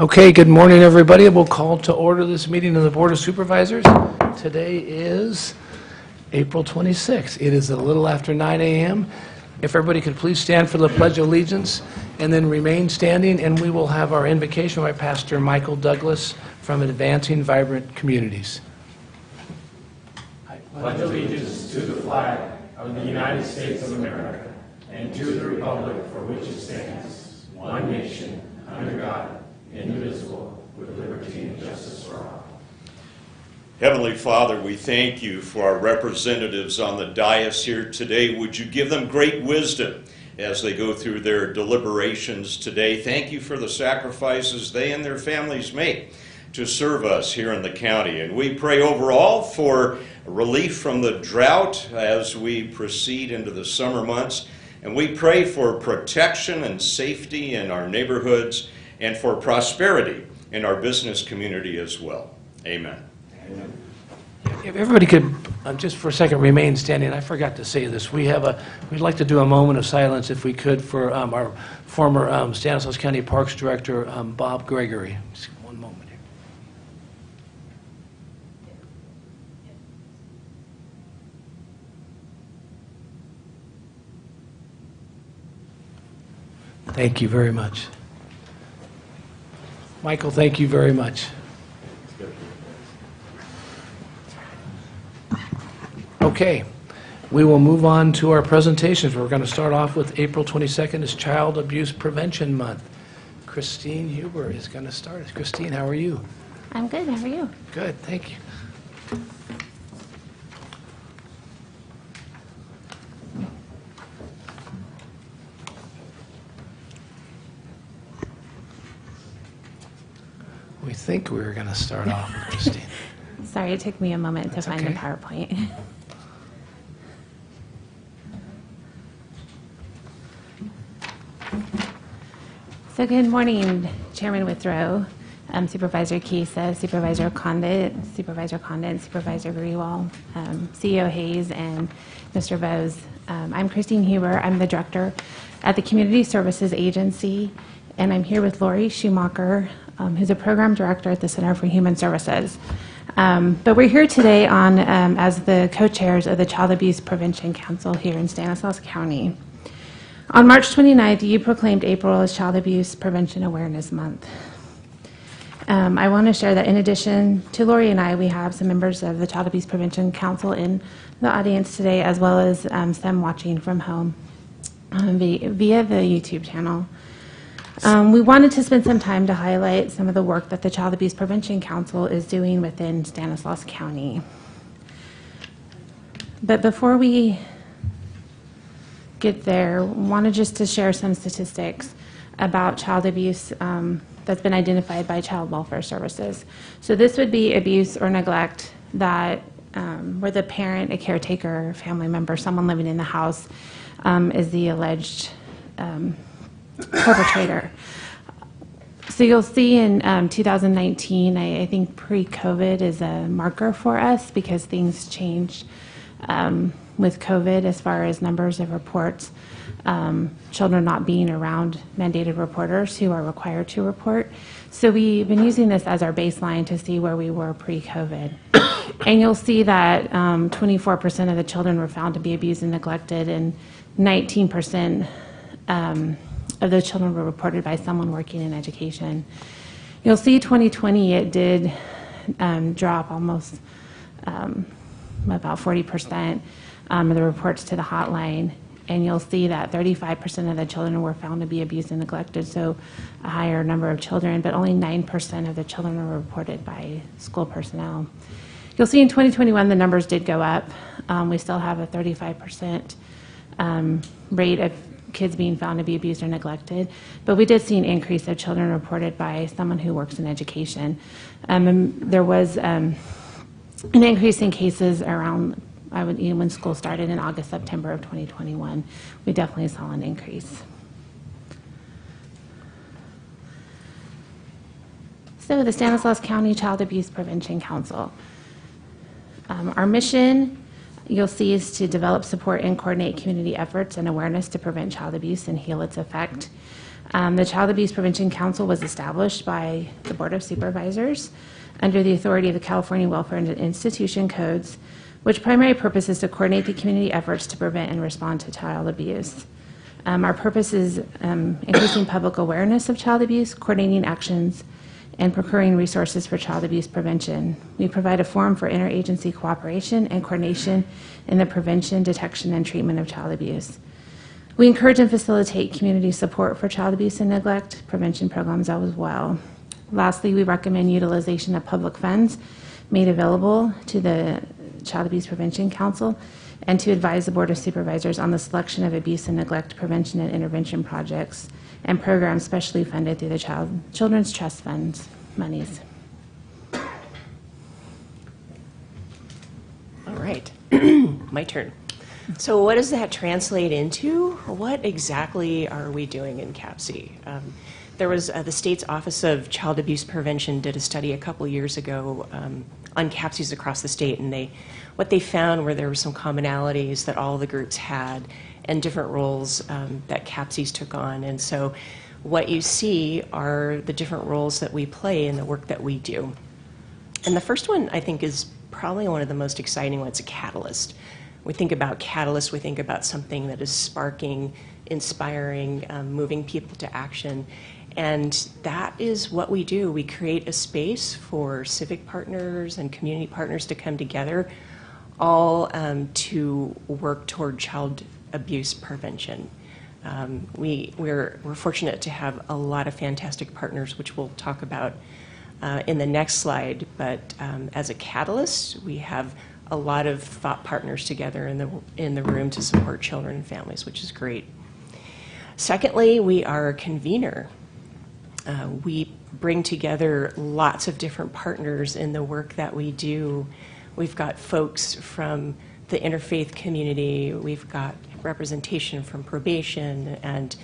Okay, good morning, everybody. We'll call to order this meeting of the Board of Supervisors. Today is April 26th. It is a little after 9 a.m. If everybody could please stand for the Pledge of Allegiance and then remain standing, and we will have our invocation by Pastor Michael Douglas from Advancing Vibrant Communities. I pledge allegiance to the flag of the United States of America and to the republic for which it stands, one nation, under God, indivisible, with liberty and justice for all. Heavenly Father, we thank you for our representatives on the dais here today. Would you give them great wisdom as they go through their deliberations today? Thank you for the sacrifices they and their families make to serve us here in the county. And we pray overall for relief from the drought as we proceed into the summer months. And we pray for protection and safety in our neighborhoods and for prosperity in our business community as well. Amen. Amen. If everybody could, just for a second, remain standing. I forgot to say this. We'd like to do a moment of silence, if we could, for our former Stanislaus County Parks Director, Bob Gregory. Just one moment here. Thank you very much. Michael, thank you very much. Okay, we will move on to our presentations. We're going to start off with April 22nd is Child Abuse Prevention Month. Christine Huber is going to start. Christine, how are you? I'm good. How are you? Good, thank you. We think we were going to start off with Christine. Sorry, it took me a moment to find okay. the PowerPoint. So good morning, Chairman Withrow, Supervisor Kisa, Supervisor Condit, and Supervisor Grewal, CEO Hayes, and Mr. Bose. I'm Christine Huber. I'm the director at the Community Services Agency, and I'm here with Lori Schumacher, who's a program director at the Center for Human Services. But we're here today as the co-chairs of the Child Abuse Prevention Council here in Stanislaus County. On March 29th, you proclaimed April as Child Abuse Prevention Awareness Month. I want to share that in addition to Lori and I, we have some members of the Child Abuse Prevention Council in the audience today, as well as some watching from home via the YouTube channel. We wanted to spend some time to highlight some of the work that the Child Abuse Prevention Council is doing within Stanislaus County. But before we get there, I wanted just to share some statistics about child abuse that's been identified by Child Welfare Services. So this would be abuse or neglect that where the parent, a caretaker, family member, someone living in the house is the alleged perpetrator. So you'll see in 2019, I think pre-COVID is a marker for us because things changed with COVID as far as numbers of reports, children not being around mandated reporters who are required to report. So we've been using this as our baseline to see where we were pre-COVID. And you'll see that 24% of the children were found to be abused and neglected, and 19% of those children were reported by someone working in education. You'll see 2020, it did drop almost about 40% of the reports to the hotline, and you'll see that 35% of the children were found to be abused and neglected, so a higher number of children, but only 9% of the children were reported by school personnel. You'll see in 2021 the numbers did go up. We still have a 35% rate of kids being found to be abused or neglected, but we did see an increase of children reported by someone who works in education. And there was an increase in cases around, when school started in August, September of 2021. We definitely saw an increase. So the Stanislaus County Child Abuse Prevention Council. Our mission, you'll see, is to develop, support, and coordinate community efforts and awareness to prevent child abuse and heal its effect. The Child Abuse Prevention Council was established by the Board of Supervisors under the authority of the California Welfare and Institution Codes, which primary purpose is to coordinate the community efforts to prevent and respond to child abuse. Our purpose is increasing public awareness of child abuse, coordinating actions, and procuring resources for child abuse prevention. We provide a forum for interagency cooperation and coordination in the prevention, detection, and treatment of child abuse. We encourage and facilitate community support for child abuse and neglect prevention programs as well. Lastly, we recommend utilization of public funds made available to the Child Abuse Prevention Council and to advise the Board of Supervisors on the selection of abuse and neglect prevention and intervention projects and programs specially funded through the Children's Trust Funds monies. All right, my turn. So what does that translate into? What exactly are we doing in CAPC? There was the state's Office of Child Abuse Prevention did a study a couple years ago on CAPCs across the state, and what they found were there were some commonalities that all the groups had and different roles that CAPCs took on. And so what you see are the different roles that we play in the work that we do. And the first one, I think, is probably one of the most exciting ones, a catalyst. We think about catalyst, we think about something that is sparking, inspiring, moving people to action. And that is what we do. We create a space for civic partners and community partners to come together, all to work toward child abuse prevention. We're fortunate to have a lot of fantastic partners, which we'll talk about in the next slide. But as a catalyst, we have a lot of thought partners together in the room to support children and families, which is great. Secondly, we are a convener. We bring together lots of different partners in the work that we do. We've got folks from the interfaith community, we've got representation from probation and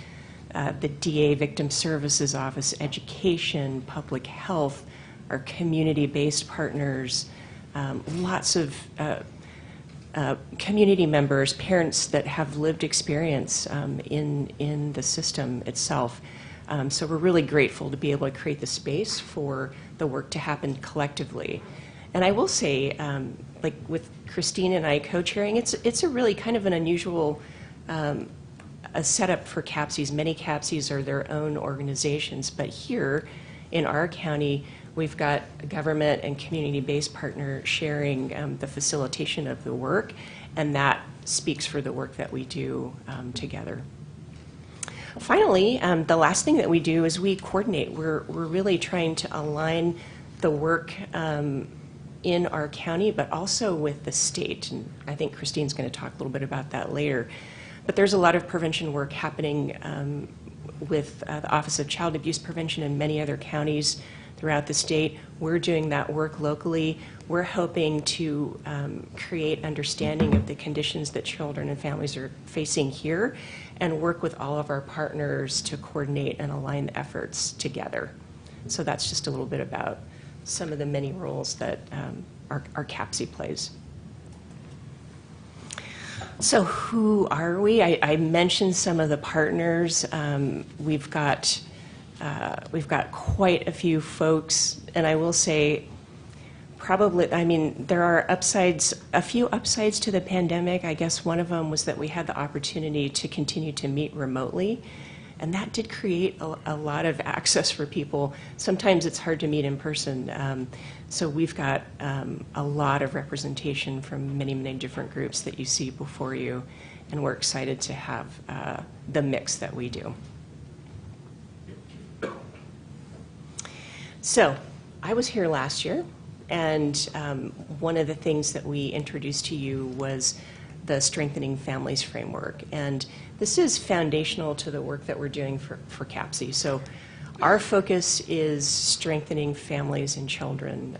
the DA Victim Services Office, education, public health, our community-based partners, lots of community members, parents that have lived experience in the system itself. So we're really grateful to be able to create the space for the work to happen collectively. And I will say, like with Christine and I co-chairing, it's a really kind of an unusual a setup for CAPCs. Many CAPCs are their own organizations, but here in our county, we've got a government and community-based partner sharing the facilitation of the work, and that speaks for the work that we do together. Finally, the last thing that we do is we coordinate. We're really trying to align the work in our county, but also with the state. And I think Christine's going to talk a little bit about that later. But there's a lot of prevention work happening with the Office of Child Abuse Prevention in many other counties throughout the state. We're doing that work locally. We're hoping to create understanding of the conditions that children and families are facing here and work with all of our partners to coordinate and align the efforts together. So that's just a little bit about some of the many roles that our CAPC plays. So who are we? I mentioned some of the partners. We've got quite a few folks, and I will say probably, I mean, there are upsides, a few upsides to the pandemic. I guess one of them was that we had the opportunity to continue to meet remotely, and that did create a lot of access for people. Sometimes it's hard to meet in person, so we've got a lot of representation from many, many different groups that you see before you, and we're excited to have the mix that we do. So I was here last year, and one of the things that we introduced to you was the Strengthening Families Framework. And this is foundational to the work that we're doing for CAPC. So our focus is strengthening families and children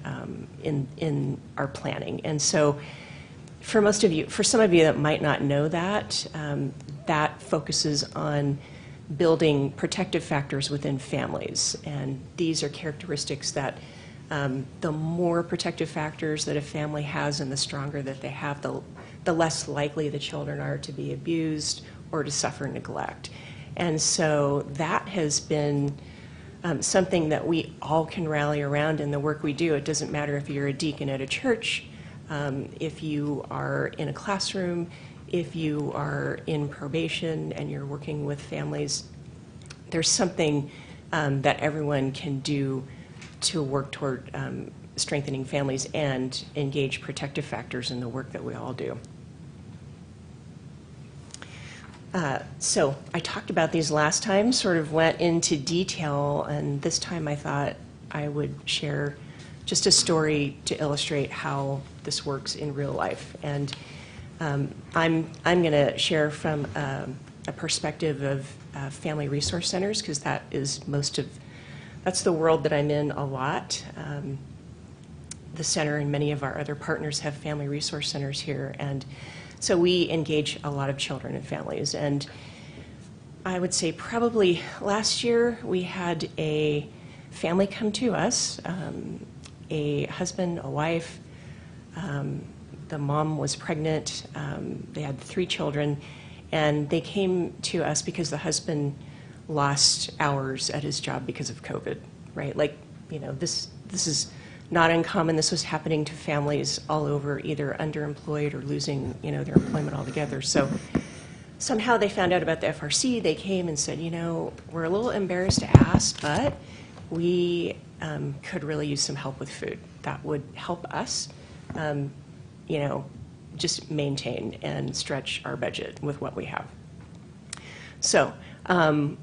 in our planning. And so for most of you, for some of you that might not know that, that focuses on building protective factors within families. And these are characteristics that the more protective factors that a family has and the stronger that they have, the less likely the children are to be abused or to suffer neglect. And so that has been something that we all can rally around in the work we do. It doesn't matter if you're a deacon at a church, if you are in a classroom, if you are in probation and you're working with families. There's something that everyone can do to work toward strengthening families and engage protective factors in the work that we all do. So I talked about these last time, sort of went into detail, and this time I thought I would share just a story to illustrate how this works in real life. And I'm going to share from a perspective of family resource centers, because that is that's the world that I'm in a lot. The center and many of our other partners have family resource centers here, and so we engage a lot of children and families. And I would say probably last year we had a family come to us, a husband, a wife. The mom was pregnant. They had 3 children, and they came to us because the husband lost hours at his job because of COVID, right? Like, you know, this is not uncommon. This was happening to families all over, either underemployed or losing, you know, their employment altogether. So somehow they found out about the FRC. They came and said, you know, we're a little embarrassed to ask, but we could really use some help with food. That would help us, you know, just maintain and stretch our budget with what we have. So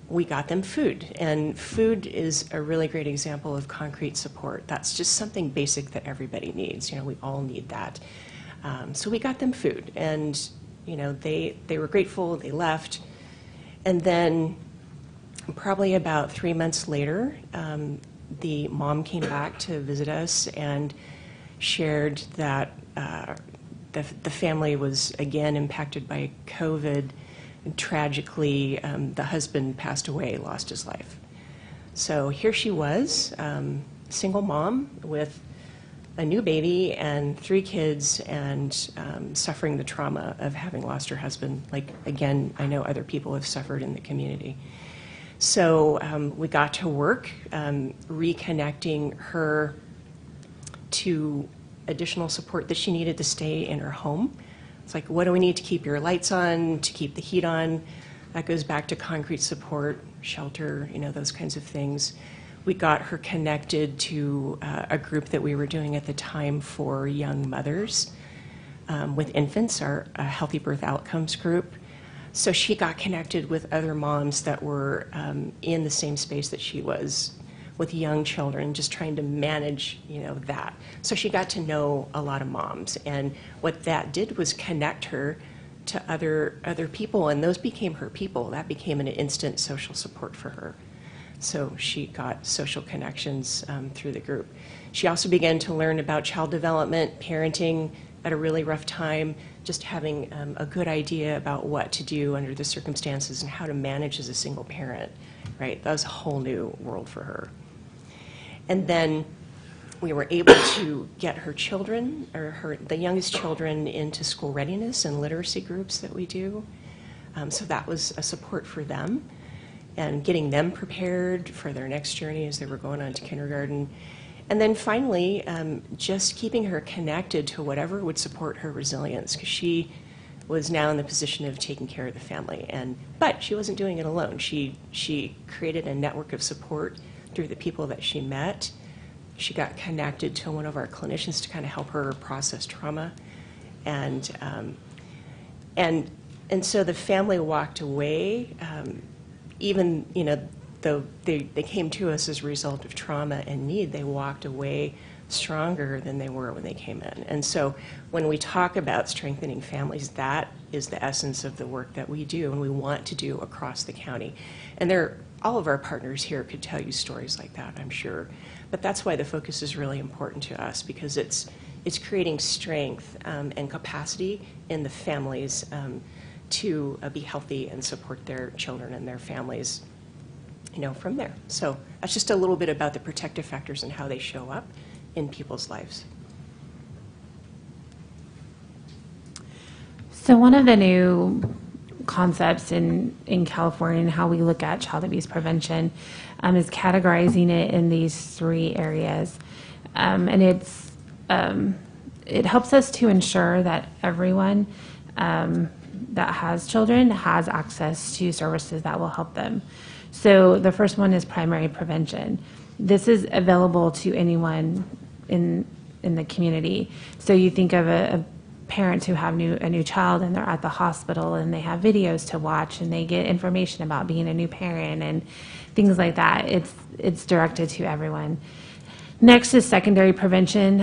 we got them food, and food is a really great example of concrete support. That's just something basic that everybody needs. You know, we all need that. So we got them food, and you know, they were grateful. They left, and then probably about 3 months later, the mom came back to visit us and shared that the family was again impacted by COVID. And tragically, the husband passed away, lost his life. So here she was, single mom with a new baby and 3 kids, and suffering the trauma of having lost her husband. Like, again, I know other people have suffered in the community. So we got to work reconnecting her to additional support that she needed to stay in her home. It's like, what do we need to keep your lights on, to keep the heat on? That goes back to concrete support, shelter, you know, those kinds of things. We got her connected to a group that we were doing at the time for young mothers with infants, our Healthy Birth Outcomes group. So she got connected with other moms that were in the same space that she was, with young children, just trying to manage, you know, that. So she got to know a lot of moms, and what that did was connect her to other people, and those became her people. That became an instant social support for her. So she got social connections through the group. She also began to learn about child development, parenting at a really rough time, just having a good idea about what to do under the circumstances and how to manage as a single parent, right? That was a whole new world for her. And then we were able to get her children, or the youngest children, into school readiness and literacy groups that we do. So that was a support for them, and getting them prepared for their next journey as they were going on to kindergarten. And then finally, just keeping her connected to whatever would support her resilience, because she was now in the position of taking care of the family. But she wasn't doing it alone. She created a network of support through the people that she met. She got connected to one of our clinicians to kind of help her process trauma. And so the family walked away, even, you know, though they came to us as a result of trauma and need, they walked away stronger than they were when they came in. And so when we talk about strengthening families, that is the essence of the work that we do and we want to do across the county. And all of our partners here could tell you stories like that, I'm sure. But that's why the focus is really important to us, because it's creating strength and capacity in the families to be healthy and support their children and their families, you know, from there. So that's just a little bit about the protective factors and how they show up in people's lives. So one of the new concepts in California and how we look at child abuse prevention is categorizing it in these 3 areas. And it helps us to ensure that everyone that has children has access to services that will help them. So the first one is primary prevention. This is available to anyone in the community. So you think of a parents who have a new child and they're at the hospital and they have videos to watch and they get information about being a new parent and things like that. It's directed to everyone. Next is secondary prevention,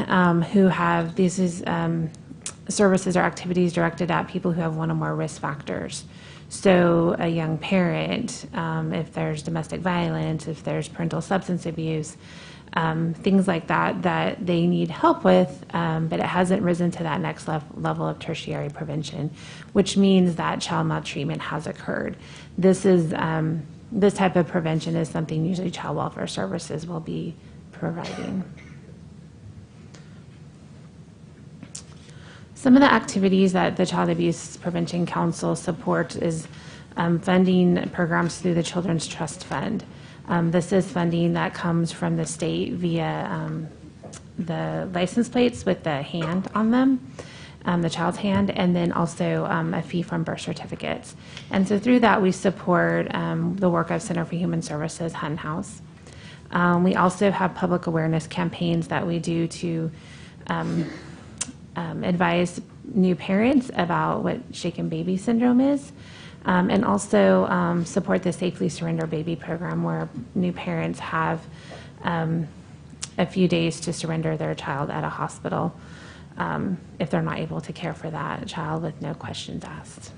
this is services or activities directed at people who have one or more risk factors. So a young parent, if there's domestic violence, if there's parental substance abuse, things like that they need help with, but it hasn't risen to that next level of tertiary prevention, which means that child maltreatment has occurred. This type of prevention is something usually child welfare services will be providing. Some of the activities that the Child Abuse Prevention Council supports is funding programs through the Children's Trust Fund. This is funding that comes from the state via the license plates with the hand on them, the child's hand, and then also a fee from birth certificates. And so through that, we support the work of Center for Human Services, Hunt House. We also have public awareness campaigns that we do to advise new parents about what shaken baby syndrome is, and also support the Safely Surrender Baby program, where new parents have a few days to surrender their child at a hospital if they're not able to care for that child with no questions asked.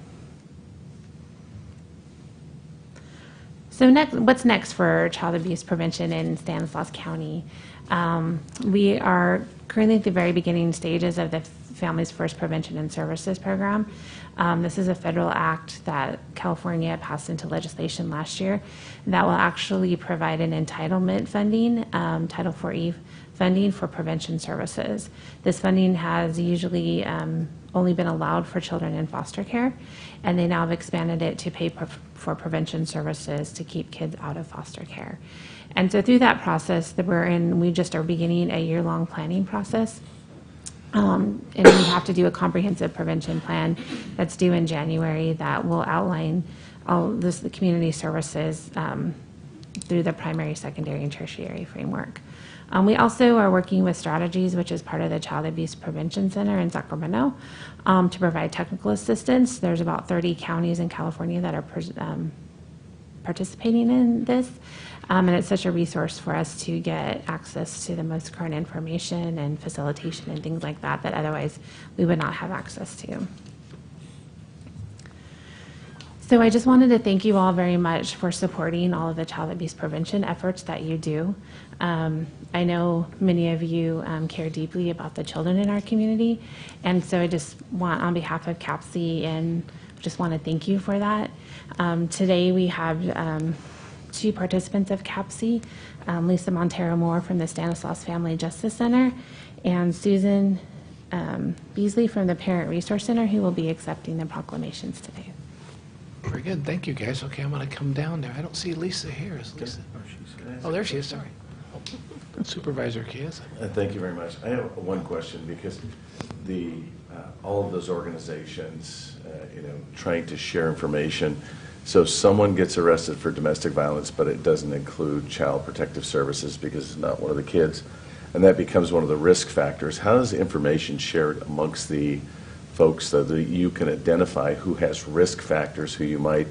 So what's next for child abuse prevention in Stanislaus County? We are currently at the very beginning stages of the Families First Prevention and Services Program. This is a federal act that California passed into legislation last year that will actually provide an entitlement funding, Title 4E funding for prevention services. This funding has usually only been allowed for children in foster care, and they now have expanded it to pay for prevention services to keep kids out of foster care. And so through that process that we just are beginning a year-long planning process. And we have to do a comprehensive prevention plan that's due in January that will outline the community services through the primary, secondary, and tertiary framework. We also are working with Strategies, which is part of the Child Abuse Prevention Center in Sacramento, to provide technical assistance. There's about 30 counties in California that are participating in this. And it's such a resource for us to get access to the most current information and facilitation and things like that otherwise we would not have access to. So I just wanted to thank you all very much for supporting all of the child abuse prevention efforts that you do. I know many of you care deeply about the children in our community, and so I just want, on behalf of CAPC, and just want to thank you for that. Today we have 2 participants of CAPC, Lisa Montero Moore from the Stanislaus Family Justice Center, and Susan Beasley from the Parent Resource Center, who will be accepting the proclamations today. Very good. Thank you, guys. Okay, I'm going to come down there. I don't see Lisa here. Is Lisa? Oh, there she is. Sorry. Supervisor Chiesa. Thank you very much. I have one question, because all of those organizations, trying to share information. So if someone gets arrested for domestic violence, but it doesn't include Child Protective Services because it's not one of the kids, and that becomes one of the risk factors, how is information shared amongst the folks so that you can identify who has risk factors, who you might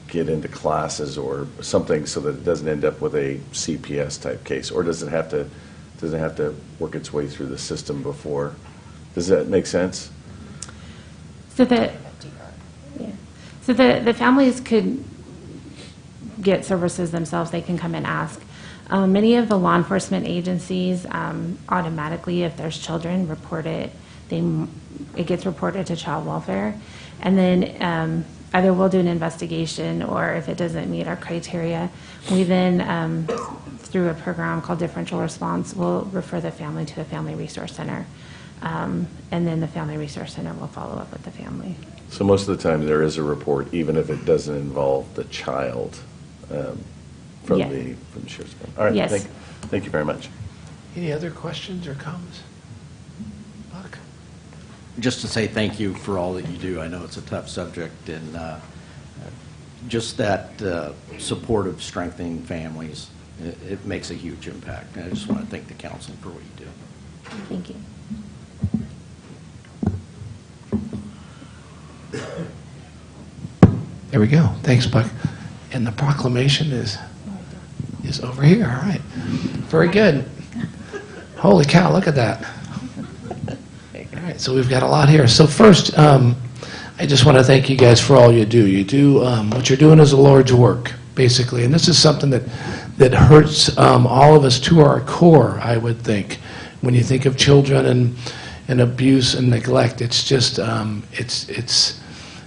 get into classes or something, so that it doesn't end up with a CPS type case? Or does it have to work its way through the system before? Does that make sense? So the families could get services themselves. They can come and ask. Many of the law enforcement agencies automatically, if there's children, report it. It gets reported to child welfare, and then either we'll do an investigation, or if it doesn't meet our criteria, we then, through a program called Differential Response, we'll refer the family to the Family Resource Center, and then the Family Resource Center will follow up with the family. So most of the time, there is a report, even if it doesn't involve the child, from Yes. the sheriff's department. All right, Yes. thank you very much. Any other questions or comments? Buck? Just to say thank you for all that you do. I know it's a tough subject, and just that support of strengthening families, it makes a huge impact. And I just want to thank the council for what you do. Thank you. There we go. Thanks, Buck. And the proclamation is over here. All right. Very good. Holy cow, look at that. All right, so we've got a lot here. So first, I just want to thank you guys for all you do. You do, what you're doing is the Lord's work, basically. And this is something that hurts all of us to our core, I would think. When you think of children and abuse and neglect, it's just,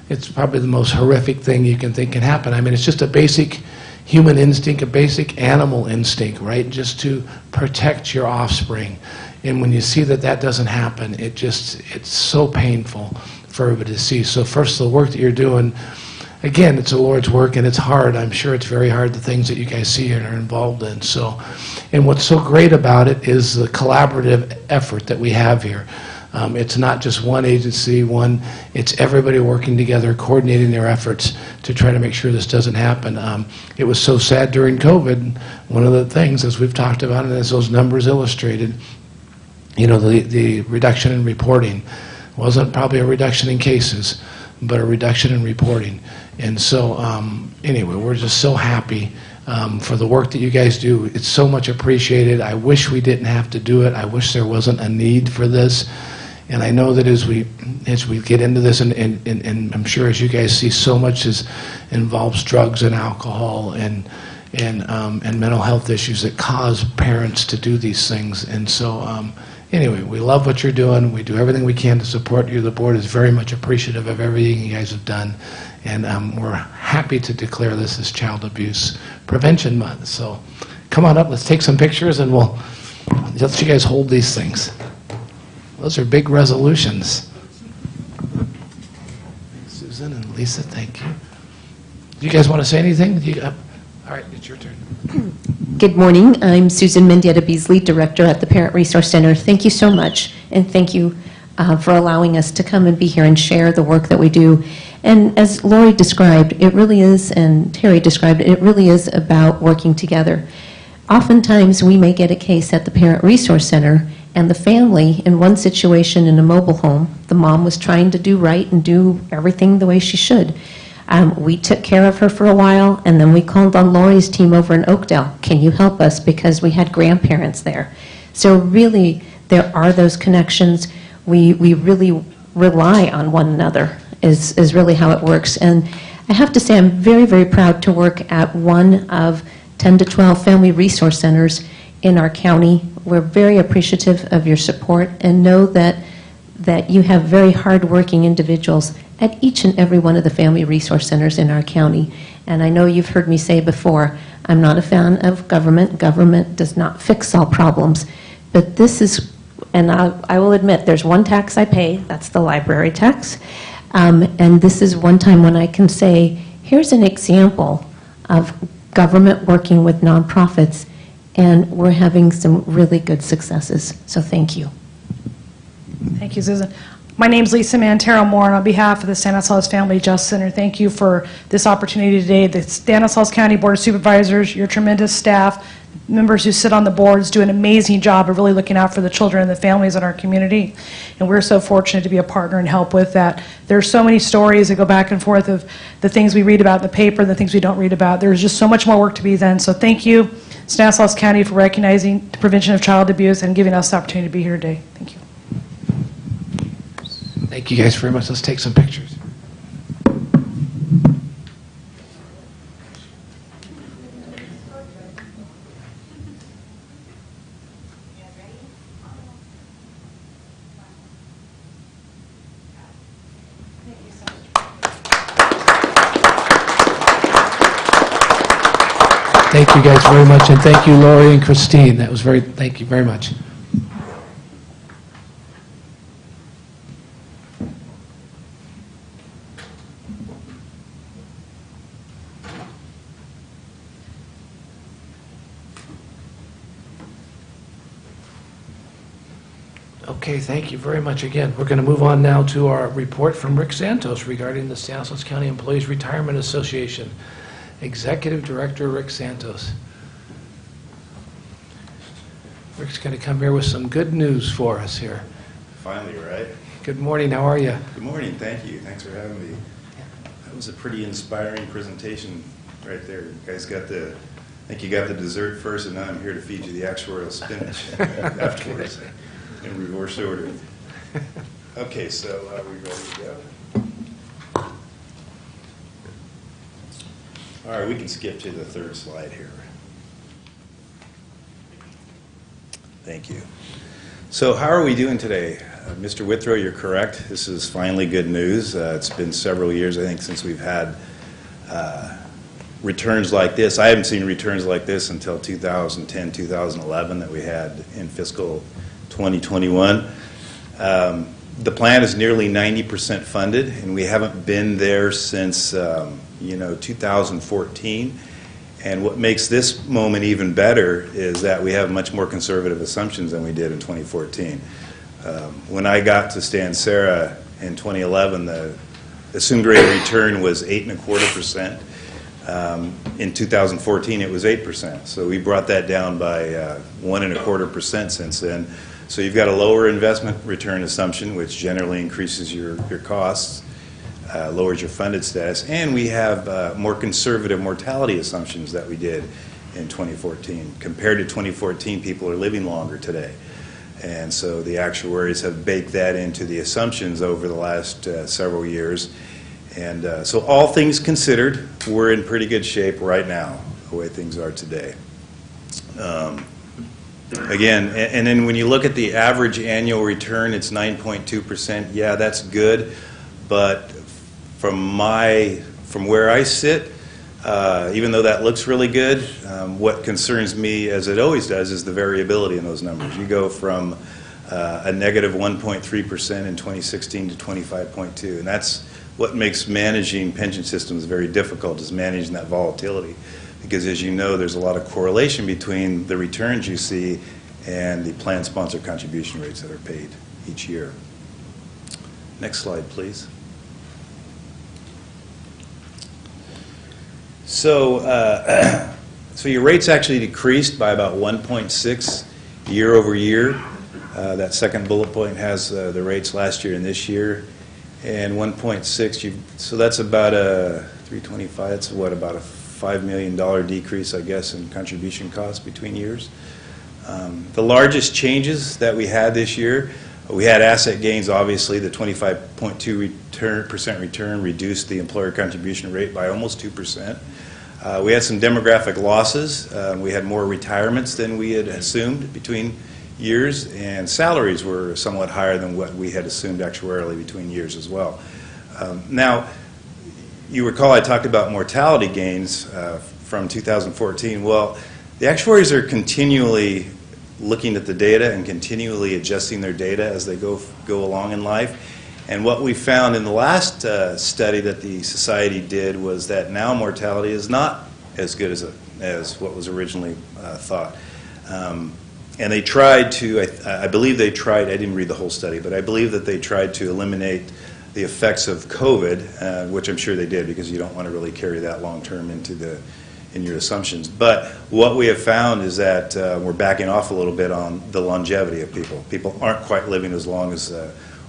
it's probably the most horrific thing you can think can happen. I mean, it's just a basic human instinct, a basic animal instinct, right? Just to protect your offspring. And when you see that that doesn't happen, it's so painful for everybody to see. So first, the work that you're doing, again, it's the Lord's work, and it's hard. I'm sure it's very hard, the things that you guys see and are involved in. So, and what's so great about it is the collaborative effort that we have here. It's not just one agency, it's everybody working together, coordinating their efforts to try to make sure this doesn't happen. It was so sad during COVID. One of the things, as we've talked about, and as those numbers illustrated, you know, the reduction in reporting wasn't probably a reduction in cases, but a reduction in reporting. And so, anyway, we're just so happy for the work that you guys do. It's so much appreciated. I wish we didn't have to do it. I wish there wasn't a need for this. And I know that as we get into this, and I'm sure as you guys see, so much involves drugs and alcohol and mental health issues that cause parents to do these things. And so, anyway, we love what you're doing. We do everything we can to support you. The board is very much appreciative of everything you guys have done. And we're happy to declare this as Child Abuse Prevention Month. So come on up, let's take some pictures, and we'll let you guys hold these things. Those are big resolutions. Susan and Lisa, thank you. Do you guys want to say anything? All right, it's your turn. Good morning. I'm Susan Mendieta Beasley, Director at the Parent Resource Center. Thank you so much, and thank you for allowing us to come and be here and share the work that we do. And as Lori described, it really is, and Terry described it really is about working together. Oftentimes, we may get a case at the Parent Resource Center, and the family, in one situation in a mobile home, the mom was trying to do right and do everything the way she should. We took care of her for a while, and then we called on Lori's team over in Oakdale. Can you help us? Because we had grandparents there. So really, there are those connections. We really rely on one another is really how it works. And I have to say, I'm very, very proud to work at one of 10 to 12 family resource centers in our county. We're very appreciative of your support and know that you have very hardworking individuals at each and every one of the family resource centers in our county. And I know you've heard me say before, I'm not a fan of government. Government does not fix all problems. But this is, and I will admit, there's one tax I pay, that's the library tax. And this is one time when I can say, here's an example of government working with nonprofits, and we're having some really good successes. So thank you. Thank you, Susan. My name's Lisa Mantero-Moore, and on behalf of the Stanislaus Family Justice Center, thank you for this opportunity today. The Stanislaus County Board of Supervisors, your tremendous staff, members who sit on the boards do an amazing job of really looking out for the children and the families in our community, and we're so fortunate to be a partner and help with that. There are so many stories that go back and forth of the things we read about in the paper and the things we don't read about. There's just so much more work to be done, so thank you, Stanislaus County, for recognizing the prevention of child abuse and giving us the opportunity to be here today. Thank you. Thank you guys very much. Let's take some pictures. Thank you guys very much, and thank you, Lori and Christine. That was thank you very much. Okay, thank you very much again. We're going to move on now to our report from Rick Santos regarding the Stanislaus County Employees Retirement Association. Executive Director Rick Santos. Rick's going to come here with some good news for us here. Finally, right? Good morning, how are you? Good morning, thank you. Thanks for having me. That was a pretty inspiring presentation right there. You guys got I think you got the dessert first, and now I'm here to feed you the actuarial spinach afterwards in reverse order. Okay, so are we ready to go? All right, we can skip to the third slide here. Thank you. So how are we doing today? Mr. Withrow, you're correct. This is finally good news. It's been several years, I think, since we've had returns like this. I haven't seen returns like this until 2010, 2011 that we had in fiscal 2021. The plan is nearly 90% funded, and we haven't been there since 2014. And what makes this moment even better is that we have much more conservative assumptions than we did in 2014. When I got to Stansera in 2011, the assumed rate of return was 8.25%. In 2014, it was 8%. So we brought that down by 1.25% since then. So you've got a lower investment return assumption, which generally increases your costs, lowers your funded status, and we have more conservative mortality assumptions that we did in 2014. Compared to 2014, people are living longer today. And so the actuaries have baked that into the assumptions over the last several years. And so all things considered, we're in pretty good shape right now, the way things are today. Again, and then when you look at the average annual return, it's 9.2%. Yeah, that's good, but from where I sit, even though that looks really good, what concerns me, as it always does, is the variability in those numbers. You go from a negative 1.3% in 2016 to 25.2, and that's what makes managing pension systems very difficult, is managing that volatility. Because as you know, there's a lot of correlation between the returns you see and the plan sponsor contribution rates that are paid each year. Next slide, please. So, so your rates actually decreased by about 1.6 year over year. That second bullet point has the rates last year and this year. And 1.6, so that's about a 325, that's what, about a $5 million decrease, I guess, in contribution costs between years. The largest changes that we had this year, we had asset gains, obviously. The 25.2% return reduced the employer contribution rate by almost 2%. We had some demographic losses. We had more retirements than we had assumed between years, and salaries were somewhat higher than what we had assumed actuarially between years as well. Now, you recall I talked about mortality gains from 2014. Well, the actuaries are continually looking at the data and continually adjusting their data as they go along in life. And what we found in the last study that the Society did was that now mortality is not as good as what was originally thought. And they tried to, I believe they tried, I didn't read the whole study, but I believe that they tried to eliminate the effects of COVID, which I'm sure they did, because you don't want to really carry that long term in your assumptions. But what we have found is that we're backing off a little bit on the longevity of people. People aren't quite living as long as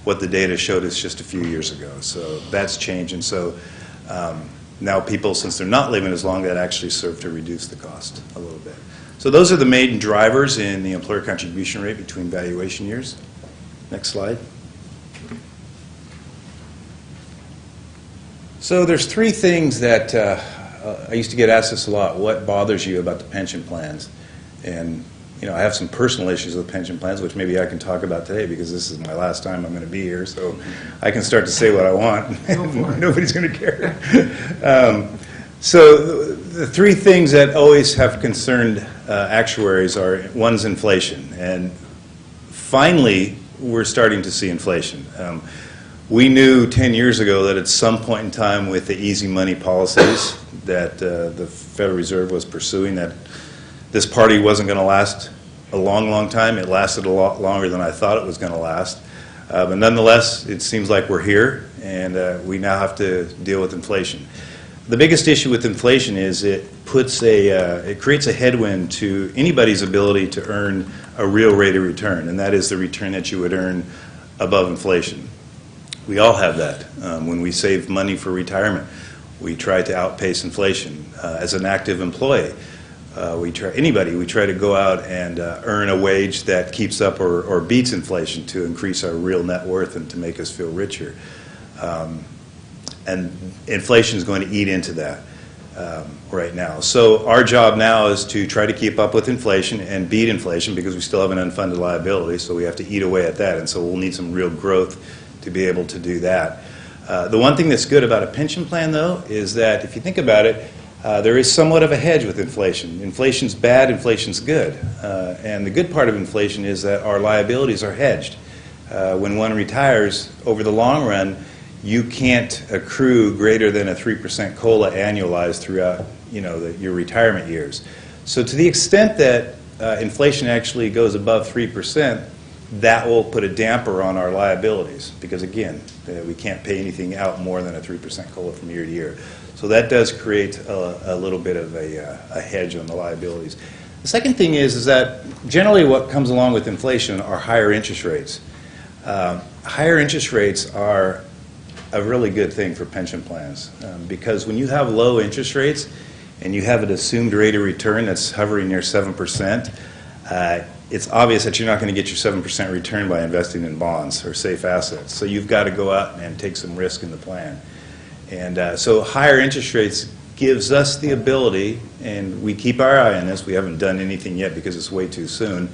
what the data showed us just a few years ago. So that's changed. And so now people, since they're not living as long, that actually served to reduce the cost a little bit. So those are the main drivers in the employer contribution rate between valuation years. Next slide. So there's three things that I used to get asked this a lot. What bothers you about the pension plans? And I have some personal issues with pension plans, which maybe I can talk about today because this is my last time I'm going to be here, so I can start to say what I want. Nobody's going to care. So the three things that always have concerned actuaries are, one's inflation, and finally we're starting to see inflation. We knew 10 years ago that at some point in time with the easy money policies that the Federal Reserve was pursuing, that this party wasn't going to last a long, long time. It lasted a lot longer than I thought it was going to last. But nonetheless, it seems like we're here, and we now have to deal with inflation. The biggest issue with inflation is it creates a headwind to anybody's ability to earn a real rate of return, and that is the return that you would earn above inflation. We all have that. When we save money for retirement, we try to outpace inflation. As an active employee, we try to go out and earn a wage that keeps up or beats inflation to increase our real net worth and to make us feel richer. And inflation is going to eat into that right now. So our job now is to try to keep up with inflation and beat inflation, because we still have an unfunded liability, so we have to eat away at that, and so we'll need some real growth to be able to do that. The one thing that's good about a pension plan, though, is that if you think about it, there is somewhat of a hedge with inflation. Inflation's bad, inflation's good. And the good part of inflation is that our liabilities are hedged. When one retires, over the long run, you can't accrue greater than a 3% COLA annualized throughout your retirement years. So to the extent that inflation actually goes above 3%, that will put a damper on our liabilities, because again, we can't pay anything out more than a 3% COLA from year to year. So that does create a little bit of a hedge on the liabilities. The second thing is that generally what comes along with inflation are higher interest rates. Higher interest rates are a really good thing for pension plans, because when you have low interest rates and you have an assumed rate of return that's hovering near 7%, it's obvious that you're not going to get your 7% return by investing in bonds or safe assets. So you've got to go out and take some risk in the plan. And so higher interest rates gives us the ability, and we keep our eye on this. We haven't done anything yet because it's way too soon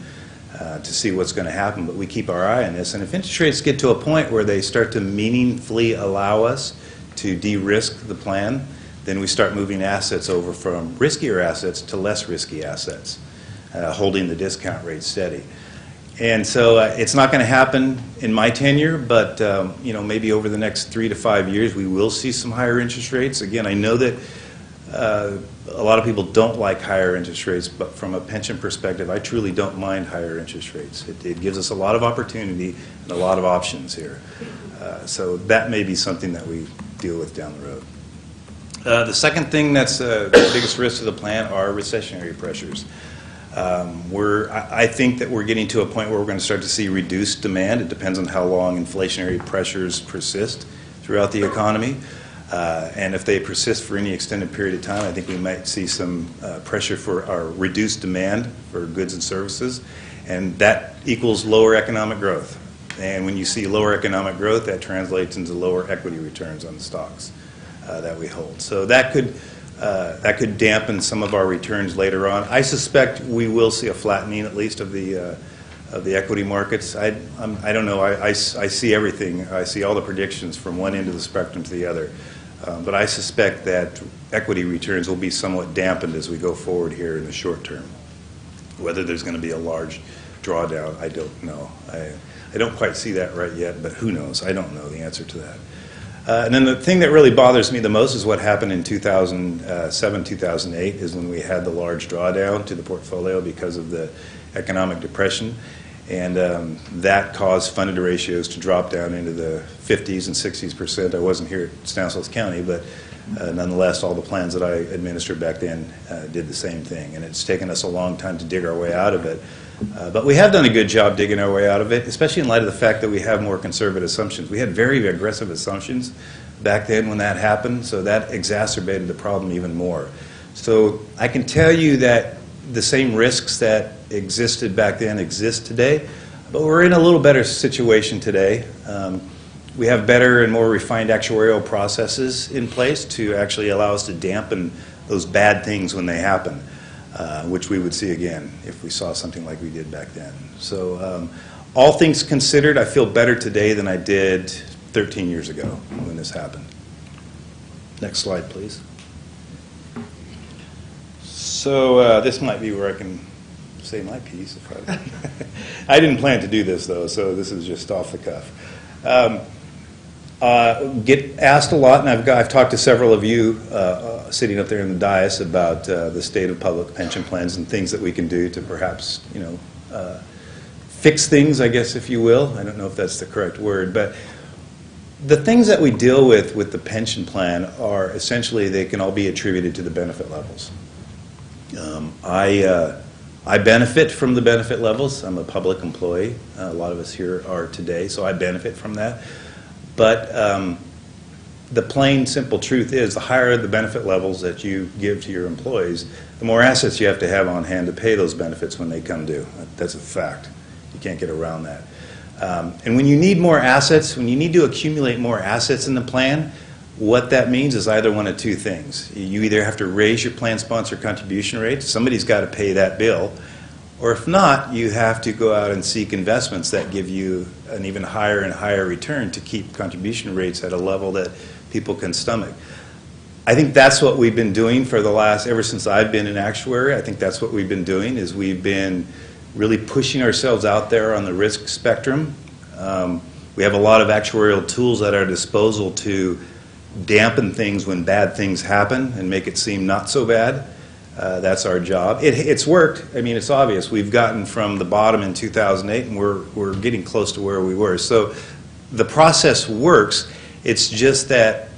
to see what's going to happen, but we keep our eye on this. And if interest rates get to a point where they start to meaningfully allow us to de-risk the plan, then we start moving assets over from riskier assets to less risky assets, holding the discount rate steady. And so it's not going to happen in my tenure, but maybe over the next 3 to 5 years we will see some higher interest rates. Again, I know that a lot of people don't like higher interest rates, but from a pension perspective, I truly don't mind higher interest rates. It gives us a lot of opportunity and a lot of options here. So that may be something that we deal with down the road. The second thing that's the biggest risk to the plan are recessionary pressures. I think that we're getting to a point where we're going to start to see reduced demand. It depends on how long inflationary pressures persist throughout the economy. And if they persist for any extended period of time, I think we might see some pressure for our reduced demand for goods and services. And that equals lower economic growth. And when you see lower economic growth, that translates into lower equity returns on the stocks that we hold. So that could dampen some of our returns later on. I suspect we will see a flattening, at least, of the equity markets. I don't know. I see everything. I see all the predictions from one end of the spectrum to the other. But I suspect that equity returns will be somewhat dampened as we go forward here in the short term. Whether there's going to be a large drawdown, I don't know. I don't quite see that right yet, but who knows? I don't know the answer to that. And then the thing that really bothers me the most is what happened in 2007, 2008, is when we had the large drawdown to the portfolio because of the economic depression. And that caused funded ratios to drop down into the 50s and 60%. I wasn't here at Stanislaus County, but nonetheless, all the plans that I administered back then did the same thing. And it's taken us a long time to dig our way out of it. But we have done a good job digging our way out of it, especially in light of the fact that we have more conservative assumptions. We had very aggressive assumptions back then when that happened, so that exacerbated the problem even more. So I can tell you that the same risks that existed back then exist today, but we're in a little better situation today. We have better and more refined actuarial processes in place to actually allow us to dampen those bad things when they happen. Which we would see again if we saw something like we did back then. So all things considered, I feel better today than I did 13 years ago when this happened. Next slide, please. So this might be where I can say my piece. I didn't plan to do this, though, so this is just off the cuff. Get asked a lot, and I've talked to several of you sitting up there in the dais about the state of public pension plans and things that we can do to perhaps, fix things, I guess, if you will. I don't know if that's the correct word, but the things that we deal with the pension plan are essentially, they can all be attributed to the benefit levels. I benefit from the benefit levels. I'm a public employee. A lot of us here are today, so I benefit from that. But the plain, simple truth is, the higher the benefit levels that you give to your employees, the more assets you have to have on hand to pay those benefits when they come due. That's a fact. You can't get around that. And when you need more assets, when you need to accumulate more assets in the plan, what that means is either one of two things. You either have to raise your plan sponsor contribution rates, somebody's got to pay that bill, or if not, you have to go out and seek investments that give you an even higher and higher return to keep contribution rates at a level that people can stomach. I think that's what we've been doing for the last, ever since I've been an actuary. I think that's what we've been doing, is we've been really pushing ourselves out there on the risk spectrum. We have a lot of actuarial tools at our disposal to dampen things when bad things happen and make it seem not so bad. That's our job. It's worked. I mean, it's obvious. We've gotten from the bottom in 2008, and we're getting close to where we were. So the process works. It's just that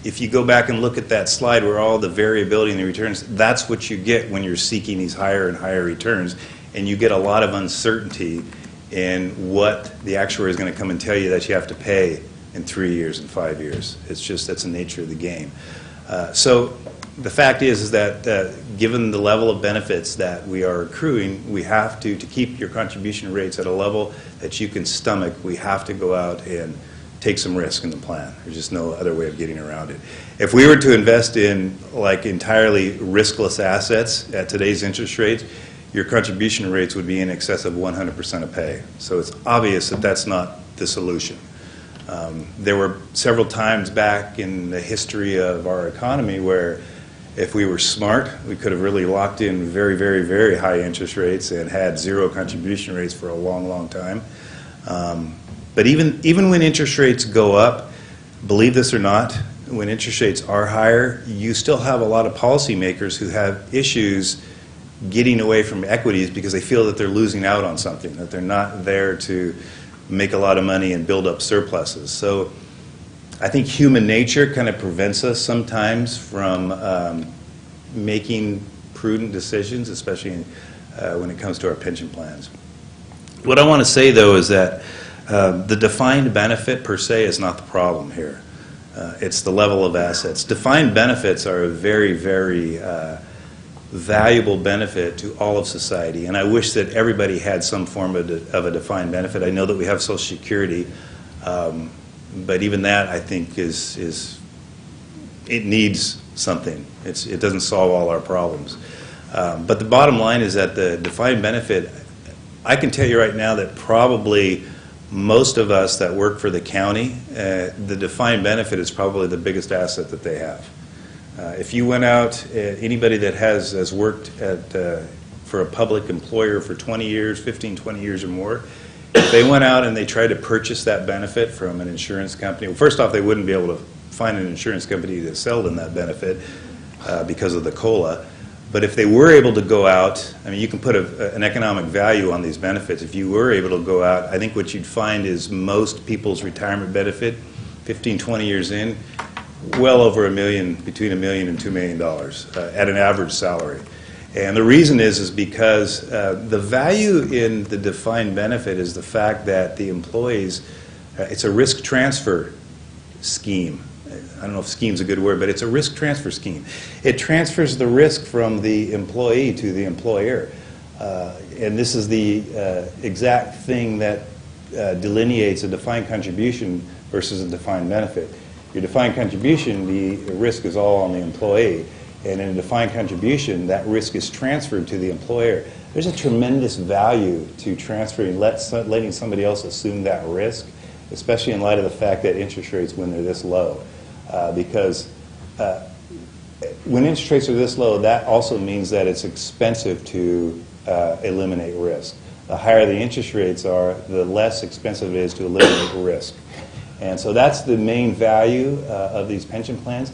if you go back and look at that slide where all the variability in the returns, that's what you get when you're seeking these higher and higher returns, and you get a lot of uncertainty in what the actuary is going to come and tell you that you have to pay in 3 years and 5 years. It's just, that's the nature of the game. So the fact is that given the level of benefits that we are accruing, we have to keep your contribution rates at a level that you can stomach, we have to go out and take some risk in the plan. There's just no other way of getting around it. If we were to invest in like entirely riskless assets at today's interest rates, your contribution rates would be in excess of 100% of pay. So it's obvious that that's not the solution. There were several times back in the history of our economy where if we were smart, we could have really locked in very, very, very high interest rates and had zero contribution rates for a long, long time. But even when interest rates go up, believe this or not, when interest rates are higher, you still have a lot of policymakers who have issues getting away from equities because they feel that they're losing out on something, that they're not there to make a lot of money and build up surpluses. So I think human nature kind of prevents us sometimes from making prudent decisions, especially when it comes to our pension plans. What I want to say, though, is that the defined benefit per se is not the problem here. It's the level of assets. Defined benefits are a very, very valuable benefit to all of society, and I wish that everybody had some form of a defined benefit. I know that we have Social Security, but even that, I think, it needs something. It doesn't solve all our problems. But the bottom line is that the defined benefit, I can tell you right now that probably most of us that work for the county, the defined benefit is probably the biggest asset that they have. If you went out, anybody that has worked for a public employer for 20 years, 15, 20 years or more, if they went out and they tried to purchase that benefit from an insurance company, well, first off, they wouldn't be able to find an insurance company that sold them that benefit because of the COLA. But if they were able to go out, I mean, you can put an economic value on these benefits. If you were able to go out, I think what you'd find is most people's retirement benefit, 15, 20 years in, well over $1 million, between $1 million and $2 million at an average salary. And the reason is because the value in the defined benefit is the fact that the employees, it's a risk transfer scheme. I don't know if scheme's a good word, but it's a risk transfer scheme. It transfers the risk from the employee to the employer. And this is the exact thing that delineates a defined contribution versus a defined benefit. Your defined contribution, the risk is all on the employee. And in a defined contribution, that risk is transferred to the employer. There's a tremendous value to transferring, letting somebody else assume that risk, especially in light of the fact that interest rates, when they're this low. Because when interest rates are this low, that also means that it's expensive to eliminate risk. The higher the interest rates are, the less expensive it is to eliminate risk. And so that's the main value of these pension plans.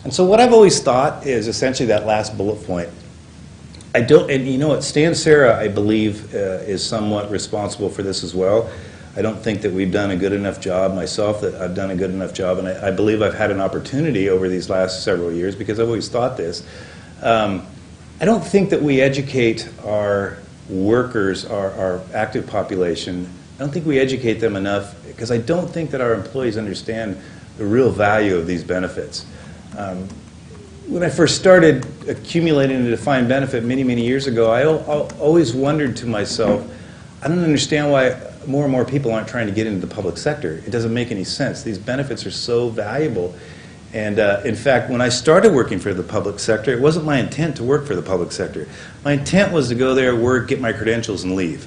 And so what I've always thought is essentially that last bullet point. I don't, and you know what, Stan Sarah, I believe, is somewhat responsible for this as well. I don't think that we've done a good enough job myself, that I've done a good enough job, and I believe I've had an opportunity over these last several years, because I've always thought this. I don't think that we educate our workers, our active population, I don't think we educate them enough, because I don't think that our employees understand the real value of these benefits. When I first started accumulating a defined benefit many, many years ago, I always wondered to myself, I don't understand why more and more people aren't trying to get into the public sector. It doesn't make any sense. These benefits are so valuable. And in fact, when I started working for the public sector, it wasn't my intent to work for the public sector. My intent was to go there, work, get my credentials, and leave.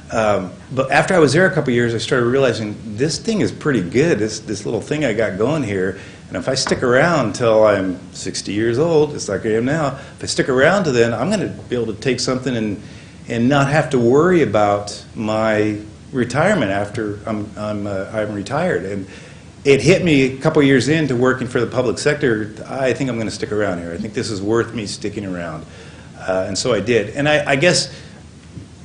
But after I was there a couple years, I started realizing this thing is pretty good, this little thing I got going here. And if I stick around until I'm 60 years old, just like I am now, if I stick around to then, I'm going to be able to take something and not have to worry about my retirement after I'm retired. And it hit me a couple years into working for the public sector. I think I'm going to stick around here. I think this is worth me sticking around. And so I did. And I guess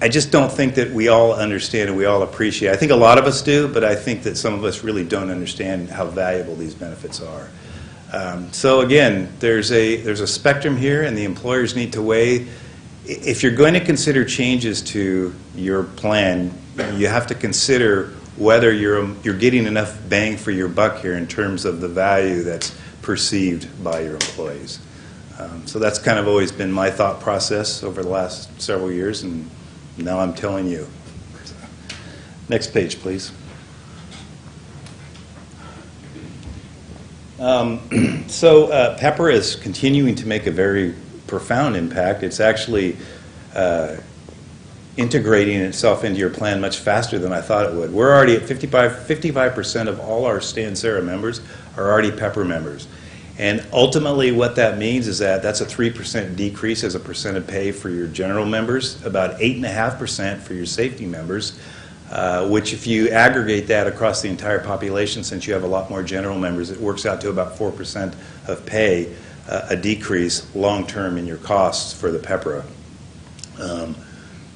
I just don't think that we all understand and we all appreciate. I think a lot of us do, but I think that some of us really don't understand how valuable these benefits are. So again, there's a spectrum here, and the employers need to weigh. If you're going to consider changes to your plan, you have to consider whether you're getting enough bang for your buck here in terms of the value that's perceived by your employees. So that's kind of always been my thought process over the last several years, and now I'm telling you. Next page, please. So Pepper is continuing to make a very profound impact. It's actually integrating itself into your plan much faster than I thought it would. We're already at 55% of all our Stan Sarah members are already Pepper members. And ultimately what that means is that that's a 3% decrease as a percent of pay for your general members, about 8.5% for your safety members, which if you aggregate that across the entire population, since you have a lot more general members, it works out to about 4% of pay, a decrease long-term in your costs for the PEPRA.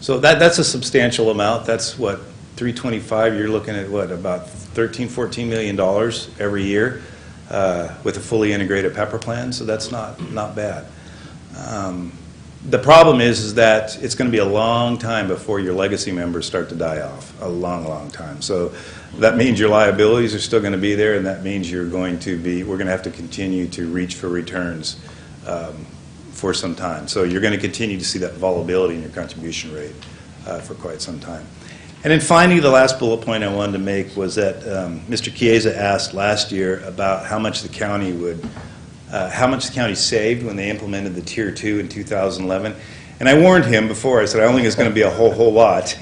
So that's a substantial amount. That's what, 325, you're looking at what, about $13, $14 million every year with a fully integrated PEPRA plan, so that's not bad. The problem is that it's going to be a long time before your legacy members start to die off, a long, long time. So that means your liabilities are still going to be there, and that means we're going to have to continue to reach for returns for some time. So you're going to continue to see that volatility in your contribution rate for quite some time. And then finally, the last bullet point I wanted to make was that Mr. Chiesa asked last year about how much the county saved when they implemented the Tier 2 in 2011. And I warned him before. I said, I don't think it's going to be a whole lot.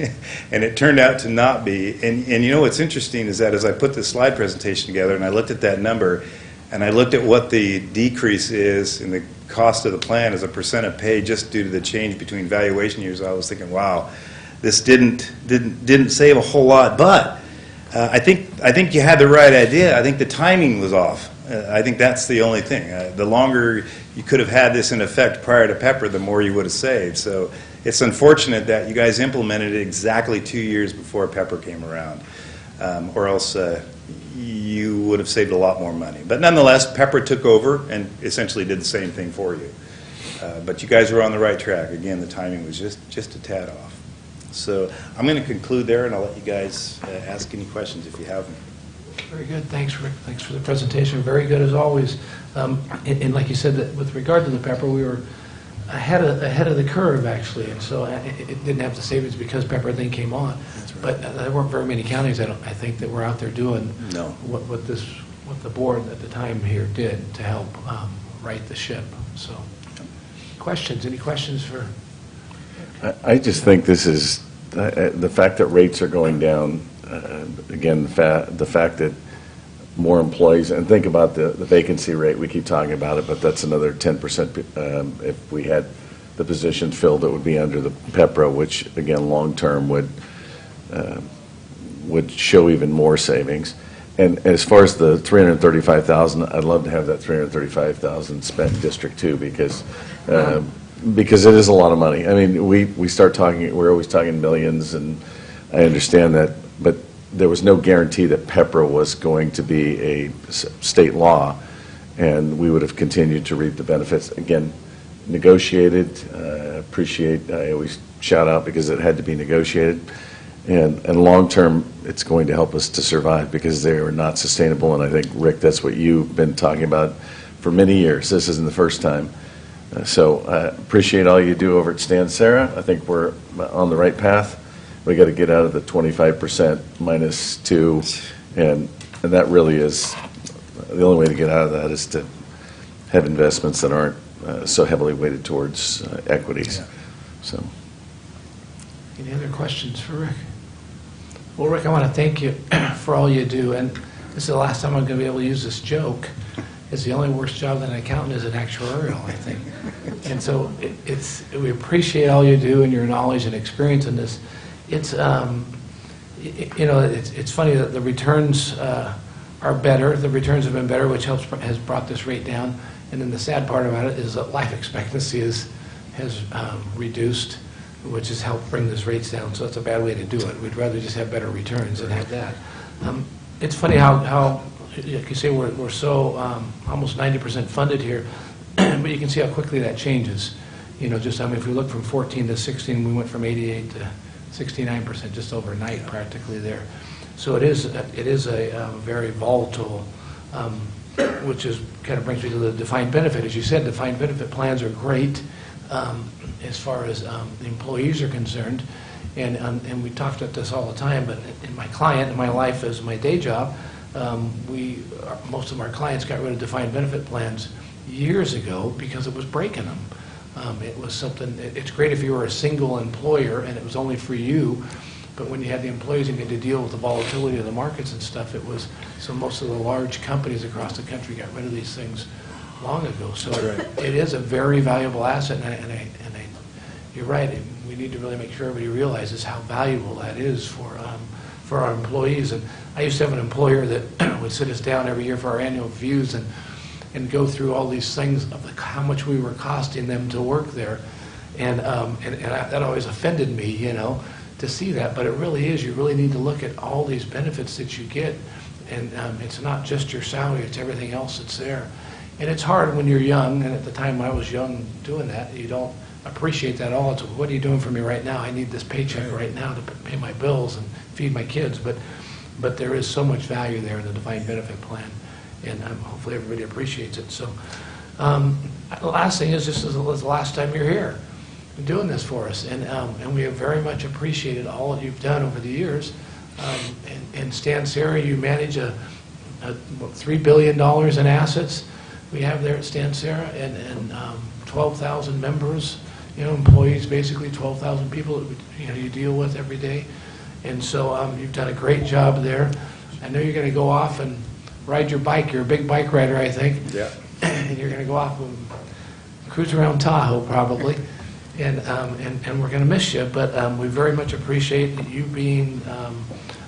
And it turned out to not be. And you know what's interesting is that as I put this slide presentation together and I looked at that number and I looked at what the decrease is in the cost of the plan as a percent of pay just due to the change between valuation years, I was thinking, wow, this didn't save a whole lot. But I think you had the right idea. I think the timing was off. I think that's the only thing. The longer you could have had this in effect prior to PEPRA, the more you would have saved. So it's unfortunate that you guys implemented it exactly 2 years before PEPRA came around, or else you would have saved a lot more money. But nonetheless, PEPRA took over and essentially did the same thing for you. But you guys were on the right track. Again, the timing was just a tad off. So I'm going to conclude there, and I'll let you guys ask any questions if you have them. Very good. Thanks, Rick. Thanks for the presentation. Very good as always. And like you said, that with regard to the PEPRA, we were ahead of the curve actually, and so it didn't have the savings because PEPRA then came on. That's right. But there weren't very many counties, I think, that were out there doing what the board at the time here did to help right the ship. So, questions? Any questions for? I just think this is the fact that rates are going down. Again, the fact that more employees, and think about the vacancy rate, we keep talking about it, but that's another 10%. If we had the position filled, it would be under the PEPRA, which again, long-term would show even more savings. And as far as the $335,000, I'd love to have that $335,000 spent in District 2 because because it is a lot of money. I mean, we start talking, we're always talking millions, and I understand that, but there was no guarantee that PEPRA was going to be a state law, and we would have continued to reap the benefits. Again, negotiated, appreciate, I always shout out because it had to be negotiated, and long-term, it's going to help us to survive because they are not sustainable, and I think, Rick, that's what you've been talking about for many years. This isn't the first time. So I appreciate all you do over at Stan Sarah. I think we're on the right path. We got to get out of the 25% -2, and that really is, the only way to get out of that is to have investments that aren't so heavily weighted towards equities. So. Any other questions for Rick? Well, Rick, I want to thank you for all you do, and this is the last time I'm going to be able to use this joke. It's the only worse job than an accountant is an actuarial, I think. And so we appreciate all you do and your knowledge and experience in this. It's, it's funny that the returns are better. The returns have been better, which has brought this rate down. And then the sad part about it is that life expectancy has reduced, which has helped bring those rates down. So it's a bad way to do it. We'd rather just have better returns than have that. It's funny how like you say, we're so almost 90% funded here, but you can see how quickly that changes. Just, I mean, if we look from 14 to 16, we went from 88 to 69% just overnight practically there. So it is a very volatile, which is kind of brings me to the defined benefit. As you said, defined benefit plans are great as far as the employees are concerned. And we talked about this all the time, but in my client, in my life as my day job, most of our clients got rid of defined benefit plans years ago because it was breaking them. It was something, it's great if you were a single employer and it was only for you, but when you had the employees and you had to deal with the volatility of the markets and stuff, so most of the large companies across the country got rid of these things long ago. So it is a very valuable asset, and you're right, we need to really make sure everybody realizes how valuable that is for our employees. And I used to have an employer that would sit us down every year for our annual reviews and go through all these things of how much we were costing them to work there. And that always offended me, to see that. But it really is, you really need to look at all these benefits that you get. And it's not just your salary, it's everything else that's there. And it's hard when you're young, and at the time I was young doing that, you don't appreciate that all. It's, what are you doing for me right now? I need this paycheck right now to pay my bills and feed my kids. But there is so much value there in the defined benefit plan, and hopefully everybody appreciates it. So the last thing is, this is the last time you're here doing this for us, and we have very much appreciated all that you've done over the years. And Stan Sarah, you manage $3 billion in assets we have there at Stan Sarah, and 12,000 members, employees, basically 12,000 people that you deal with every day. And so you've done a great job there. I know you're going to go off and ride your bike. You're a big bike rider, I think. Yeah. And you're going to go off and cruise around Tahoe, probably. And we're going to miss you. But we very much appreciate you being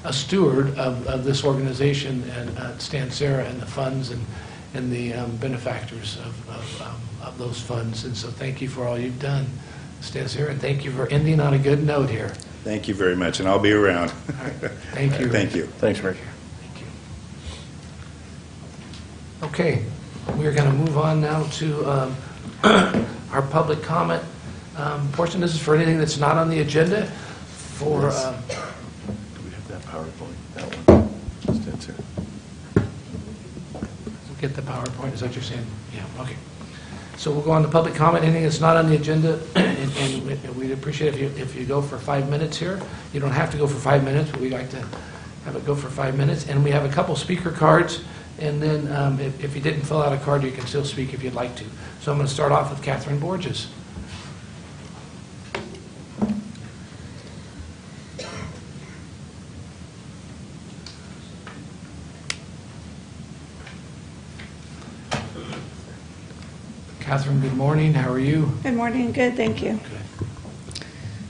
a steward of this organization and Stan Sarah and the funds and the benefactors of those funds. And so thank you for all you've done, Stan Sarah. And thank you for ending on a good note here. Thank you very much, and I'll be around. All right. Thank you. Thank you. Thanks, Rick. Thank you. Okay, we're going to move on now to our public comment portion. This is for anything that's not on the agenda. Do we have that PowerPoint? That one. Stands here. Get the PowerPoint, is that what you're saying? Yeah, okay. So we'll go on to public comment, anything that's not on the agenda, and we'd appreciate if you go for 5 minutes here. You don't have to go for 5 minutes, but we'd like to have it go for 5 minutes. And we have a couple speaker cards, and then if you didn't fill out a card, you can still speak if you'd like to. So I'm going to start off with Catherine Borges. Catherine, good morning. How are you? Good morning. Good, thank you.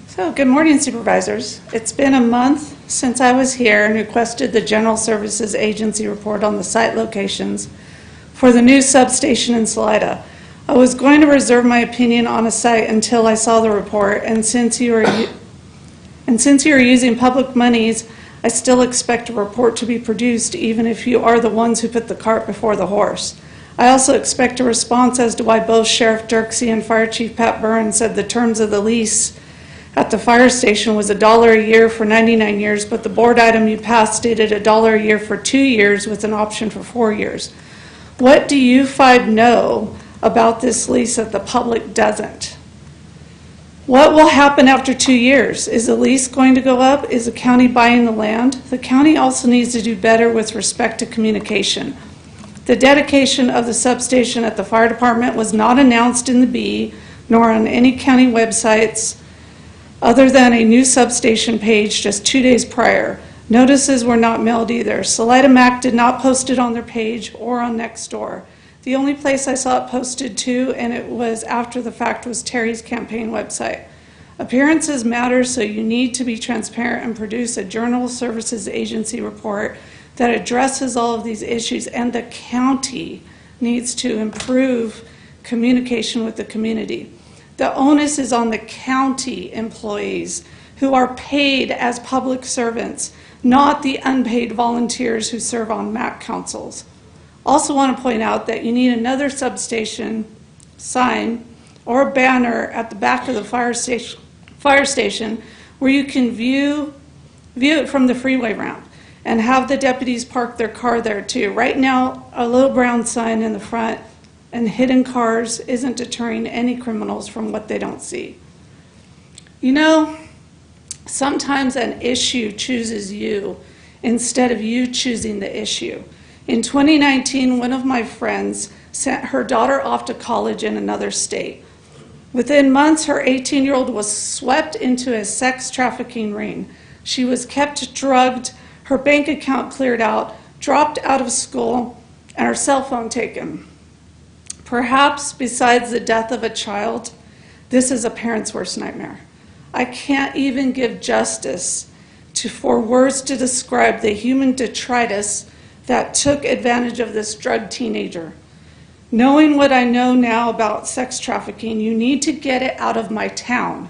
So, good morning, Supervisors. It's been a month since I was here and requested the General Services Agency report on the site locations for the new substation in Salida. I was going to reserve my opinion on a site until I saw the report, and since you are using public monies, I still expect a report to be produced, even if you are the ones who put the cart before the horse. I also expect a response as to why both Sheriff Dirksey and Fire Chief Pat Burns said the terms of the lease at the fire station was $1 a year for 99 years, but the board item you passed stated $1 a year for 2 years with an option for 4 years. What do you five know about this lease that the public doesn't? What will happen after 2 years? Is the lease going to go up? Is the county buying the land? The county also needs to do better with respect to communication. The dedication of the substation at the fire department was not announced in the Bee, nor on any county websites, other than a new substation page just 2 days prior. Notices were not mailed either. Salida Mac did not post it on their page or on Nextdoor. The only place I saw it posted to, and it was after the fact, was Terry's campaign website. Appearances matter, so you need to be transparent and produce a Journal Services Agency report that addresses all of these issues, and the county needs to improve communication with the community. The onus is on the county employees who are paid as public servants, not the unpaid volunteers who serve on MAC councils. Also want to point out that you need another substation sign or a banner at the back of the fire station where you can view it from the freeway ramp, and have the deputies park their car there too. Right now, a little brown sign in the front and hidden cars isn't deterring any criminals from what they don't see. You know, sometimes an issue chooses you instead of you choosing the issue. In 2019, one of my friends sent her daughter off to college in another state. Within months, her 18-year-old was swept into a sex trafficking ring. She was kept drugged, her bank account cleared out, dropped out of school, and her cell phone taken. Perhaps, besides the death of a child, this is a parent's worst nightmare. I can't even give justice for words to describe the human detritus that took advantage of this drugged teenager. Knowing what I know now about sex trafficking, you need to get it out of my town.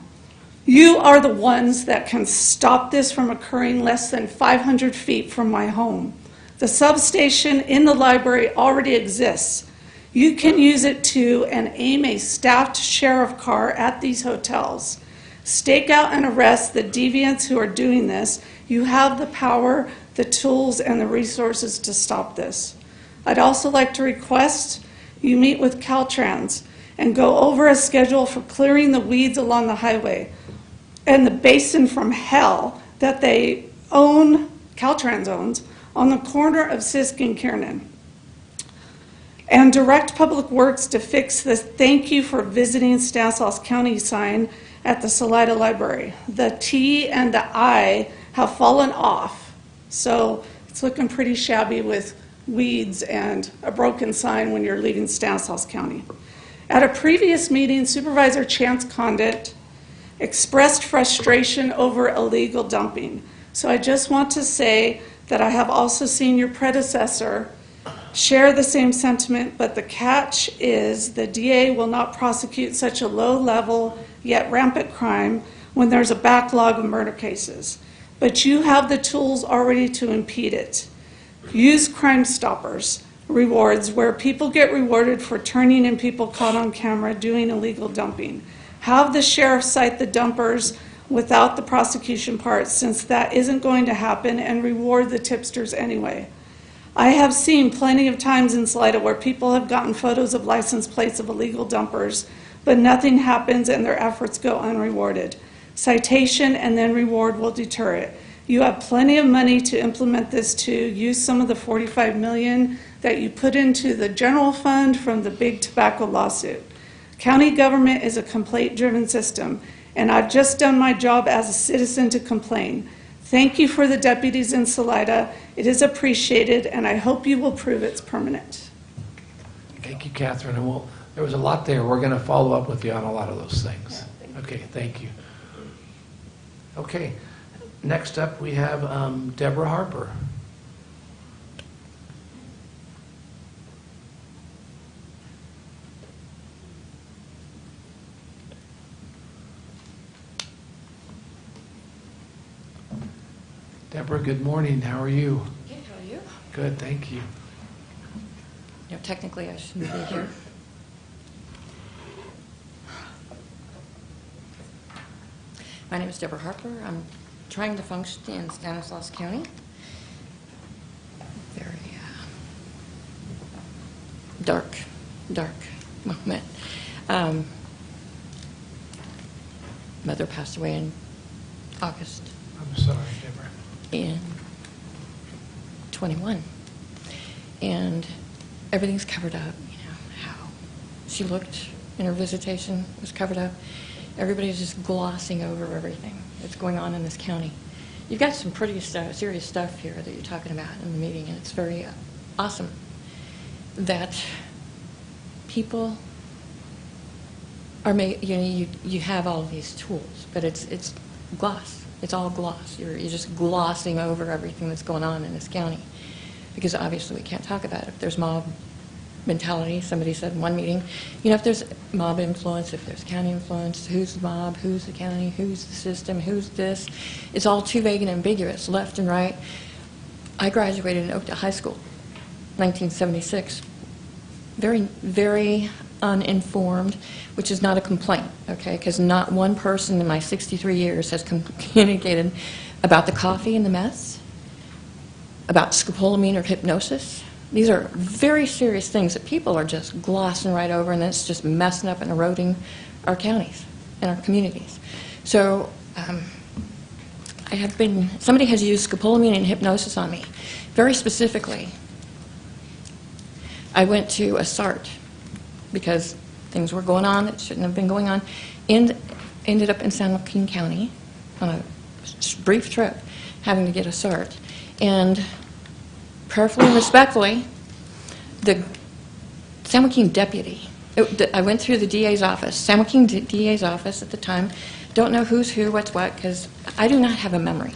You are the ones that can stop this from occurring less than 500 feet from my home. The substation in the library already exists. You can use it to and aim a staffed sheriff car at these hotels. Stake out and arrest the deviants who are doing this. You have the power, the tools, and the resources to stop this. I'd also like to request you meet with Caltrans and go over a schedule for clearing the weeds along the highway and the basin from hell that they own, Caltrans owns, on the corner of Sisk and Kiernan. And direct Public Works to fix this "Thank you for visiting Stanislaus County" sign at the Salida Library. The T and the I have fallen off, so it's looking pretty shabby with weeds and a broken sign when you're leaving Stanislaus County. At a previous meeting, Supervisor Chance Condit expressed frustration over illegal dumping. So I just want to say that I have also seen your predecessor share the same sentiment, but the catch is the DA will not prosecute such a low-level yet rampant crime when there's a backlog of murder cases. But you have the tools already to impede it. Use Crime Stoppers rewards, where people get rewarded for turning in people caught on camera doing illegal dumping. Have the sheriff cite the dumpers without the prosecution part, since that isn't going to happen, and reward the tipsters anyway. I have seen plenty of times in Salida where people have gotten photos of license plates of illegal dumpers, but nothing happens and their efforts go unrewarded. Citation and then reward will deter it. You have plenty of money to implement this too. Use some of the $45 million that you put into the general fund from the big tobacco lawsuit. County government is a complaint-driven system, and I've just done my job as a citizen to complain. Thank you for the deputies in Salida. It is appreciated, and I hope you will prove it's permanent. Thank you, Catherine. And there was a lot there. We're going to follow up with you on a lot of those things. Okay, thank you. Okay, next up we have Deborah Harper. Deborah, good morning. How are you? Good, how are you? Good, thank you. You know, technically, I shouldn't be here. My name is Deborah Harper. I'm trying to function in Stanislaus County. Very dark moment. Mother passed away in August I'm sorry, Deborah. in 21. And everything's covered up, you know, how she looked in her visitation was covered up. Everybody's just glossing over everything that's going on in this county. You've got some pretty serious stuff here that you're talking about in the meeting, and it's very awesome that people are you have all of these tools, but it's gloss. It's all gloss. You're just glossing over everything that's going on in this county, because obviously we can't talk about it. If there's mob mentality, somebody said in one meeting, you know, if there's mob influence, if there's county influence, who's the mob, who's the county, who's the system, who's this? It's all too vague and ambiguous, left and right. I graduated in Oakdale High School, 1976. Very, very uninformed, which is not a complaint, okay? Because not one person in my 63 years has communicated about the coffee and the mess, about scopolamine or hypnosis. These are very serious things that people are just glossing right over, and it's just messing up and eroding our counties and our communities. So somebody has used scopolamine and hypnosis on me. Very specifically, I went to a SART because things were going on that shouldn't have been going on, and ended up in San Joaquin County on a brief trip having to get a SART. And prayerfully and respectfully, the San Joaquin deputy, I went through the DA's office, San Joaquin DA's office at the time, don't know who's who, what's what, because I do not have a memory,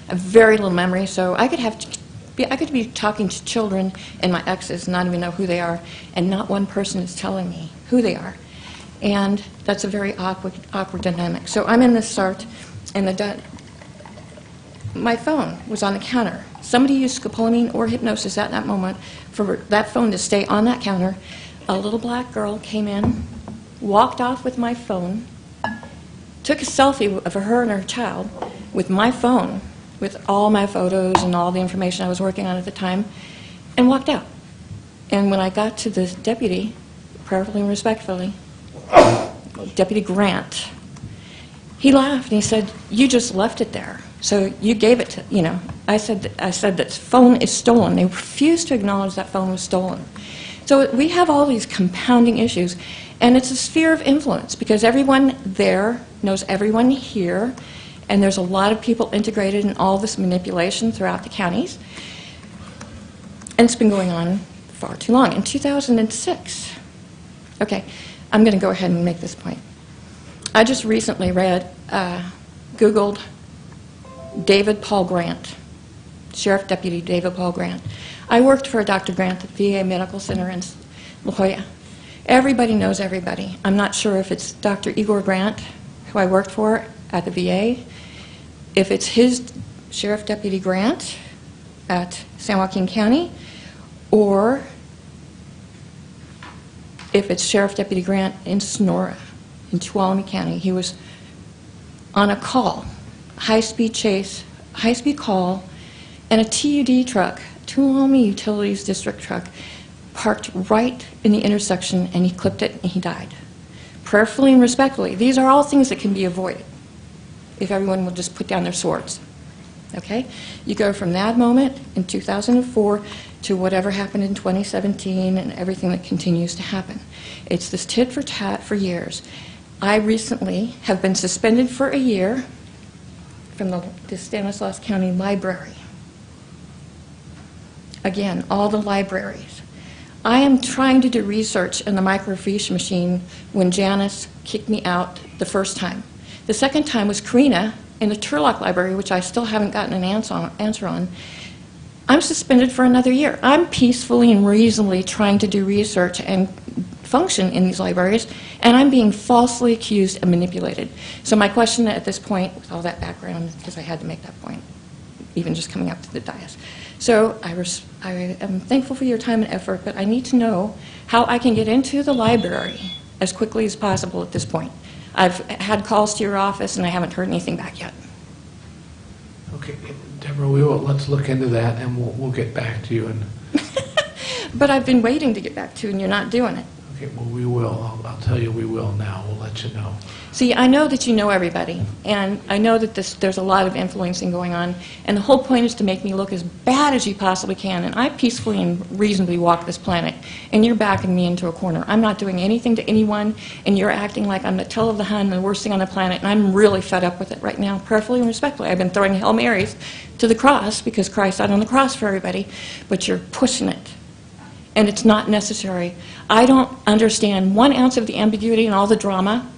a very little memory, so I could be talking to children and my exes and not even know who they are, and not one person is telling me who they are. And that's a very awkward dynamic. So I'm in this SART, and my phone was on the counter. Somebody used scopolamine or hypnosis at that moment for that phone to stay on that counter. A little black girl came in, walked off with my phone, took a selfie of her and her child with my phone, with all my photos and all the information I was working on at the time, and walked out. And when I got to the deputy, prayerfully and respectfully, Deputy Grant, he laughed and he said, "You just left it there. So you gave it to, you know." I said that phone is stolen. They refused to acknowledge that phone was stolen. So we have all these compounding issues, and it's a sphere of influence because everyone there knows everyone here, and there's a lot of people integrated in all this manipulation throughout the counties. And it's been going on far too long. In 2006, okay, I'm going to go ahead and make this point. I just recently Googled David Paul Grant, Sheriff Deputy David Paul Grant. I worked for Dr. Grant at the VA Medical Center in La Jolla. Everybody knows everybody. I'm not sure if it's Dr. Igor Grant, who I worked for at the VA, if it's his Sheriff Deputy Grant at San Joaquin County, or if it's Sheriff Deputy Grant in Sonora, in Tuolumne County. He was on a call, high-speed chase, high-speed call, and a TUD truck, Tuolumne Utilities District truck, parked right in the intersection, and he clipped it, and he died. Prayerfully and respectfully, these are all things that can be avoided if everyone will just put down their swords. Okay? You go from that moment in 2004 to whatever happened in 2017 and everything that continues to happen. It's this tit for tat for years. I recently have been suspended for a year from the Stanislaus County Library. Again, all the libraries. I am trying to do research in the microfiche machine when Janice kicked me out the first time. The second time was Karina in the Turlock Library, which I still haven't gotten an answer on. I'm suspended for another year. I'm peacefully and reasonably trying to do research and function in these libraries, and I'm being falsely accused and manipulated. So my question at this point, with all that background, because I had to make that point, even just coming up to the dais. So I am thankful for your time and effort, but I need to know how I can get into the library as quickly as possible at this point. I've had calls to your office, and I haven't heard anything back yet. Okay, Deborah, let's look into that, and we'll get back to you. And But I've been waiting to get back to you, and you're not doing it. okay, well, we will. I'll tell you we will now. We'll let you know. See, I know that you know everybody, and I know that there's a lot of influencing going on, and the whole point is to make me look as bad as you possibly can, and I peacefully and reasonably walk this planet, and you're backing me into a corner. I'm not doing anything to anyone, and you're acting like I'm the tail of the Hun, the worst thing on the planet, and I'm really fed up with it right now, prayerfully and respectfully. I've been throwing Hail Marys to the cross, because Christ died on the cross for everybody, but you're pushing it, and it's not necessary. I don't understand 1 ounce of the ambiguity and all the drama.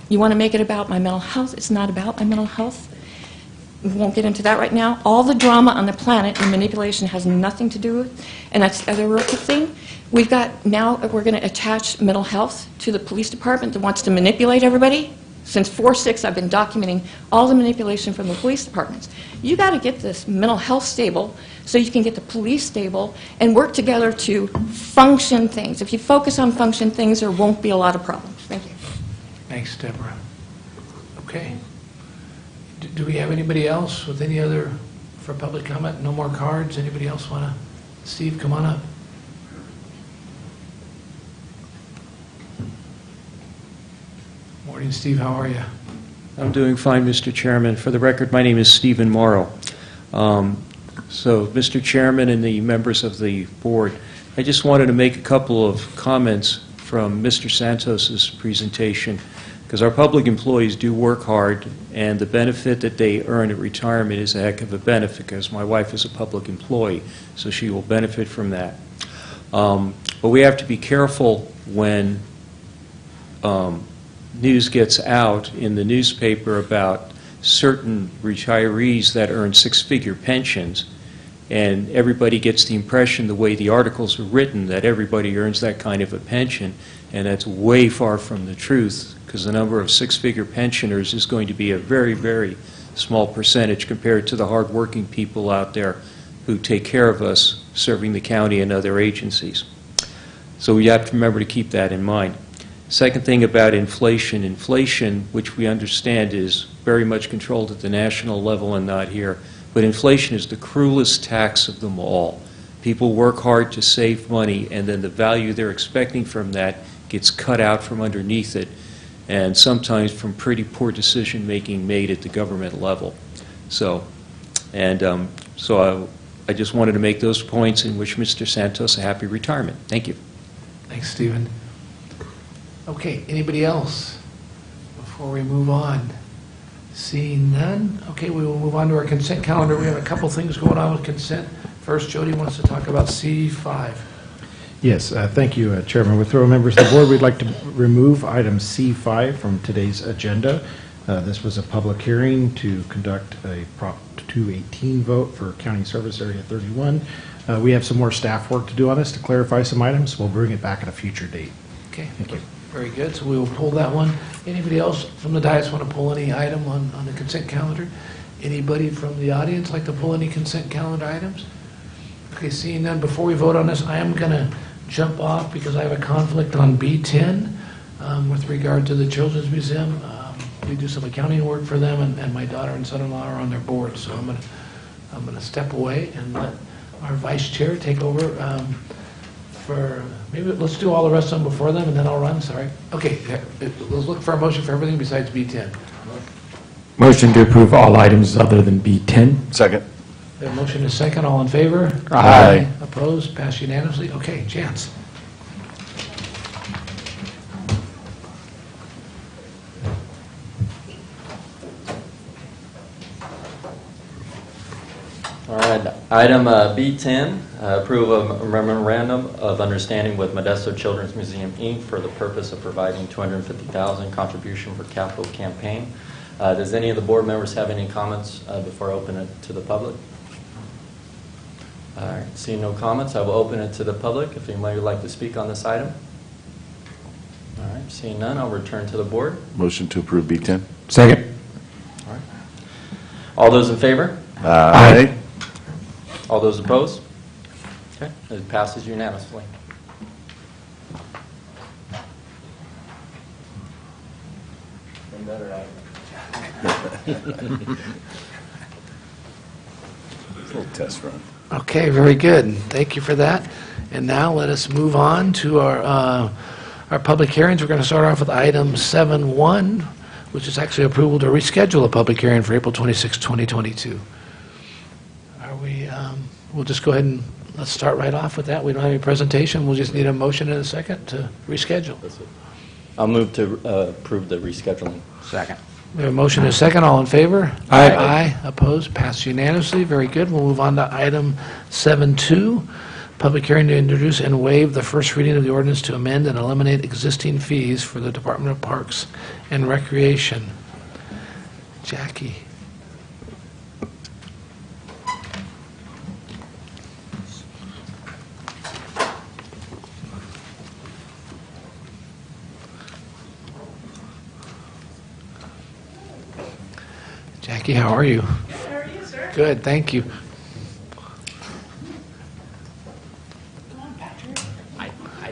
You want to make it about my mental health? It's not about my mental health. We won't get into that right now. All the drama on the planet and manipulation has nothing to do with, and that's the other real quick thing. We're going to attach mental health to the police department that wants to manipulate everybody. Since 4/6, I've been documenting all the manipulation from the police departments. You got to get this mental health stable so you can get the police stable and work together to function things. If you focus on function things, there won't be a lot of problems. Thank you. Thanks, Deborah. Okay. Do we have anybody else with any other, for public comment? No more cards? Anybody else want to? Steve, come on up. Morning, Steve. How are you? I'm doing fine, Mr. Chairman. For the record, my name is Stephen Morrow. So, Mr. Chairman and the members of the board, I just wanted to make a couple of comments from Mr. Santos's presentation, because our public employees do work hard, and the benefit that they earn at retirement is a heck of a benefit, because my wife is a public employee, so she will benefit from that. But we have to be careful when news gets out in the newspaper about certain retirees that earn 6-figure pensions, and everybody gets the impression, the way the articles are written, that everybody earns that kind of a pension, and that's way far from the truth, because the number of 6-figure pensioners is going to be a very, very small percentage compared to the hard-working people out there who take care of us serving the county and other agencies. So we have to remember to keep that in mind. Second thing about inflation. Inflation, which we understand is very much controlled at the national level and not here, but inflation is the cruelest tax of them all. People work hard to save money, and then the value they're expecting from that gets cut out from underneath it, and sometimes from pretty poor decision-making made at the government level. So I just wanted to make those points and wish Mr. Santos a happy retirement. Thank you. Thanks, Stephen. Okay, anybody else before we move on? Seeing none, okay, we will move on to our consent calendar. We have a couple things going on with consent. First, Jody wants to talk about C5. Yes, thank you, Chairman. With fellow members of the board, we'd like to remove item C5 from today's agenda. This was a public hearing to conduct a Prop 218 vote for County Service Area 31. We have some more staff work to do on this to clarify some items. We'll bring it back at a future date. Okay, thank you. Very good, so we will pull that one. Anybody else from the dais want to pull any item on the consent calendar? Anybody from the audience like to pull any consent calendar items? Okay, seeing none, before we vote on this, I am going to jump off because I have a conflict on B10 with regard to the Children's Museum. We do some accounting work for them, and my daughter and son-in-law are on their board, so I'm going to step away and let our vice chair take over for, maybe let's do all the rest of them before them, and then I'll run, sorry. Okay, let's look for a motion for everything besides B10. Motion to approve all items other than B10. Second. We have a motion and a second, all in favor? Aye. Opposed, passed unanimously. Okay, Chance. All right, item B10, approval of a memorandum of understanding with Modesto Children's Museum, Inc. for the purpose of providing $250,000 contribution for capital campaign. Does any of the board members have any comments before I open it to the public? All right, seeing no comments, I will open it to the public. If anybody would like to speak on this item. All right, seeing none, I'll return to the board. Motion to approve B10. Second. All right. All those in favor? Aye. All those opposed? Okay, it passes unanimously. Little test run. Okay, very good. Thank you for that. And now let us move on to our public hearings. We're going to start off with item 7.1, which is actually approval to reschedule a public hearing for April 26, 2022. We'll just go ahead and let's start right off with that. We don't have any presentation. We'll just need a motion and a second to reschedule. I'll move to approve the rescheduling. Second. We have a motion and a second. All in favor? Aye. Aye. Opposed? Passed unanimously. Very good. We'll move on to item 7.2, public hearing to introduce and waive the first reading of the ordinance to amend and eliminate existing fees for the Department of Parks and Recreation. Jackie. Jackie, how are you? How are you, sir? Good, thank you. Come on, Patrick.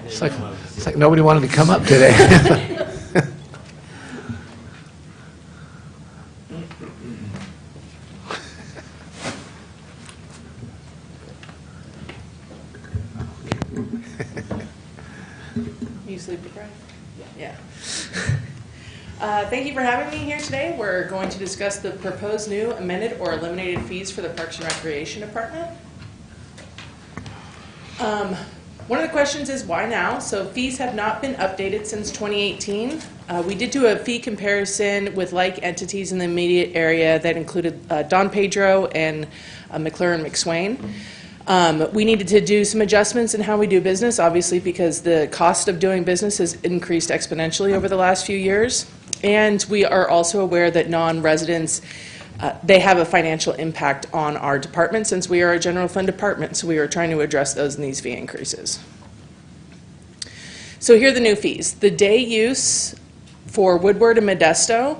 It's like nobody wanted to come up today. You sleep deprived? Yeah. Thank you for having me here today. We're going to discuss the proposed new amended or eliminated fees for the Parks and Recreation Department. One of the questions is why now? So fees have not been updated since 2018. We did do a fee comparison with like entities in the immediate area that included Don Pedro and McLaren McSwain. We needed to do some adjustments in how we do business, obviously, because the cost of doing business has increased exponentially over the last few years. And we are also aware that non-residents, they have a financial impact on our department since we are a general fund department, so we are trying to address those in these fee increases. So here are the new fees. The day use for Woodward and Modesto,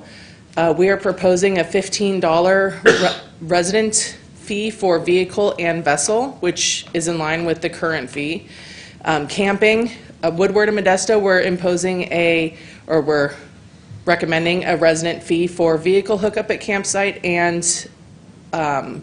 we are proposing a $15 resident fee for vehicle and vessel, which is in line with the current fee. Camping, Woodward and Modesto, we're recommending a resident fee for vehicle hookup at campsite and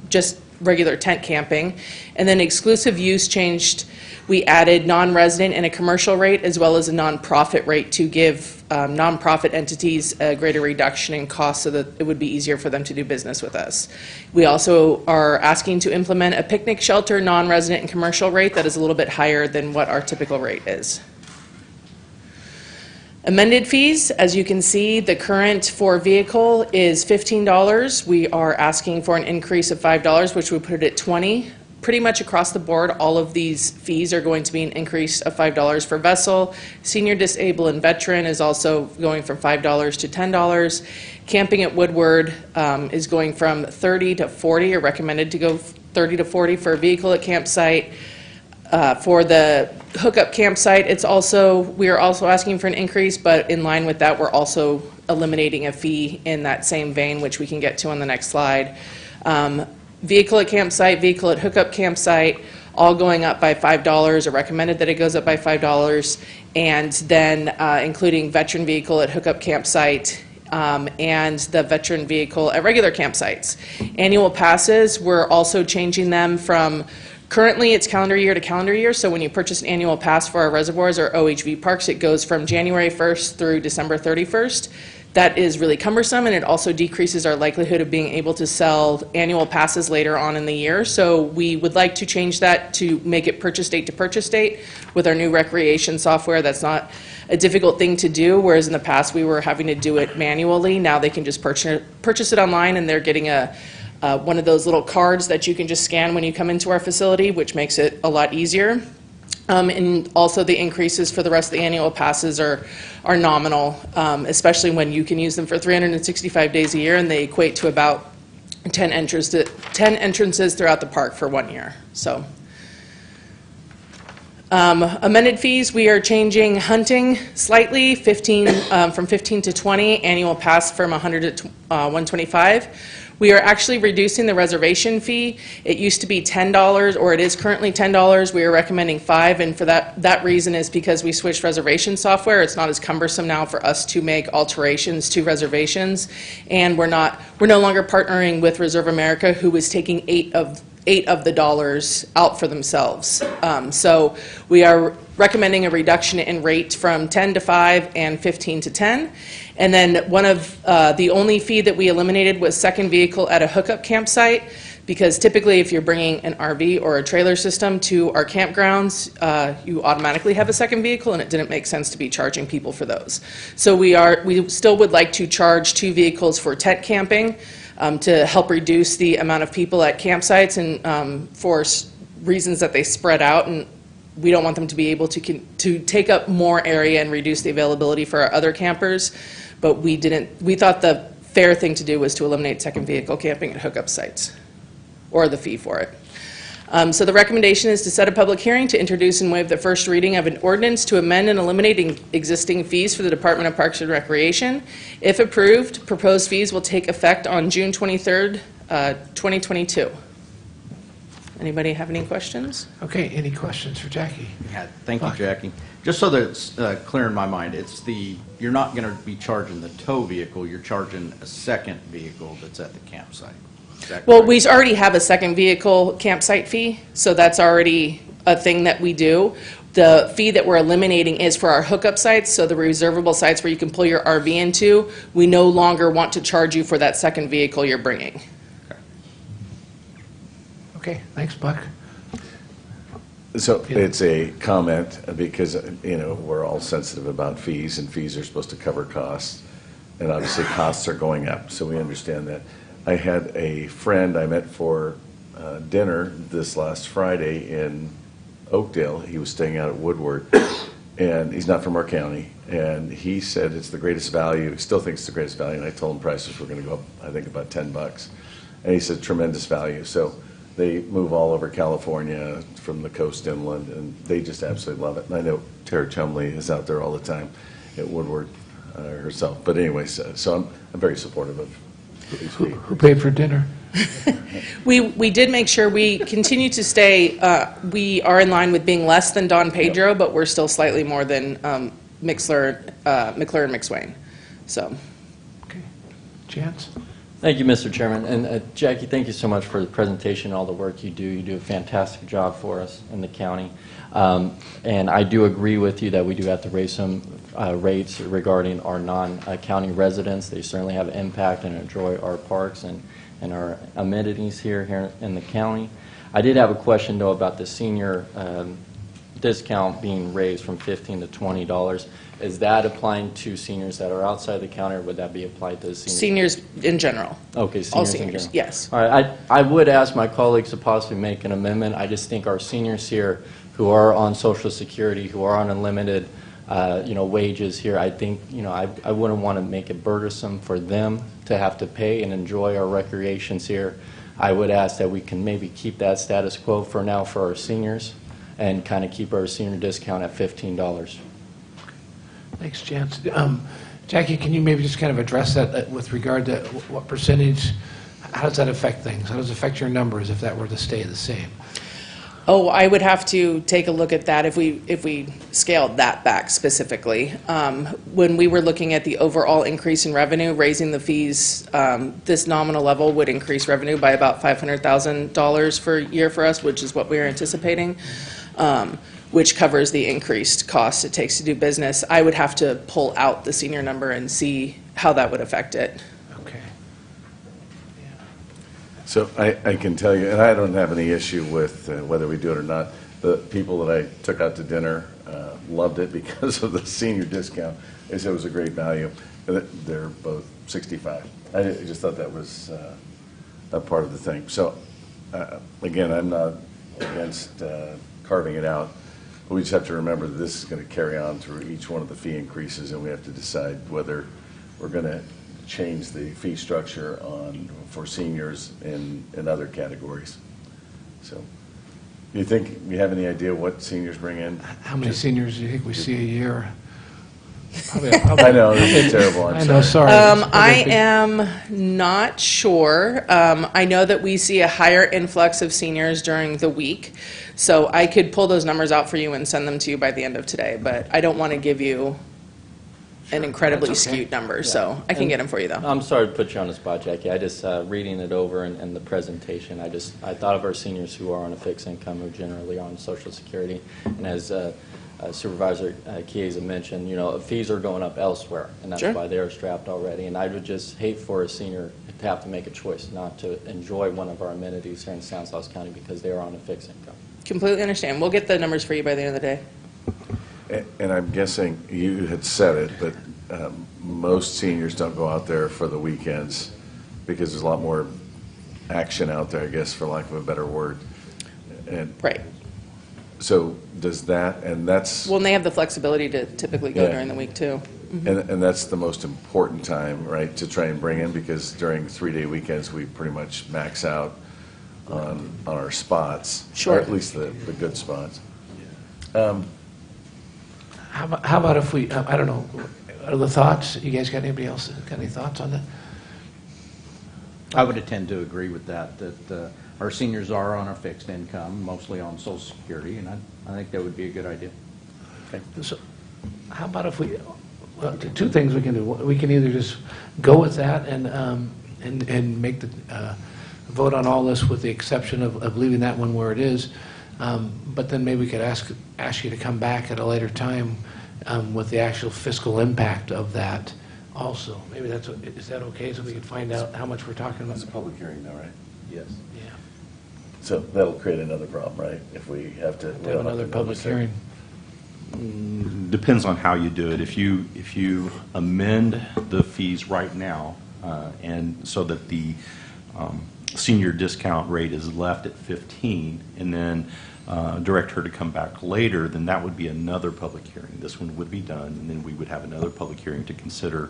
just regular tent camping. And then exclusive use changed. We added non-resident and a commercial rate as well as a nonprofit rate to give nonprofit entities a greater reduction in cost so that it would be easier for them to do business with us. We also are asking to implement a picnic shelter non-resident and commercial rate that is a little bit higher than what our typical rate is. Amended fees, as you can see, the current for vehicle is $15. We are asking for an increase of $5, which would put it at $20. Pretty much across the board, all of these fees are going to be an increase of $5 for vessel. Senior, disabled, and veteran is also going from $5 to $10. Camping at Woodward is going from $30 to $40, or recommended to go $30 to $40 for a vehicle at campsite. For the hookup campsite, we are also asking for an increase, but in line with that, we're also eliminating a fee in that same vein, which we can get to on the next slide. Vehicle at campsite, vehicle at hookup campsite, all going up by $5, or recommended that it goes up by $5, and then including veteran vehicle at hookup campsite and the veteran vehicle at regular campsites. Annual passes, we're also changing them from currently, it's calendar year to calendar year, so when you purchase an annual pass for our reservoirs or OHV parks, it goes from January 1st through December 31st. That is really cumbersome, and it also decreases our likelihood of being able to sell annual passes later on in the year. So we would like to change that to make it purchase date to purchase date. With our new recreation software, that's not a difficult thing to do, whereas in the past we were having to do it manually. Now they can just purchase it online, and they're getting one of those little cards that you can just scan when you come into our facility, which makes it a lot easier. And also the increases for the rest of the annual passes are nominal, especially when you can use them for 365 days a year, and they equate to about 10 entrances throughout the park for 1 year. So, amended fees, we are changing hunting slightly, from 15 to 20, annual pass from $100 $125. We are actually reducing the reservation fee. It used to be $10, or it is currently $10. We are recommending $5, and for that reason is because we switched reservation software. It's not as cumbersome now for us to make alterations to reservations, and we're no longer partnering with Reserve America, who is taking eight of the dollars out for themselves. So we are recommending a reduction in rate from 10 to 5 and 15 to 10. And then one of the only fee that we eliminated was second vehicle at a hookup campsite, because typically if you're bringing an RV or a trailer system to our campgrounds, you automatically have a second vehicle, and it didn't make sense to be charging people for those. So we still would like to charge 2 vehicles for tent camping, to help reduce the amount of people at campsites, and for reasons that they spread out, and we don't want them to be able to take up more area and reduce the availability for our other campers. But we thought the fair thing to do was to eliminate second vehicle camping at hookup sites, or the fee for it. So the recommendation is to set a public hearing to introduce and waive the first reading of an ordinance to amend and eliminate existing fees for the Department of Parks and Recreation. If approved, proposed fees will take effect on June 23rd, 2022. Anybody have any questions? Okay, any questions for Jackie? Yeah, thank you, Jackie. Just so that it's clear in my mind, you're not going to be charging the tow vehicle, you're charging a second vehicle that's at the campsite. Well, we already have a second vehicle campsite fee, so that's already a thing that we do. The fee that we're eliminating is for our hookup sites, so the reservable sites where you can pull your RV into. We no longer want to charge you for that second vehicle you're bringing. Okay, thanks, Buck. So it's a comment because, we're all sensitive about fees, and fees are supposed to cover costs, and obviously costs are going up, so we understand that. I had a friend I met for dinner this last Friday in Oakdale. He was staying out at Woodward, and he's not from our county, and he said it's the greatest value. He still thinks it's the greatest value, and I told him prices were going to go up, I think, about $10. And he said tremendous value. So they move all over California from the coast inland, and they just absolutely love it. And I know Tara Chumley is out there all the time at Woodward herself. But anyways, so I'm very supportive of these fees. Who paid for dinner? We did make sure we continue to stay, we are in line with being less than Don Pedro, but we're still slightly more than McClure and McSwain. So. Okay. Chance? Thank you, Mr. Chairman. And Jackie, thank you so much for the presentation and all the work you do. You do a fantastic job for us in the county. And I do agree with you that we do have to raise some rates regarding our non-county residents. They certainly have an impact and enjoy our parks and our amenities here in the county. I did have a question, though, about the senior discount being raised from $15 to $20. Is that applying to seniors that are outside the county, or would that be applied to seniors? Seniors in general. Okay, seniors All in seniors, general. yes. All right, I would ask my colleagues to possibly make an amendment. I just think our seniors here who are on Social Security, who are on unlimited wages here, I think, I wouldn't want to make it burdensome for them to have to pay and enjoy our recreations here. I would ask that we can maybe keep that status quo for now for our seniors and kind of keep our senior discount at $15. Thanks, Chance. Jackie, can you maybe just kind of address that with regard to what percentage, how does that affect things? How does it affect your numbers if that were to stay the same? Oh, I would have to take a look at that if we scaled that back specifically. When we were looking at the overall increase in revenue, raising the fees, this nominal level would increase revenue by about $500,000 per year for us, which is what we are anticipating, which covers the increased cost it takes to do business. I would have to pull out the senior number and see how that would affect it. Okay. So I can tell you, and I don't have any issue with whether we do it or not. The people that I took out to dinner loved it because of the senior discount. They said it was a great value. They're both 65. I just thought that was a part of the thing. So again, I'm not against carving it out. We just have to remember that this is going to carry on through each one of the fee increases, and we have to decide whether we're going to change the fee structure for seniors in other categories. So, do you think you have any idea what seniors bring in? How many seniors do you think we see a year? I know, this is terrible, I'm I know, sorry. I am not sure. I know that we see a higher influx of seniors during the week, so I could pull those numbers out for you and send them to you by the end of today, but I don't want to give you an incredibly That's okay. skewed number, so I can get them for you, though. I'm sorry to put you on the spot, Jackie. I just, reading it over and the presentation, I thought of our seniors who are on a fixed income, who generally are on Social Security. And as Supervisor Chiesa mentioned, you know, fees are going up elsewhere, and that's Sure. why they're strapped already. And I would just hate for a senior to have to make a choice not to enjoy one of our amenities here in Stanislaus County because they are on a fixed income. Completely understand. We'll get the numbers for you by the end of the day. And I'm guessing, you had said it, but most seniors don't go out there for the weekends because there's a lot more action out there, I guess, for lack of a better word. And Right. so does that, and that's, Well, and they have the flexibility to typically go Yeah. during the week, too. and that's the most important time, right, to try and bring in, because during 3-day weekends, we pretty much max out on our spots. Sure. Or at least the good spots. How about if we, I don't know, other thoughts? You guys got anybody else got any thoughts on that? I would tend to agree with that our seniors are on a fixed income, mostly on Social Security, and I think that would be a good idea. Okay. So how about if we, well, two things we can do. We can either just go with that and make the, vote on all this with the exception of leaving that one where it is. But then maybe we could ask you to come back at a later time with the actual fiscal impact of that also. Maybe is that okay, so we can find out how much we're talking about? It's a public hearing now, right? Yes. Yeah. So that'll create another problem, right? If we have to. Have another public hearing. Depends on how you do it. If you amend the fees right now, and so that the senior discount rate is left at 15, and then direct her to come back later, then that would be another public hearing. This one would be done, and then we would have another public hearing to consider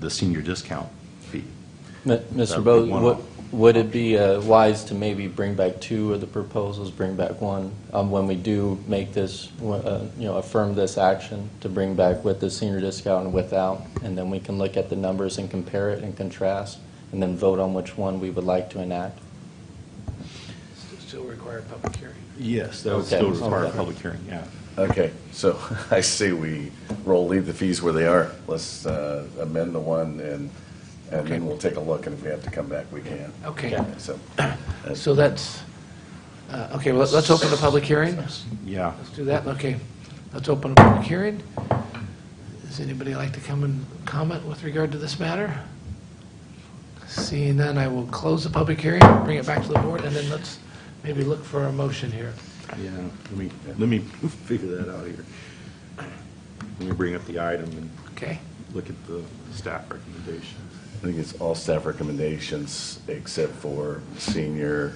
the senior discount fee. Mr. Bose, would it be wise to maybe bring back two of the proposals, bring back one, when we do make this, affirm this action, to bring back with the senior discount and without, and then we can look at the numbers and compare it and contrast, and then vote on which one we would like to enact? Still require a public hearing. Yes, that would Okay. still require a Okay. public hearing, yeah. Okay, so I say we leave the fees where they are. Let's amend the one, and Okay. then we'll take a look, and if we have to come back, we can. Okay. So, So that's, okay, well, let's open the public hearing. Yeah. Let's do that, okay. Let's open a public hearing. Does anybody like to come and comment with regard to this matter? Seeing none, I will close the public hearing, bring it back to the board, and then let's maybe look for a motion here. Yeah, let me figure that out here. Let me bring up the item and Okay. look at the staff recommendations. I think it's all staff recommendations except for senior,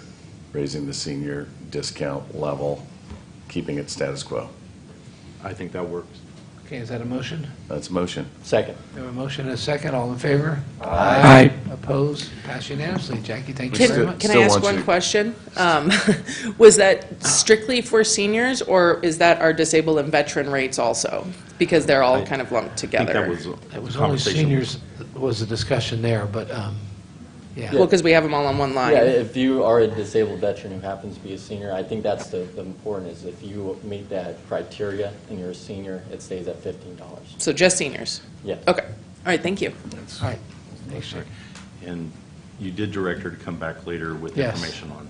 raising the senior discount level, keeping it status quo. I think that works. Okay, is that a motion? That's motion. Second. We have a motion and a second, all in favor? Aye. Opposed? Passed unanimously. Jackie, thank you very much. Can I ask one question? Was that strictly for seniors, or is that our disabled and veteran rates also? Because they're all kind of lumped I together. think that was It was a only conversation. seniors was the discussion there, but, yeah. Well, because we have them all on one line. Yeah, if you are a disabled veteran who happens to be a senior, I think that's the important, is if you meet that criteria and you're a senior, it stays at $15. So just seniors? Yeah. Okay. All right, thank you. All right. Thanks, Jack. And you did direct her to come back later with Yes. information on.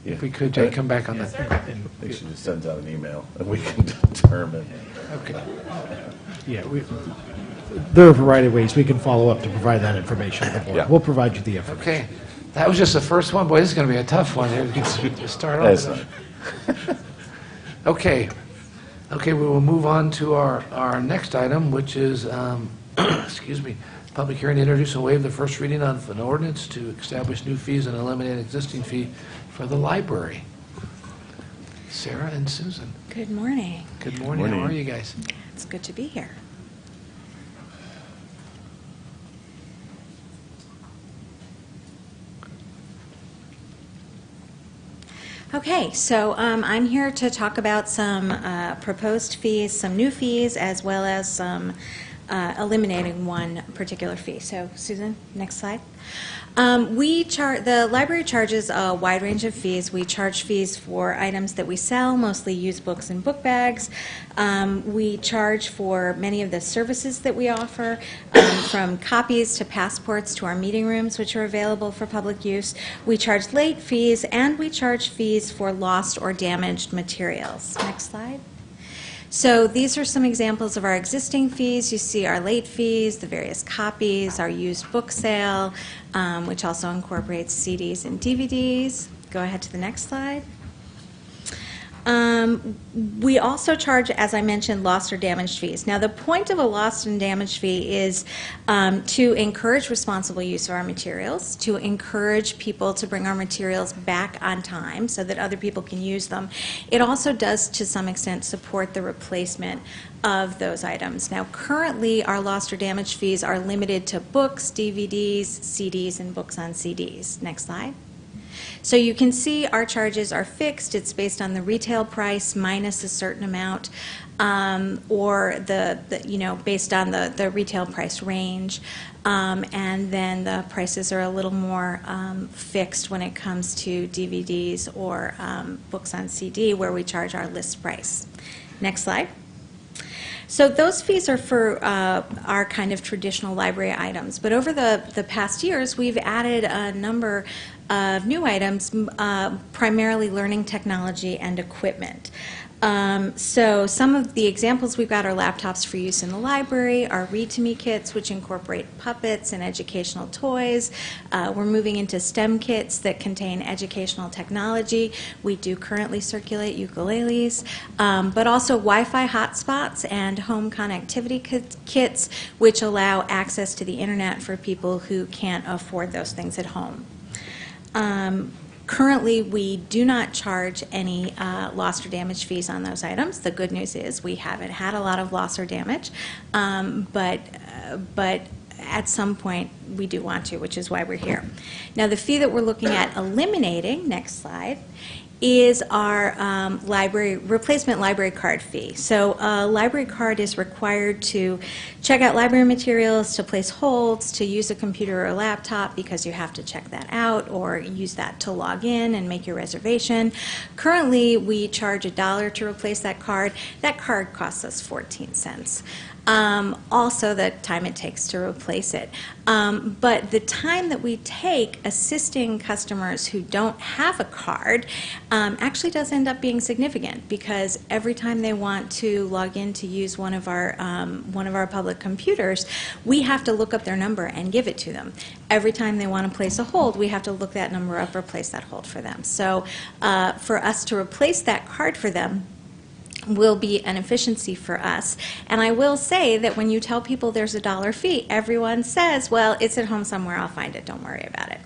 If we could, Jay, come back on that. I think she just sends out an email, and we can determine. Okay. Yeah, there are a variety of ways we can follow up to provide that information to the board. Yeah. We'll provide you the information. Okay. That was just the first one. Boy, this is going to be a tough one here to start That's off. Okay. Okay, we will move on to our next item, which is, excuse me, public hearing to introduce and waive the first reading of an ordinance to establish new fees and eliminate existing fee for the library. Sarah and Susan. Good morning. Good morning. How are you guys? It's good to be here. Okay, so I'm here to talk about some proposed fees, some new fees, as well as some eliminating one particular fee. So, Susan, next slide. The library charges a wide range of fees. We charge fees for items that we sell, mostly used books and book bags. We charge for many of the services that we offer, from copies to passports to our meeting rooms, which are available for public use. We charge late fees, and we charge fees for lost or damaged materials. Next slide. So these are some examples of our existing fees. You see our late fees, the various copies, our used book sale, which also incorporates CDs and DVDs. Go ahead to the next slide. We also charge, as I mentioned, lost or damaged fees. Now, the point of a lost and damaged fee is to encourage responsible use of our materials, to encourage people to bring our materials back on time so that other people can use them. It also does, to some extent, support the replacement of those items. Now, currently, our lost or damaged fees are limited to books, DVDs, CDs, and books on CDs. Next slide. So you can see our charges are fixed. It's based on the retail price minus a certain amount, or based on the retail price range. And then the prices are a little more fixed when it comes to DVDs or books on CD, where we charge our list price. Next slide. So those fees are for our kind of traditional library items. But over the past years, we've added a number of new items, primarily learning technology and equipment. So some of the examples we've got are laptops for use in the library, our Read to Me kits, which incorporate puppets and educational toys. We're moving into STEM kits that contain educational technology. We do currently circulate ukuleles, but also Wi-Fi hotspots and home connectivity kits, which allow access to the internet for people who can't afford those things at home. Currently, we do not charge any loss or damage fees on those items. The good news is we haven't had a lot of loss or damage, but at some point we do want to, which is why we're here. Now, the fee that we're looking at eliminating, next slide, is our replacement library card fee. So a library card is required to check out library materials, to place holds, to use a computer or a laptop because you have to check that out, or use that to log in and make your reservation. Currently, we charge $1 to replace that card. That card costs us 14 cents. Also the time it takes to replace it. But the time that we take assisting customers who don't have a card actually does end up being significant, because every time they want to log in to use one of our public computers, we have to look up their number and give it to them. Every time they want to place a hold, we have to look that number up or place that hold for them. So for us to replace that card for them will be an efficiency for us. And I will say that when you tell people there's a $1 fee, everyone says, well, it's at home somewhere, I'll find it, don't worry about it.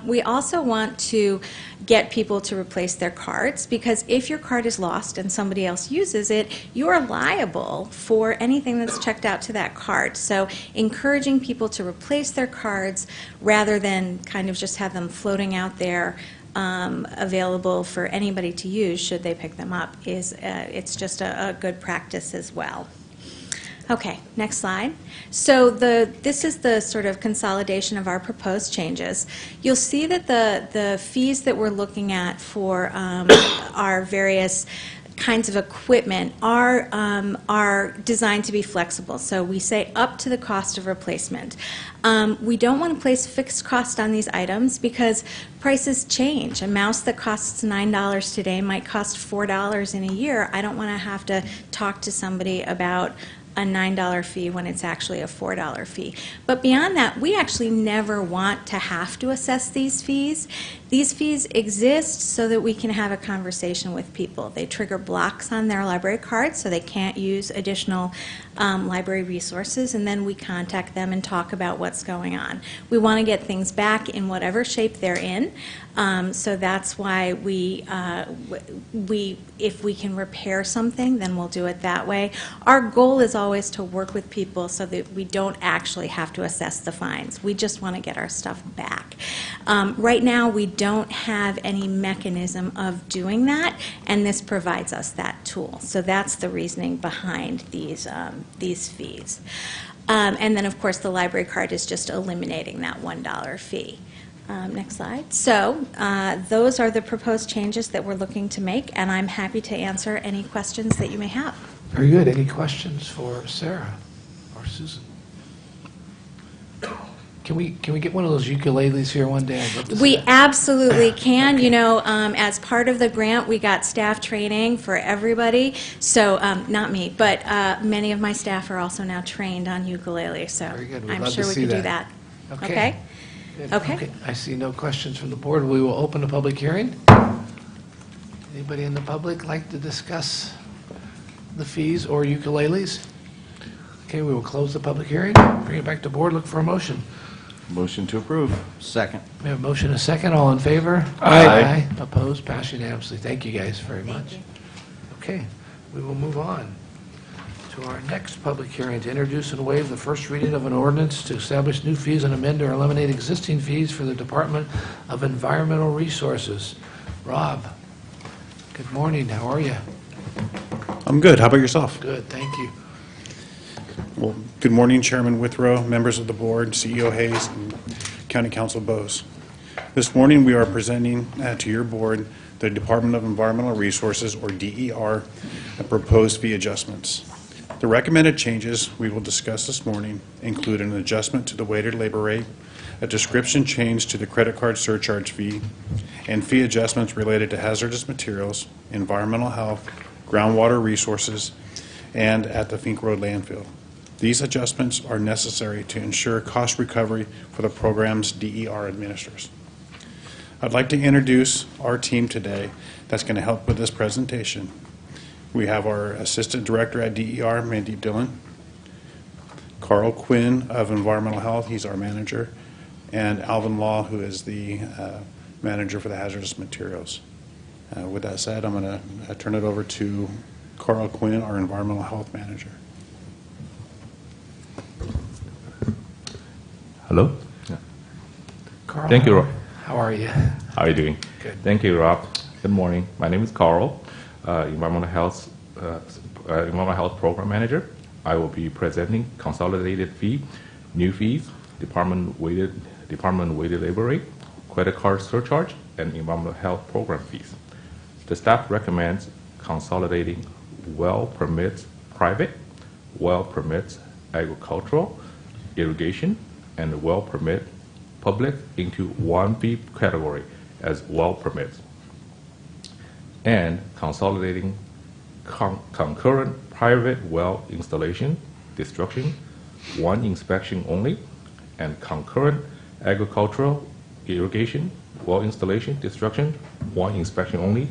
We also want to get people to replace their cards, because if your card is lost and somebody else uses it, you are liable for anything that's checked out to that card. So encouraging people to replace their cards rather than kind of just have them floating out there available for anybody to use should they pick them up it's just a good practice as well. Okay, next slide. So this is the sort of consolidation of our proposed changes. You'll see that the fees that we're looking at for our various kinds of equipment are designed to be flexible. So we say up to the cost of replacement. We don't want to place fixed cost on these items because prices change. A mouse that costs $9 today might cost $4 in a year. I don't want to have to talk to somebody about a $9 fee when it's actually a $4 fee. But beyond that, we actually never want to have to assess these fees. These fees exist so that we can have a conversation with people. They trigger blocks on their library cards so they can't use additional library resources, and then we contact them and talk about what's going on. We want to get things back in whatever shape they're in, so that's why if we can repair something, then we'll do it that way. Our goal is always to work with people so that we don't actually have to assess the fines. We just want to get our stuff back. Right now, we don't have any mechanism of doing that, and this provides us that tool. So that's the reasoning behind these fees. And then, of course, the library card is just eliminating that $1 fee. Next slide. So those are the proposed changes that we're looking to make, and I'm happy to answer any questions that you may have. Very good. Any questions for Sarah or Susan? Can we get one of those ukuleles here one day? I'd love to see We that. absolutely can. You know, as part of the grant, we got staff training for everybody. So, not me, but many of my staff are also now trained on ukulele. So Very good. We'd I'm love sure to we see could do that. that. Okay. Okay? Good. Okay. I see no questions from the board. We will open the public hearing. Anybody in the public like to discuss the fees or ukuleles? Okay, we will close the public hearing. Bring it back to board. Look for a motion. Motion to approve. Second. We have a motion and a second. All in favor? Aye. Opposed? Passed unanimously. Thank you guys very much. Okay, we will move on to our next public hearing to introduce and waive the first reading of an ordinance to establish new fees and amend or eliminate existing fees for the Department of Environmental Resources. Rob, good morning. How are you? I'm good. How about yourself? Good, thank you. Well, good morning, Chairman Withrow, members of the board, CEO Hayes, and County Council Bose. This morning, we are presenting to your board the Department of Environmental Resources, or DER, proposed fee adjustments. The recommended changes we will discuss this morning include an adjustment to the weighted labor rate, a description change to the credit card surcharge fee, and fee adjustments related to hazardous materials, environmental health, groundwater resources, and at the Fink Road landfill. These adjustments are necessary to ensure cost recovery for the programs DER administers. I'd like to introduce our team today that's going to help with this presentation. We have our Assistant Director at DER, Mandeep Dillon, Carl Quinn of Environmental Health, he's our manager, and Alvin Law, who is the manager for the hazardous materials. With that said, I'm going to turn it over to Carl Quinn, our Environmental Health Manager. Hello? Carl, Thank you, Rob. How are you? How are you doing? Good. Thank you, Rob. Good morning. My name is Carl, Environmental Health Program Manager. I will be presenting consolidated fee, new fees, department weighted labor rate, credit card surcharge, and environmental health program fees. The staff recommends consolidating well permits private, well permits agricultural, irrigation, and well permit public into one fee category as well permits, and consolidating concurrent private well installation, destruction, one inspection only, and concurrent agricultural irrigation, well installation, destruction, one inspection only,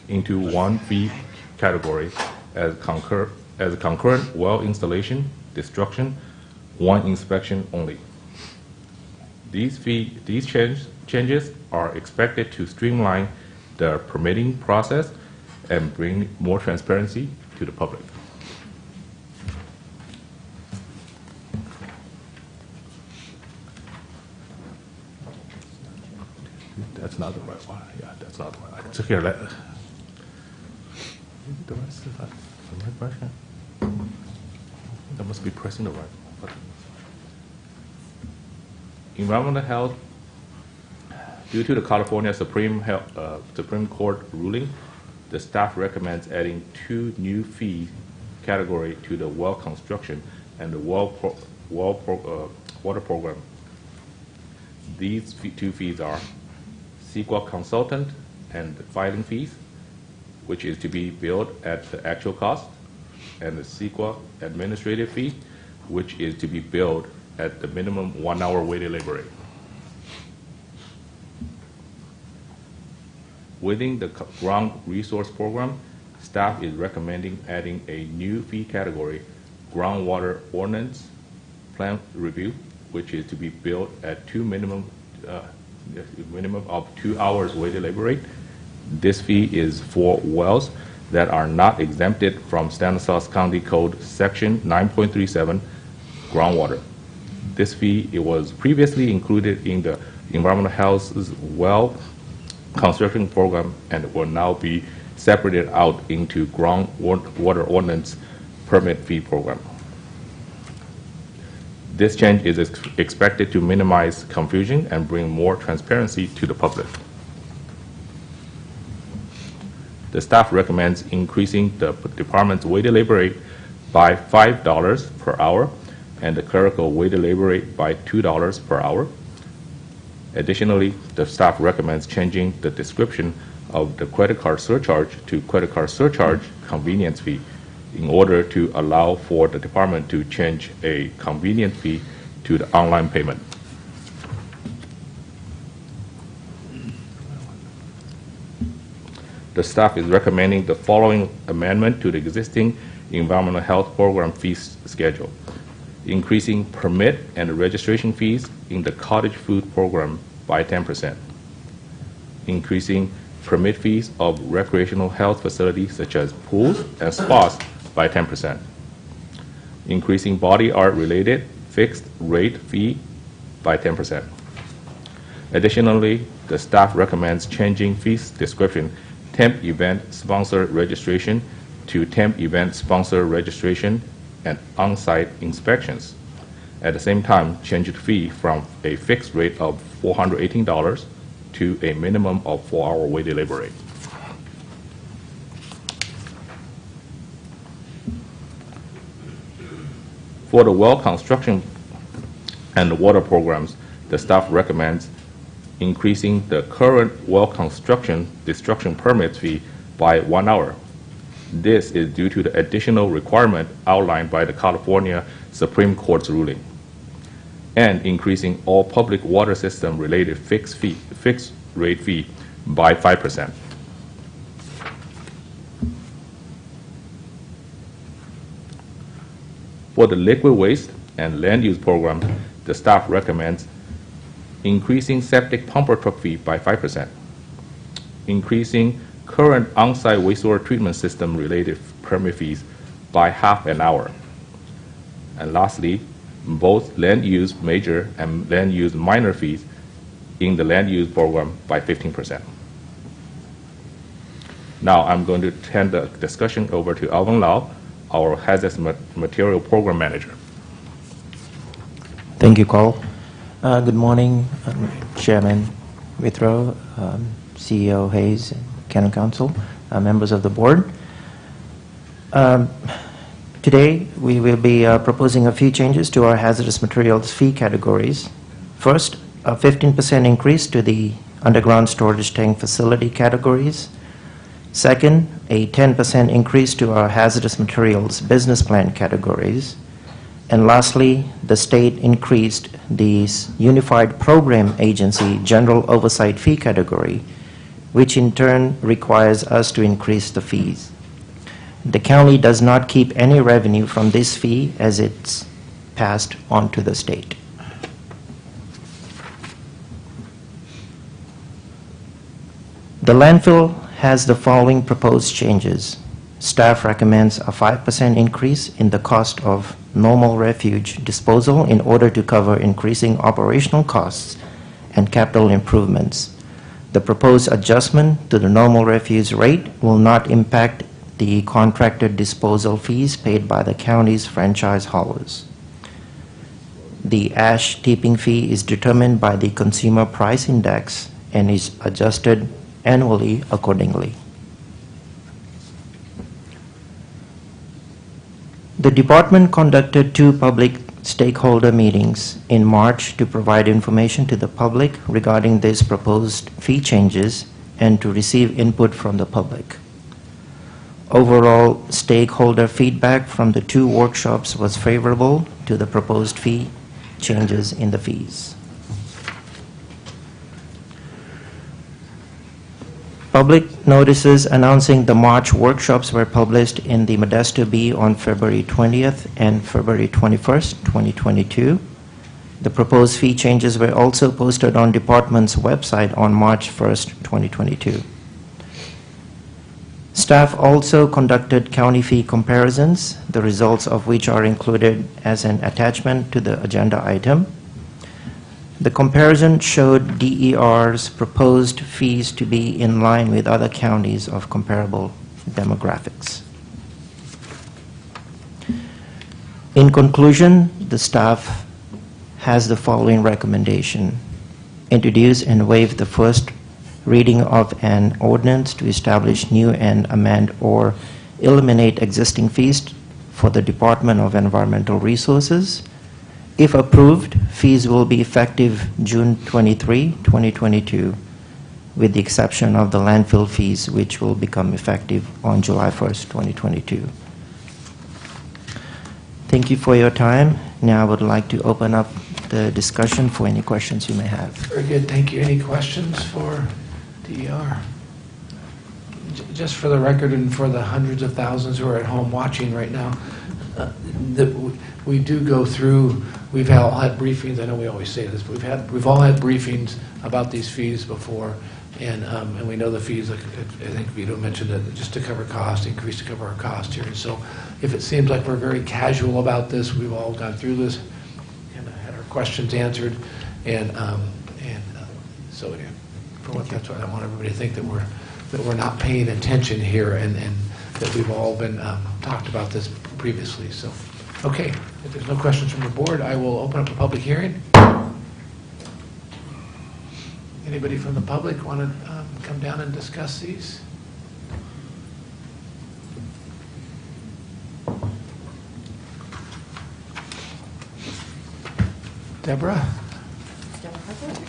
into one fee category as concurrent well installation, destruction, one inspection only. These changes are expected to streamline the permitting process and bring more transparency to the public. That's not the right one. Yeah, that's not the right one. So here, the rest is that the right version? That must be pressing the right button. Environmental health. Due to the California Supreme Court ruling, the staff recommends adding two new fee category to the well construction and the water program. These two fees are CEQA consultant and filing fees, which is to be billed at the actual cost, and the CEQA administrative fee, which is to be billed at the minimum 1 hour weighted labor rate. Within the ground resource program, staff is recommending adding a new fee category, groundwater ordinance plan review, which is to be billed at minimum of 2 hours weighted labor rate. This fee is for wells that are not exempted from Stanislaus County Code Section 9.37 groundwater. This fee, it was previously included in the Environmental Health's well construction program and will now be separated out into groundwater ordinance permit fee program. This change is expected to minimize confusion and bring more transparency to the public. The staff recommends increasing the department's weighted labor rate by $5 per hour and the clerical weighted labor rate by $2 per hour. Additionally, the staff recommends changing the description of the credit card surcharge to credit card surcharge convenience fee in order to allow for the department to change a convenience fee to the online payment. The staff is recommending the following amendment to the existing environmental health program fee schedule, increasing permit and registration fees in the cottage food program by 10%, increasing permit fees of recreational health facilities such as pools and spas by 10%, increasing body art related fixed rate fee by 10%. Additionally, the staff recommends changing fees description temp event sponsor registration to temp event sponsor registration and on-site inspections. At the same time, change the fee from a fixed rate of $418 to a minimum of 4-hour weighted labor rate. For the well construction and the water programs, the staff recommends increasing the current well construction destruction permit fee by 1 hour. This is due to the additional requirement outlined by the California Supreme Court's ruling, and increasing all public water system related fixed rate fee by 5%. For the liquid waste and land use program, the staff recommends increasing septic pumper truck fee by 5%, increasing current on-site wastewater treatment system related permit fees by half an hour. And lastly, both land use major and land use minor fees in the land use program by 15%. Now I'm going to turn the discussion over to Alvin Lau, our Hazardous Material Program Manager. Thank you, Carl. Good morning, Chairman Withrow, CEO Hayes, and County Council, members of the board. Today, we will be proposing a few changes to our hazardous materials fee categories. First, a 15% increase to the underground storage tank facility categories. Second, a 10% increase to our hazardous materials business plan categories. And lastly, the state increased the Unified Program Agency General Oversight Fee category, which in turn requires us to increase the fees. The county does not keep any revenue from this fee as it's passed on to the state. The landfill has the following proposed changes. Staff recommends a 5% increase in the cost of normal refuge disposal in order to cover increasing operational costs and capital improvements. The proposed adjustment to the normal refuse rate will not impact the contracted disposal fees paid by the county's franchise haulers. The ash tipping fee is determined by the Consumer Price Index and is adjusted annually accordingly. The department conducted 2 public stakeholder meetings in March to provide information to the public regarding these proposed fee changes and to receive input from the public. Overall, stakeholder feedback from the 2 workshops was favorable to the proposed fee changes in the fees. Public notices announcing the March workshops were published in the Modesto Bee on February 20th and February 21st, 2022. The proposed fee changes were also posted on department's website on March 1st, 2022. Staff also conducted county fee comparisons, the results of which are included as an attachment to the agenda item. The comparison showed DER's proposed fees to be in line with other counties of comparable demographics. In conclusion, the staff has the following recommendation: introduce and waive the first reading of an ordinance to establish new and amend or eliminate existing fees for the Department of Environmental Resources. If approved, fees will be effective June 23, 2022, with the exception of the landfill fees, which will become effective on July 1st, 2022. Thank you for your time. Now I would like to open up the discussion for any questions you may have. Very good, thank you. Any questions for DER? Just for the record and for the hundreds of thousands who are at home watching right now, we do go through, we've all had briefings, I know we always say this, but we've all had briefings about these fees before, and we know the fees, like I think Vito mentioned it, just to cover cost, increase to cover our cost here. And so if it seems like we're very casual about this, we've all gone through this and had our questions answered, and so yeah, that's why I want everybody to think that we're not paying attention here, and that we've all been talked about this previously. So, okay, if there's no questions from the board, I will open up a public hearing. Anybody from the public want to come down and discuss these? Deborah?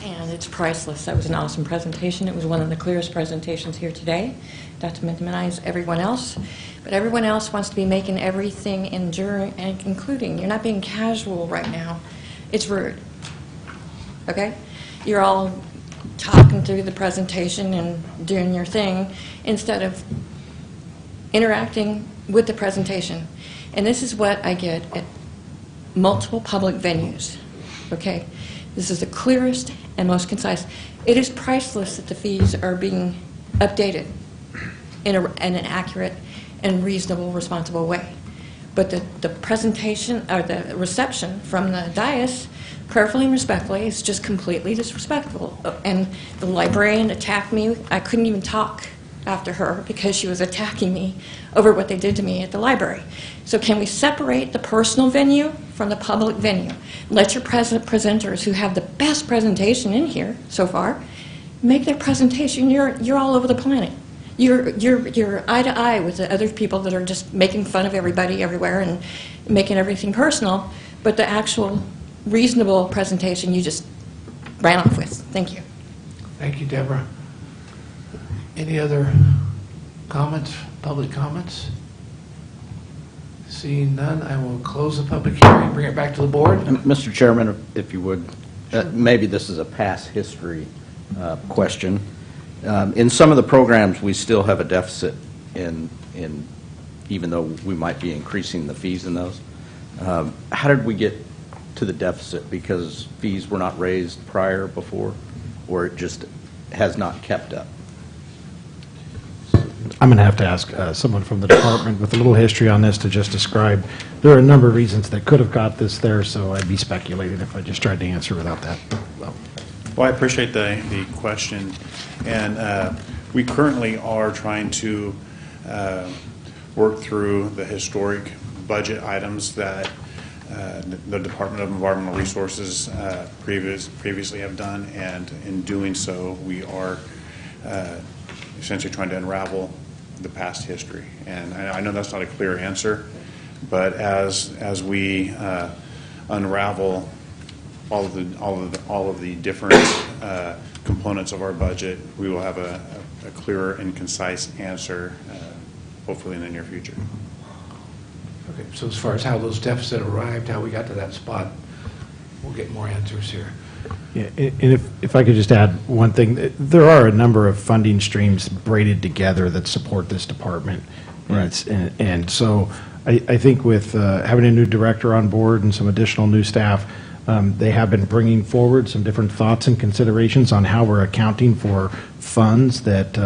And it's priceless. That was an awesome presentation. It was one of the clearest presentations here today. Not to minimize everyone else, but everyone else wants to be making everything enduring and including. You're not being casual right now. It's rude. Okay? You're all talking through the presentation and doing your thing instead of interacting with the presentation. And this is what I get at multiple public venues. Okay? This is the clearest and most concise. It is priceless that the fees are being updated in an accurate and reasonable, responsible way. But the presentation, or the reception from the dais, prayerfully and respectfully, is just completely disrespectful. And the librarian attacked me. I couldn't even talk after her because she was attacking me over what they did to me at the library. So can we separate the personal venue from the public venue? Let your presenters who have the best presentation in here so far make their presentation. You're all over the planet. You're eye to eye with the other people that are just making fun of everybody everywhere and making everything personal, but the actual reasonable presentation you just ran off with. Thank you. Thank you, Deborah. Any other comments, public comments? Seeing none, I will close the public hearing, bring it back to the board. Mr. Chairman, if you would, maybe this is a past history question. In some of the programs, we still have a deficit in even though we might be increasing the fees in those. How did we get to the deficit? Because fees were not raised before, or it just has not kept up? I'm going to have to ask someone from the department with a little history on this to just describe. There are a number of reasons that could have got this there, so I'd be speculating if I just tried to answer without that. Well, I appreciate the question, and we currently are trying to work through the historic budget items that the Department of Environmental Resources previously have done, and in doing so, we are essentially trying to unravel the past history. And I know that's not a clear answer, but as we unravel all of the different components of our budget, we will have a clearer and concise answer, hopefully in the near future. Okay, so as far as how those deficits arrived, how we got to that spot, we'll get more answers here. Yeah, and if I could just add one thing, there are a number of funding streams braided together that support this department. Right. And so I think with having a new director on board and some additional new staff, they have been bringing forward some different thoughts and considerations on how we're accounting for funds that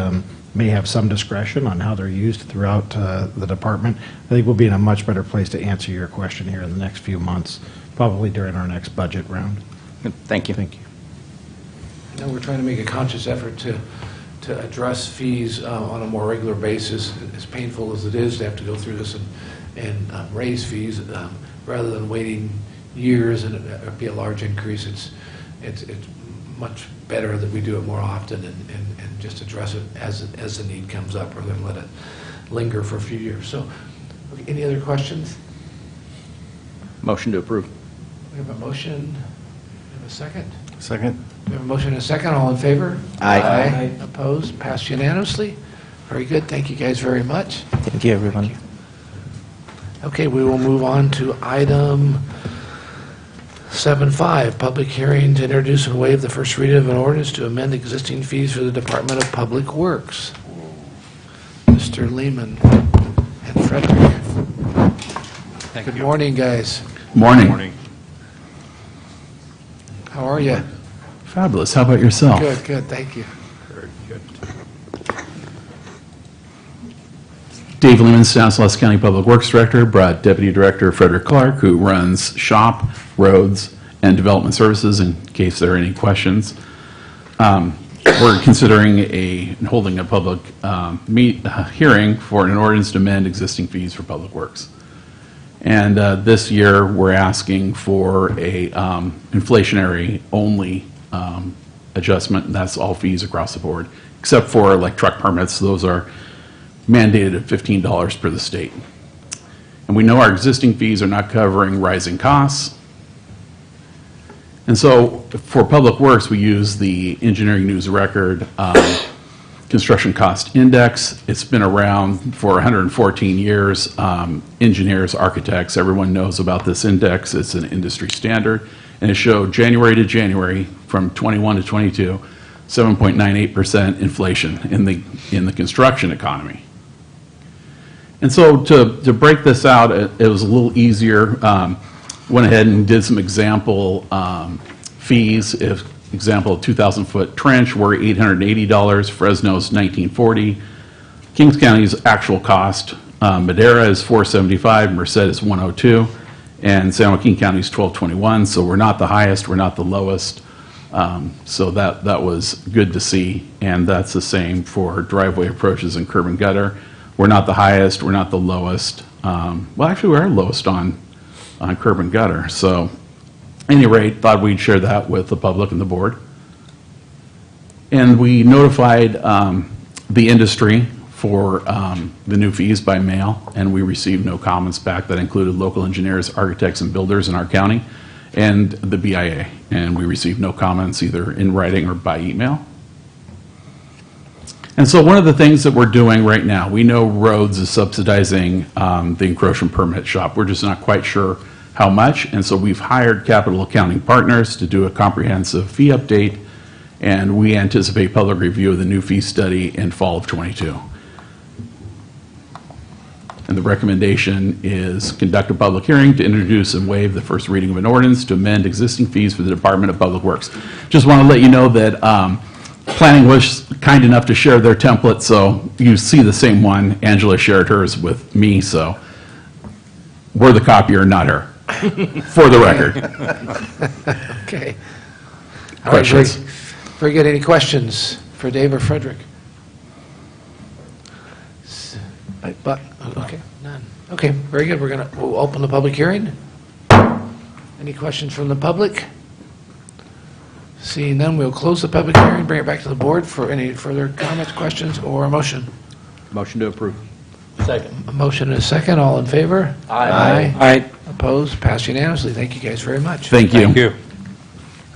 may have some discretion on how they're used throughout the department. I think we'll be in a much better place to answer your question here in the next few months, probably during our next budget round. Thank you. Thank you. You know, we're trying to make a conscious effort to address fees on a more regular basis, as painful as it is to have to go through this and raise fees, rather than waiting years and it be a large increase. It's much better that we do it more often and just address it as the need comes up, rather than let it linger for a few years. So, okay, any other questions? Motion to approve. We have a motion. We have a second. Second. We have a motion and a second. All in favor? Aye. Opposed? Passed unanimously. Very good. Thank you guys very much. Thank you, everyone. Okay, we will move on to item 7.5, public hearing to introduce and waive the first reading of an ordinance to amend existing fees for the Department of Public Works. Mr. Lehman and Frederick. Good morning, guys. Morning. How are you? Fabulous. How about yourself? Good, good. Thank you. Very good. Dave Lehman, Stanislaus County Public Works Director, brought Deputy Director Frederick Clark, who runs shop, roads, and development services, in case there are any questions. We're considering holding a public hearing for an ordinance to amend existing fees for public works. And this year, we're asking for a inflationary only adjustment, and that's all fees across the board, except for like truck permits. Those are mandated at $15 per the state. And we know our existing fees are not covering rising costs. And so for public works, we use the Engineering News Record Construction Cost Index. It's been around for 114 years. Engineers, architects, everyone knows about this index. It's an industry standard. And it showed January to January from 21 to 22, 7.98% inflation in the construction economy. And so to break this out, it was a little easier. Went ahead and did some example fees. Example, a 2,000-foot trench were $880. Fresno's $1940. Kings County's actual cost, Madera is $475. Merced is $102. And San Joaquin County is $1221. So we're not the highest, we're not the lowest. So that was good to see. And that's the same for driveway approaches and curb and gutter. We're not the highest, we're not the lowest. Well, actually, we are lowest on curb and gutter. So, at any rate, thought we'd share that with the public and the board. And we notified the industry for the new fees by mail, and we received no comments back. That included local engineers, architects, and builders in our county, and the BIA. And we received no comments either in writing or by email. And so one of the things that we're doing right now, we know roads is subsidizing the encroachment permit shop. We're just not quite sure how much, and so we've hired capital accounting partners to do a comprehensive fee update, and we anticipate public review of the new fee study in fall of '22. And the recommendation is conduct a public hearing to introduce and waive the first reading of an ordinance to amend existing fees for the Department of Public Works. Just want to let you know that planning was kind enough to share their template, so you see the same one. Angela shared hers with me, so we're the copier, not her, for the record. Okay. All Questions? right, very good. Any questions for Dave or Frederick? Okay, none. Okay, very good. We'll open the public hearing. Any questions from the public? Seeing none, we'll close the public hearing, bring it back to the board for any further comments, questions, or a motion. Motion to approve. Second. A motion and a second. All in favor? Aye. Aye. Opposed? Passed unanimously. Thank you guys very much. Thank you. Thank you.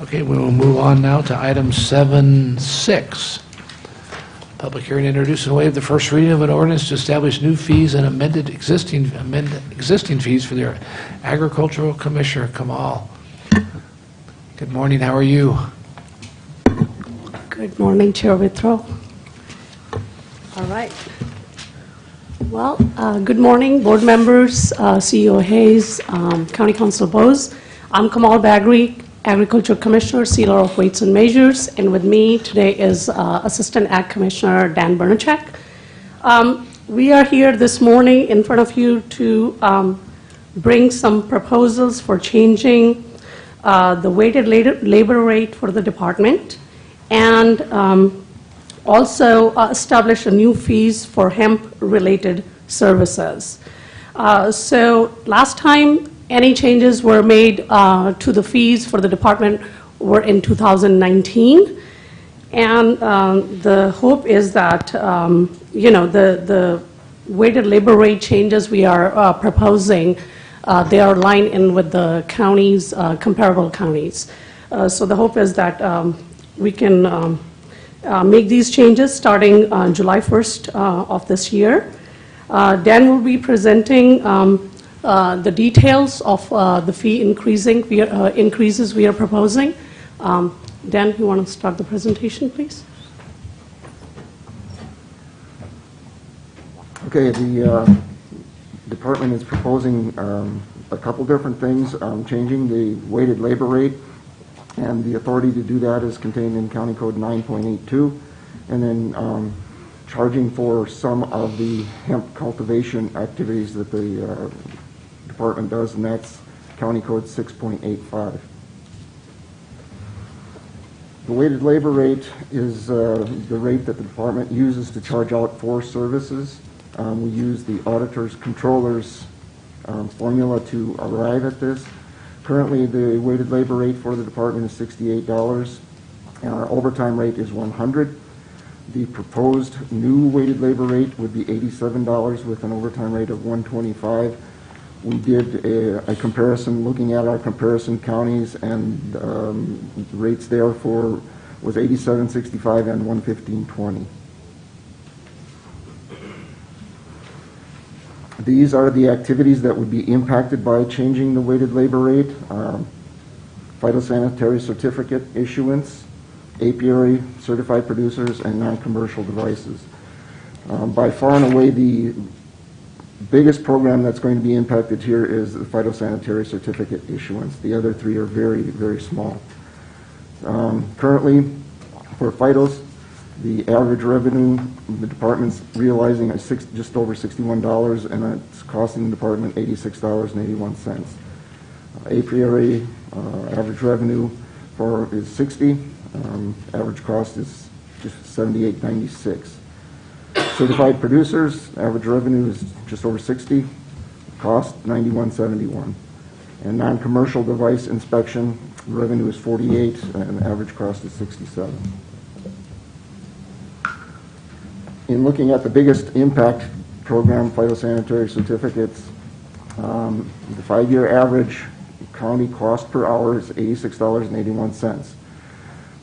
Okay, we will move on now to item 7.6. Public hearing, introduce and waive the first reading of an ordinance to establish new fees and amend existing fees for the agricultural commissioner, Kamal. Good morning, how are you? Good morning, Chair Withrow. All right. Well, good morning, board members, CEO Hayes, County Council Bose. I'm Kamal Bagri, Agriculture Commissioner, Sealer of Weights and Measures, and with me today is Assistant Ag Commissioner Dan Bernachek. We are here this morning in front of you to bring some proposals for changing the weighted labor rate for the department, and also establish a new fees for hemp-related services. So last time any changes were made to the fees for the department were in 2019, and the hope is that the weighted labor rate changes we are proposing, they are aligned in with the counties, comparable counties. So the hope is that we can make these changes starting July 1st of this year. Dan will be presenting the details of the fee increases we are proposing. Dan, you want to start the presentation, please? Okay, the department is proposing a couple different things, changing the weighted labor rate, and the authority to do that is contained in County Code 9.82, and then charging for some of the hemp cultivation activities that the department does, and that's County Code 6.85. The weighted labor rate is the rate that the department uses to charge out for services. We use the auditor's controller's formula to arrive at this. Currently, the weighted labor rate for the department is $68, and our overtime rate is $100. The proposed new weighted labor rate would be $87 with an overtime rate of $125. We did a comparison looking at our comparison counties, and the rates there was $87.65 and $115.20. These are the activities that would be impacted by changing the weighted labor rate: phytosanitary certificate issuance, apiary, certified producers, and non-commercial devices. By far and away, the biggest program that's going to be impacted here is the phytosanitary certificate issuance. The other three are very, very small. Currently, for phytos, the average revenue the department's realizing is just over $61, and it's costing the department $86.81. Apiary average revenue is $60. Average cost is just $78.96. Certified producers, average revenue is just over $60, cost $91.71. And non-commercial device inspection, revenue is $48, and average cost is $67. In looking at the biggest impact program, phytosanitary certificates, the 5-year average county cost per hour is $86.81.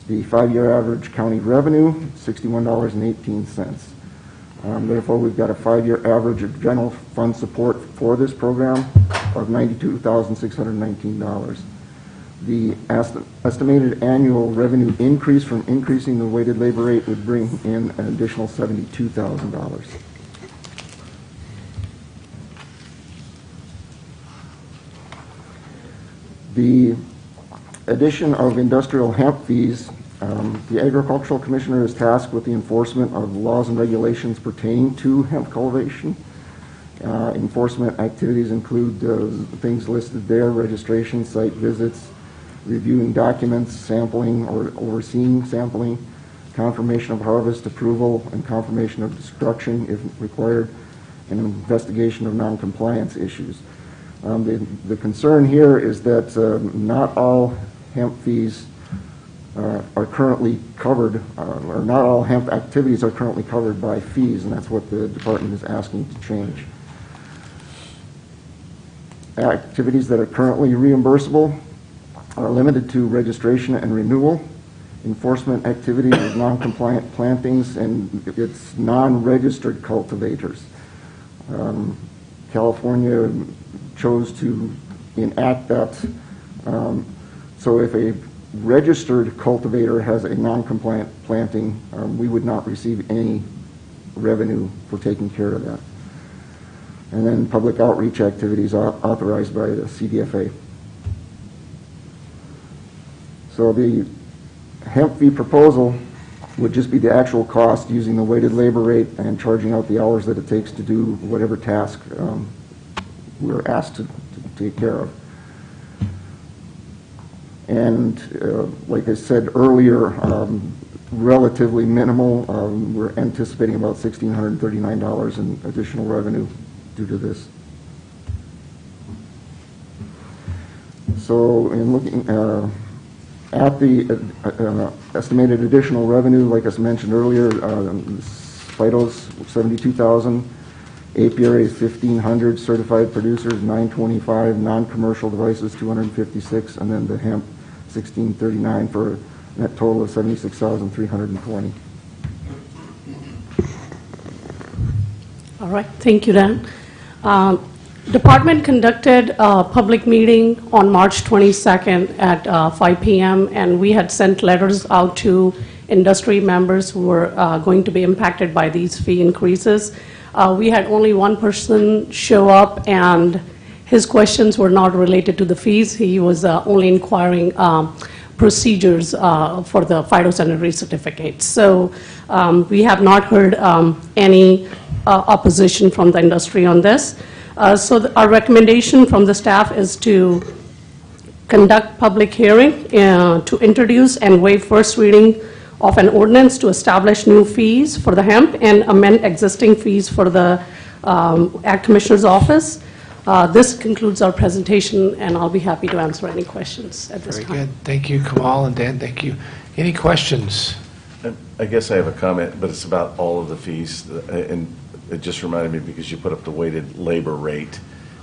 The 5-year average county revenue, $61.18. Therefore, we've got a 5-year average of general fund support for this program of $92,619. The estimated annual revenue increase from increasing the weighted labor rate would bring in an additional $72,000. The addition of industrial hemp fees, the Agricultural Commissioner is tasked with the enforcement of laws and regulations pertaining to hemp cultivation. Enforcement activities include things listed there: registration, site visits, reviewing documents, sampling or overseeing sampling, confirmation of harvest, approval and confirmation of destruction if required, and investigation of non-compliance issues. The concern here is that not all hemp fees are currently covered, or not all hemp activities are currently covered by fees, and that's what the department is asking to change. Activities that are currently reimbursable are limited to registration and renewal, enforcement activities of non-compliant plantings, and it's non-registered cultivators. California chose to enact that. So if a registered cultivator has a non-compliant planting, we would not receive any revenue for taking care of that. And then public outreach activities authorized by the CDFA. So the hemp fee proposal would just be the actual cost using the weighted labor rate and charging out the hours that it takes to do whatever task we're asked to take care of. And like I said earlier, relatively minimal. We're anticipating about $1,639 in additional revenue due to this. So in looking at the estimated additional revenue, like I mentioned earlier, Phytos, $72,000, apiary is 1,500, certified producers 925, non-commercial devices 256, and then the hemp 1,639 for a net total of 76,320. All right, thank you, Dan. Department conducted a public meeting on March 22nd at 5 p.m., and we had sent letters out to industry members who were going to be impacted by these fee increases. We had only one person show up, and his questions were not related to the fees. He was only inquiring procedures for the phytosanitary certificates. So we have not heard any opposition from the industry on this. So our recommendation from the staff is to conduct public hearing to introduce and waive first reading of an ordinance to establish new fees for the hemp and amend existing fees for the Ag Commissioner's Office. This concludes our presentation, and I'll be happy to answer any questions at this time. Very good. Thank you, Kamal and Dan. Thank you. Any questions? I guess I have a comment, but it's about all of the fees, and it just reminded me because you put up the weighted labor rate,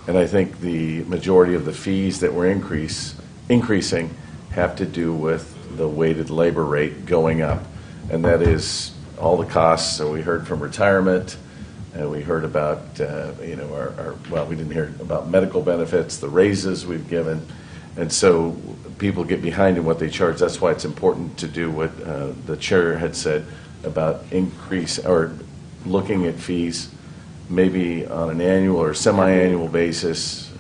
and I think the majority of the fees that we're increasing have to do with the weighted labor rate going up, and that is all the costs. So we heard from retirement, and we heard about, well, we didn't hear about medical benefits, the raises we've given, and so people get behind in what they charge. That's why it's important to do what the chair had said about increase or looking at fees maybe on an annual or semi-annual basis,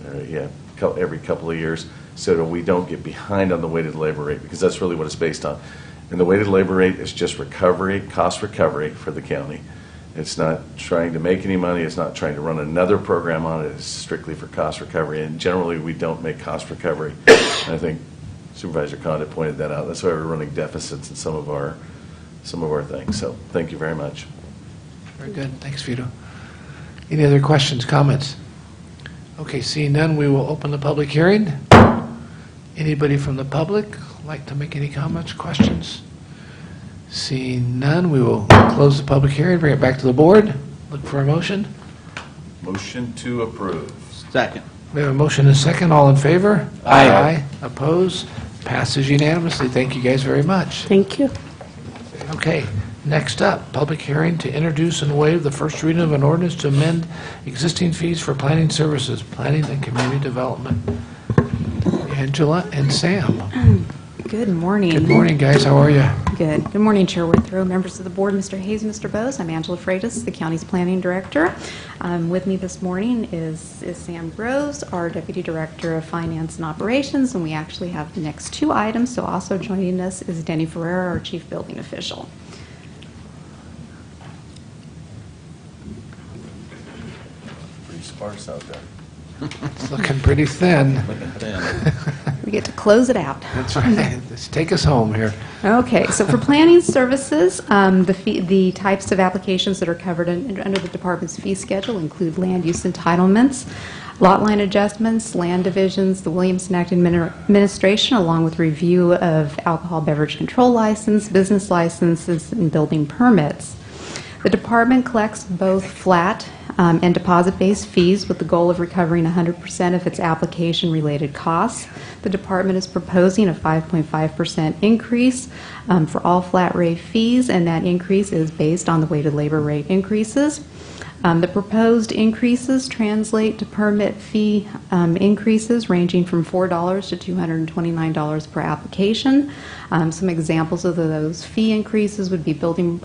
every couple of years, so that we don't get behind on the weighted labor rate, because that's really what it's based on. And the weighted labor rate is just recovery, cost recovery for the county. It's not trying to make any money. It's not trying to run another program on it. It's strictly for cost recovery. And generally, we don't make cost recovery. And I think Supervisor Condit pointed that out. That's why we're running deficits in some of our things. So thank you very much. Very good. Thanks, Vito. Any other questions, comments? Okay, seeing none, we will open the public hearing. Anybody from the public like to make any comments, questions? Seeing none, we will close the public hearing, bring it back to the board. Look for a motion. Motion to approve. Second. We have a motion and a second. All in favor? Aye. Opposed? Passes unanimously. Thank you guys very much. Thank you. Okay, next up, public hearing to introduce and waive the first reading of an ordinance to amend existing fees for planning services, planning and community development. Angela and Sam. Good morning. Good morning, guys. How are you? Good. Good morning, Chair Withrow, members of the board, Mr. Hayes, Mr. Bose. I'm Angela Freitas, the county's planning director. With me this morning is Sam Groves, our deputy director of finance and operations, and we actually have the next two items. So also joining us is Denny Ferreira, our chief building official. Pretty sparse out there. It's looking pretty thin. Looking thin. We get to close it out. That's right. Let's take us home here. Okay, so for planning services, the types of applications that are covered under the department's fee schedule include land use entitlements, lot line adjustments, land divisions, the Williamson Act administration, along with review of alcohol beverage control license, business licenses, and building permits. The department collects both flat and deposit-based fees with the goal of recovering 100% of its application-related costs. The department is proposing a 5.5% increase for all flat rate fees, and that increase is based on the weighted labor rate increases. The proposed increases translate to permit fee increases ranging from $4 to $229 per application. Some examples of those fee increases would be building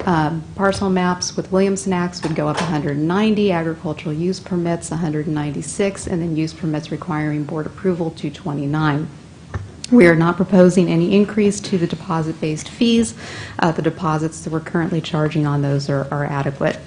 parcel maps with Williamson Acts would go up 190, agricultural use permits 196, and then use permits requiring board approval 229. We are not proposing any increase to the deposit-based fees. The deposits that we're currently charging on those are adequate.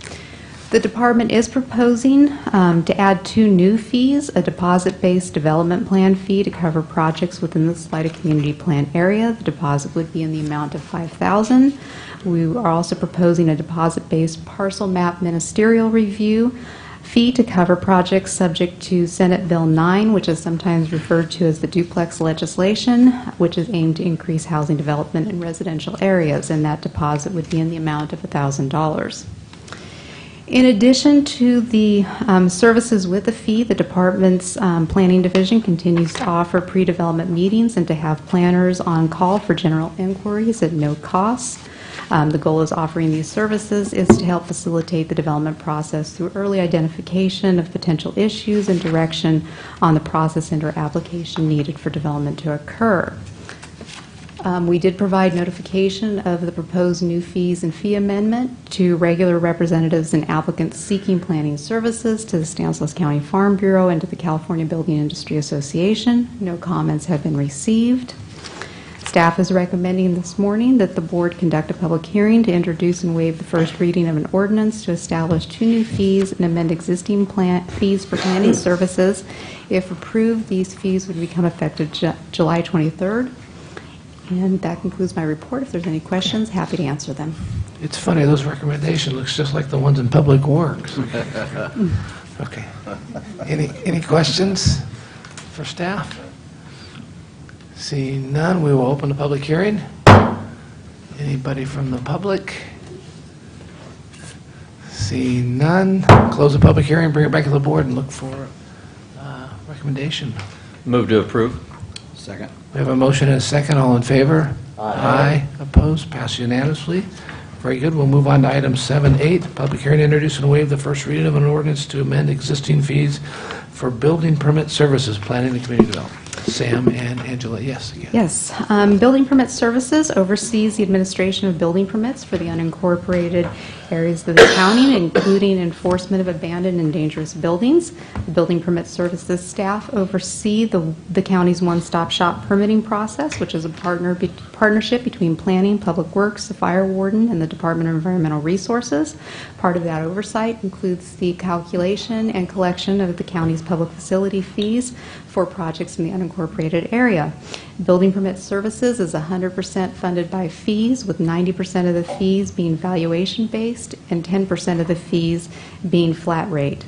The department is proposing to add 2 new fees, a deposit-based development plan fee to cover projects within the Salida Community Plan area. The deposit would be in the amount of $5,000. We are also proposing a deposit-based parcel map ministerial review fee to cover projects subject to Senate Bill 9, which is sometimes referred to as the duplex legislation, which is aimed to increase housing development in residential areas, and that deposit would be in the amount of $1,000. In addition to the services with the fee, the department's planning division continues to offer pre-development meetings and to have planners on call for general inquiries at no cost. The goal is offering these services is to help facilitate the development process through early identification of potential issues and direction on the process and/or application needed for development to occur. We did provide notification of the proposed new fees and fee amendment to regular representatives and applicants seeking planning services, to the Stanislaus County Farm Bureau, and to the California Building Industry Association. No comments have been received. Staff is recommending this morning that the board conduct a public hearing to introduce and waive the first reading of an ordinance to establish 2 new fees and amend existing fees for planning services. If approved, these fees would become effective July 23rd. And that concludes my report. If there's any questions, happy to answer them. It's funny, those recommendations looks just like the ones in Public Works. Okay. Any questions for staff? Seeing none, we will open the public hearing. Anybody from the public? Seeing none, close the public hearing, bring it back to the board, and look for recommendation. Move to approve. Second. We have a motion and a second. All in favor? Aye. Opposed? Passed unanimously. Very good. We'll move on to item 7.8, public hearing, introduce and waive the first reading of an ordinance to amend existing fees for building permit services, planning and community development. Sam and Angela, yes. Again. Yes. Building Permit Services oversees the administration of building permits for the unincorporated areas of the county, including enforcement of abandoned and dangerous buildings. The Building Permit Services staff oversee the county's one-stop shop permitting process, which is a partnership between Planning, Public Works, the Fire Warden, and the Department of Environmental Resources. Part of that oversight includes the calculation and collection of the county's public facility fees for projects in the unincorporated area. Building Permit Services is 100% funded by fees, with 90% of the fees being valuation-based and 10% of the fees being flat rate.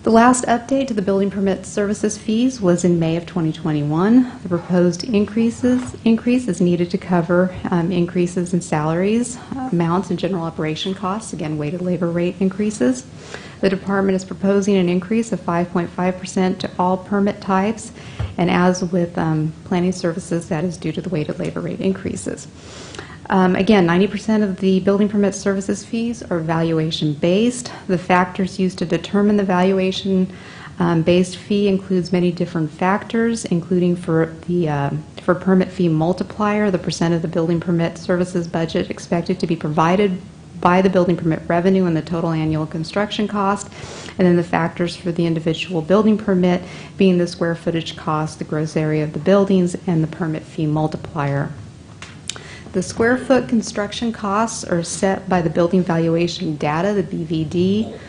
The last update to the Building Permit Services fees was in May of 2021. The proposed increase is needed to cover increases in salaries, amounts, and general operation costs, again, weighted labor rate increases. The department is proposing an increase of 5.5% to all permit types, and as with planning services, that is due to the weighted labor rate increases. Again, 90% of the building permit services fees are valuation-based. The factors used to determine the valuation-based fee includes many different factors, including for permit fee multiplier, the percent of the building permit services budget expected to be provided by the building permit revenue and the total annual construction cost, and then the factors for the individual building permit being the square footage cost, the gross area of the buildings, and the permit fee multiplier. The square foot construction costs are set by the Building Valuation Data, the BVD,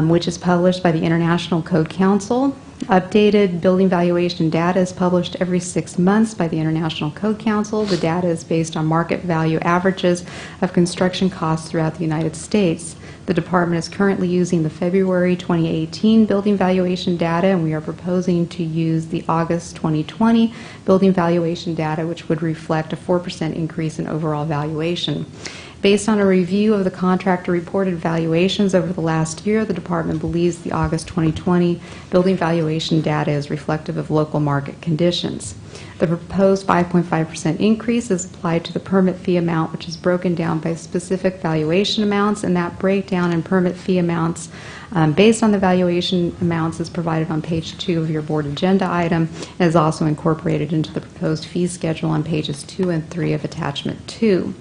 which is published by the International Code Council. Updated building valuation data is published every 6 months by the International Code Council. The data is based on market value averages of construction costs throughout the United States. The department is currently using the February 2018 building valuation data, and we are proposing to use the August 2020 building valuation data, which would reflect a 4% increase in overall valuation. Based on a review of the contractor reported valuations over the last year, the department believes the August 2020 building valuation data is reflective of local market conditions. The proposed 5.5% increase is applied to the permit fee amount, which is broken down by specific valuation amounts, and that breakdown in permit fee amounts based on the valuation amounts is provided on page 2 of your board agenda item and is also incorporated into the proposed fee schedule on pages 2 and 3 of attachment 2.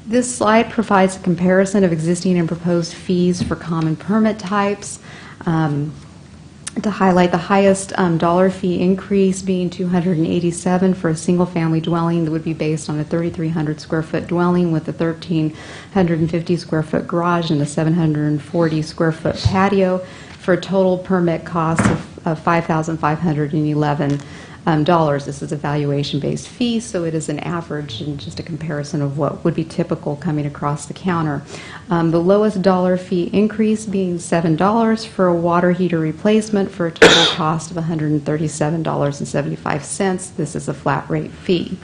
This slide provides a comparison of existing and proposed fees for common permit types. To highlight the highest dollar fee increase being $287 for a single-family dwelling that would be based on a 3,300 square foot dwelling with a 1,350 square foot garage and a 740 square foot patio for a total permit cost of $5,511. This is a valuation-based fee, so it is an average and just a comparison of what would be typical coming across the counter. The lowest dollar fee increase being $7 for a water heater replacement for a total cost of $137.75. This is a flat rate fee.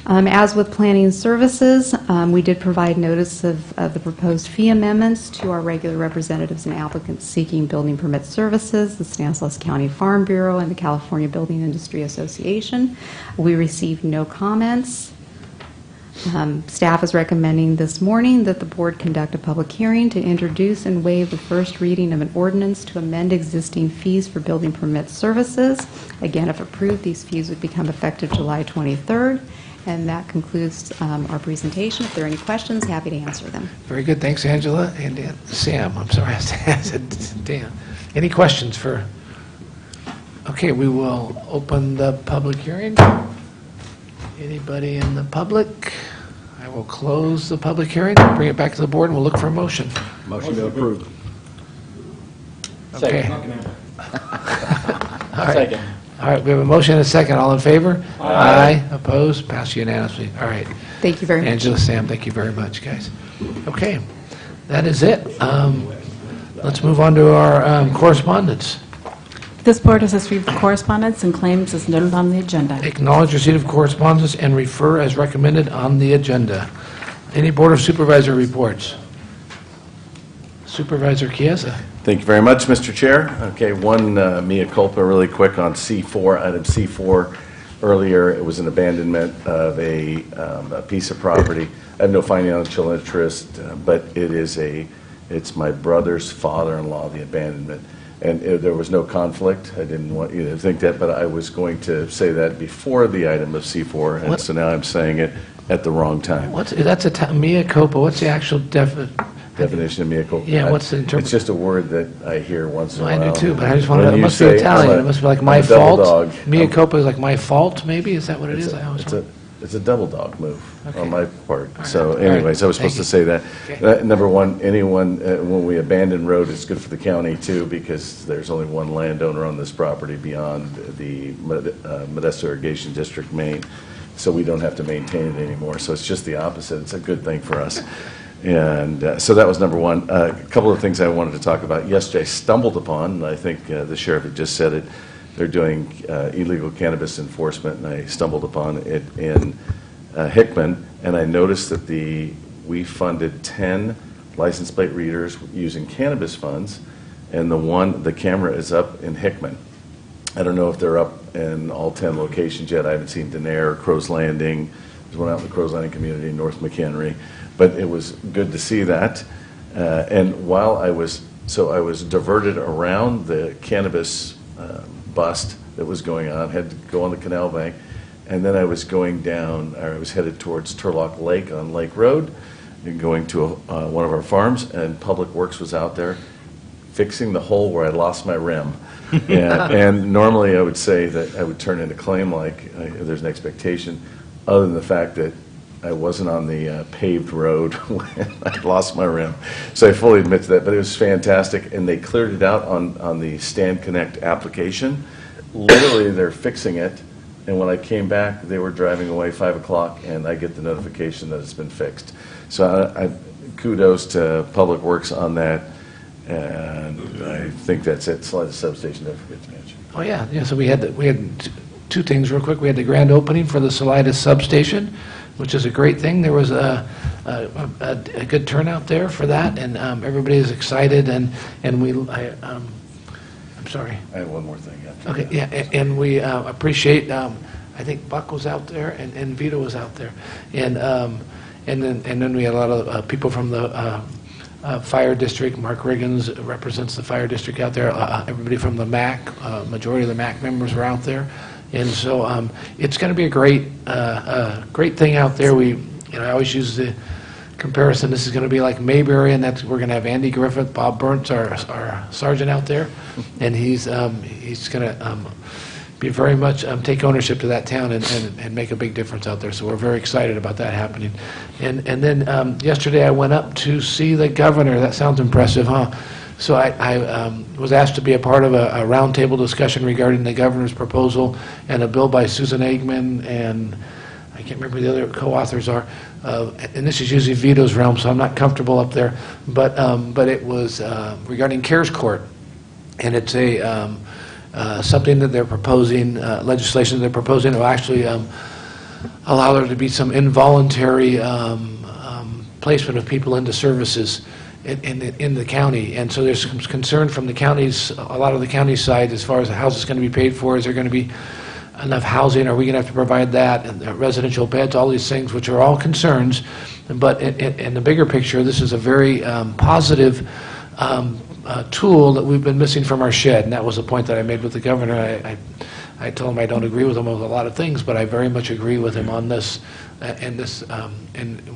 As with planning services, we did provide notice of the proposed fee amendments to our regular representatives and applicants seeking building permit services, the Stanislaus County Farm Bureau, and the California Building Industry Association. We received no comments. Staff is recommending this morning that the board conduct a public hearing to introduce and waive the first reading of an ordinance to amend existing fees for building permit services. Again, if approved, these fees would become effective July 23rd. And that concludes our presentation. If there are any questions, happy to answer them. Very good. Thanks, Angela. And Sam, I'm sorry, I said Dan. Any questions for? Okay, we will open the public hearing. Anybody in the public? I will close the public hearing, bring it back to the board, and we'll look for a motion. Motion to approve. Okay. Second. All right. Second. All right, we have a motion and a second. All in favor? Aye. Opposed? Passed unanimously. All right. Thank you very much. Angela, Sam, thank you very much, guys. Okay, that is it. Let's move on to our correspondence. This board has received correspondence and claims as noted on the agenda. Acknowledge receipt of correspondence and refer as recommended on the agenda. Any Board of Supervisor reports? Supervisor Chiesa. Thank you very much, Mr. Chair. Okay, one mea culpa really quick on C4, item C4. Earlier, it was an abandonment of a piece of property. I have no financial interest, but it's my brother's father-in-law, the abandonment. And there was no conflict. I didn't want you to think that, but I was going to say that before the item of C4, and so now I'm saying it at the wrong time. That's a mea culpa. What's the actual definition of mea culpa? Yeah, what's the interpretation? It's just a word that I hear once in a while. I do too, but I just want to, it must be Italian. It must be like my fault. Mea culpa is like my fault, maybe? Is that what it is? It's a double dog move on my part. Right. So anyways, I was supposed to say that. Number one, when we abandon road, it's good for the county too, because there's only one landowner on this property beyond the Modesto Irrigation District main, so we don't have to maintain it anymore. So it's just the opposite. It's a good thing for us. And so that was number one. A couple of things I wanted to talk about. Yesterday, I stumbled upon, I think the sheriff had just said it, they're doing illegal cannabis enforcement, and I stumbled upon it in Hickman, and I noticed that we funded 10 license plate readers using cannabis funds, and the camera is up in Hickman. I don't know if they're up in all 10 locations yet. I haven't seen Denair, Crow's Landing. There's one out in the Crow's Landing community, North McHenry. But it was good to see that. And while I was diverted around the cannabis bust that was going on, had to go on the canal bank, and then I was going down, or I was headed towards Turlock Lake on Lake Road, and going to one of our farms, and Public Works was out there fixing the hole where I lost my rim. And normally I would say that I would turn in a claim like there's an expectation, other than the fact that I wasn't on the paved road when I lost my rim. So I fully admit to that, but it was fantastic, and they cleared it out on the Stand Connect application. Literally, they're fixing it, and when I came back, they were driving away 5 o'clock, and I get the notification that it's been fixed. So I kudos to Public Works on that, and I think that's it. Slide the substation, don't forget to mention. Oh, yeah, so we had two things real quick. We had the grand opening for the Salida substation, which is a great thing. There was a good turnout there for that, and everybody is excited, and I'm sorry. I have one more thing. Okay, yeah, and we appreciate, I think Buck was out there, and Vito was out there, and then we had a lot of people from the fire district. Mark Riggins represents the fire district out there. Everybody from the MAC, majority of the MAC members were out there, and so it's going to be a great thing out there. I always use the comparison. This is going to be like Mayberry, and we're going to have Andy Griffith, Bob Burns, our sergeant out there, and he's going to be very much take ownership to that town and make a big difference out there. So we're very excited about that happening. And then yesterday I went up to see the governor. That sounds impressive, huh? So I was asked to be a part of a roundtable discussion regarding the governor's proposal and a bill by Susan Eggman, and I can't remember who the other co-authors are. And this is usually Vito's realm, so I'm not comfortable up there. But it was regarding CARES Court, and it's something that they're proposing, legislation they're proposing will actually allow there to be some involuntary placement of people into services in the county. And so there's some concern from the counties, a lot of the county side, as far as how is this going to be paid for. Is there going to be enough housing? Are we going to have to provide that? And residential beds, all these things, which are all concerns. But in the bigger picture, this is a very positive tool that we've been missing from our shed, and that was a point that I made with the governor. I told him I don't agree with him with a lot of things, but I very much agree with him on this. And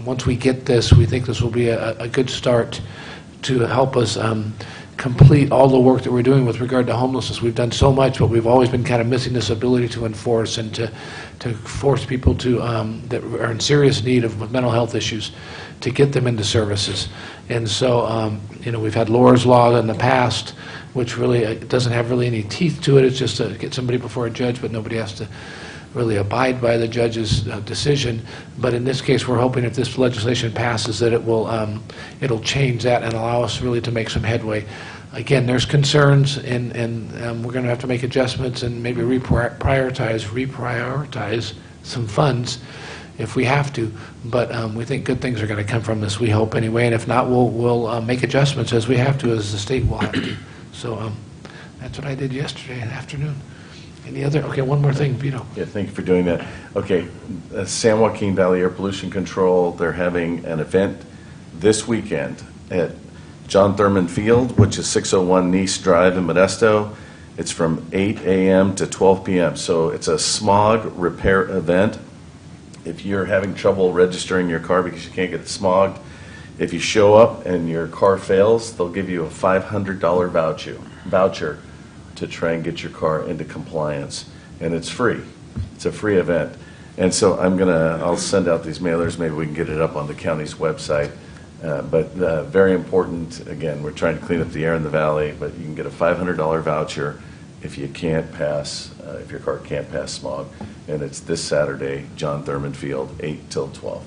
once we get this, we think this will be a good start to help us complete all the work that we're doing with regard to homelessness. We've done so much, but we've always been kind of missing this ability to enforce and to force people that are in serious need with mental health issues to get them into services. And so, we've had Laura's Law in the past, which really doesn't have really any teeth to it. It's just to get somebody before a judge, but nobody has to really abide by the judge's decision. But in this case, we're hoping if this legislation passes that it'll change that and allow us really to make some headway. Again, there's concerns, and we're going to have to make adjustments and maybe reprioritize some funds if we have to, but we think good things are going to come from this, we hope anyway, and if not, we'll make adjustments as we have to, as the state will have to. So that's what I did yesterday afternoon. Any other? Okay, one more thing, Vito. Yeah, thank you for doing that. Okay, San Joaquin Valley Air Pollution Control, they're having an event this weekend at John Thurman Field, which is 601 Nice Drive in Modesto. It's from 8 a.m. to 12 p.m. So it's a smog repair event. If you're having trouble registering your car because you can't get smogged, if you show up and your car fails, they'll give you a $500 voucher to try and get your car into compliance. And it's free. It's a free event. And so I'll send out these mailers. Maybe we can get it up on the county's website. But very important, again, we're trying to clean up the air in the valley, but you can get a $500 voucher if you can't pass, if your car can't pass smog. And it's this Saturday, John Thurman Field, 8 till 12.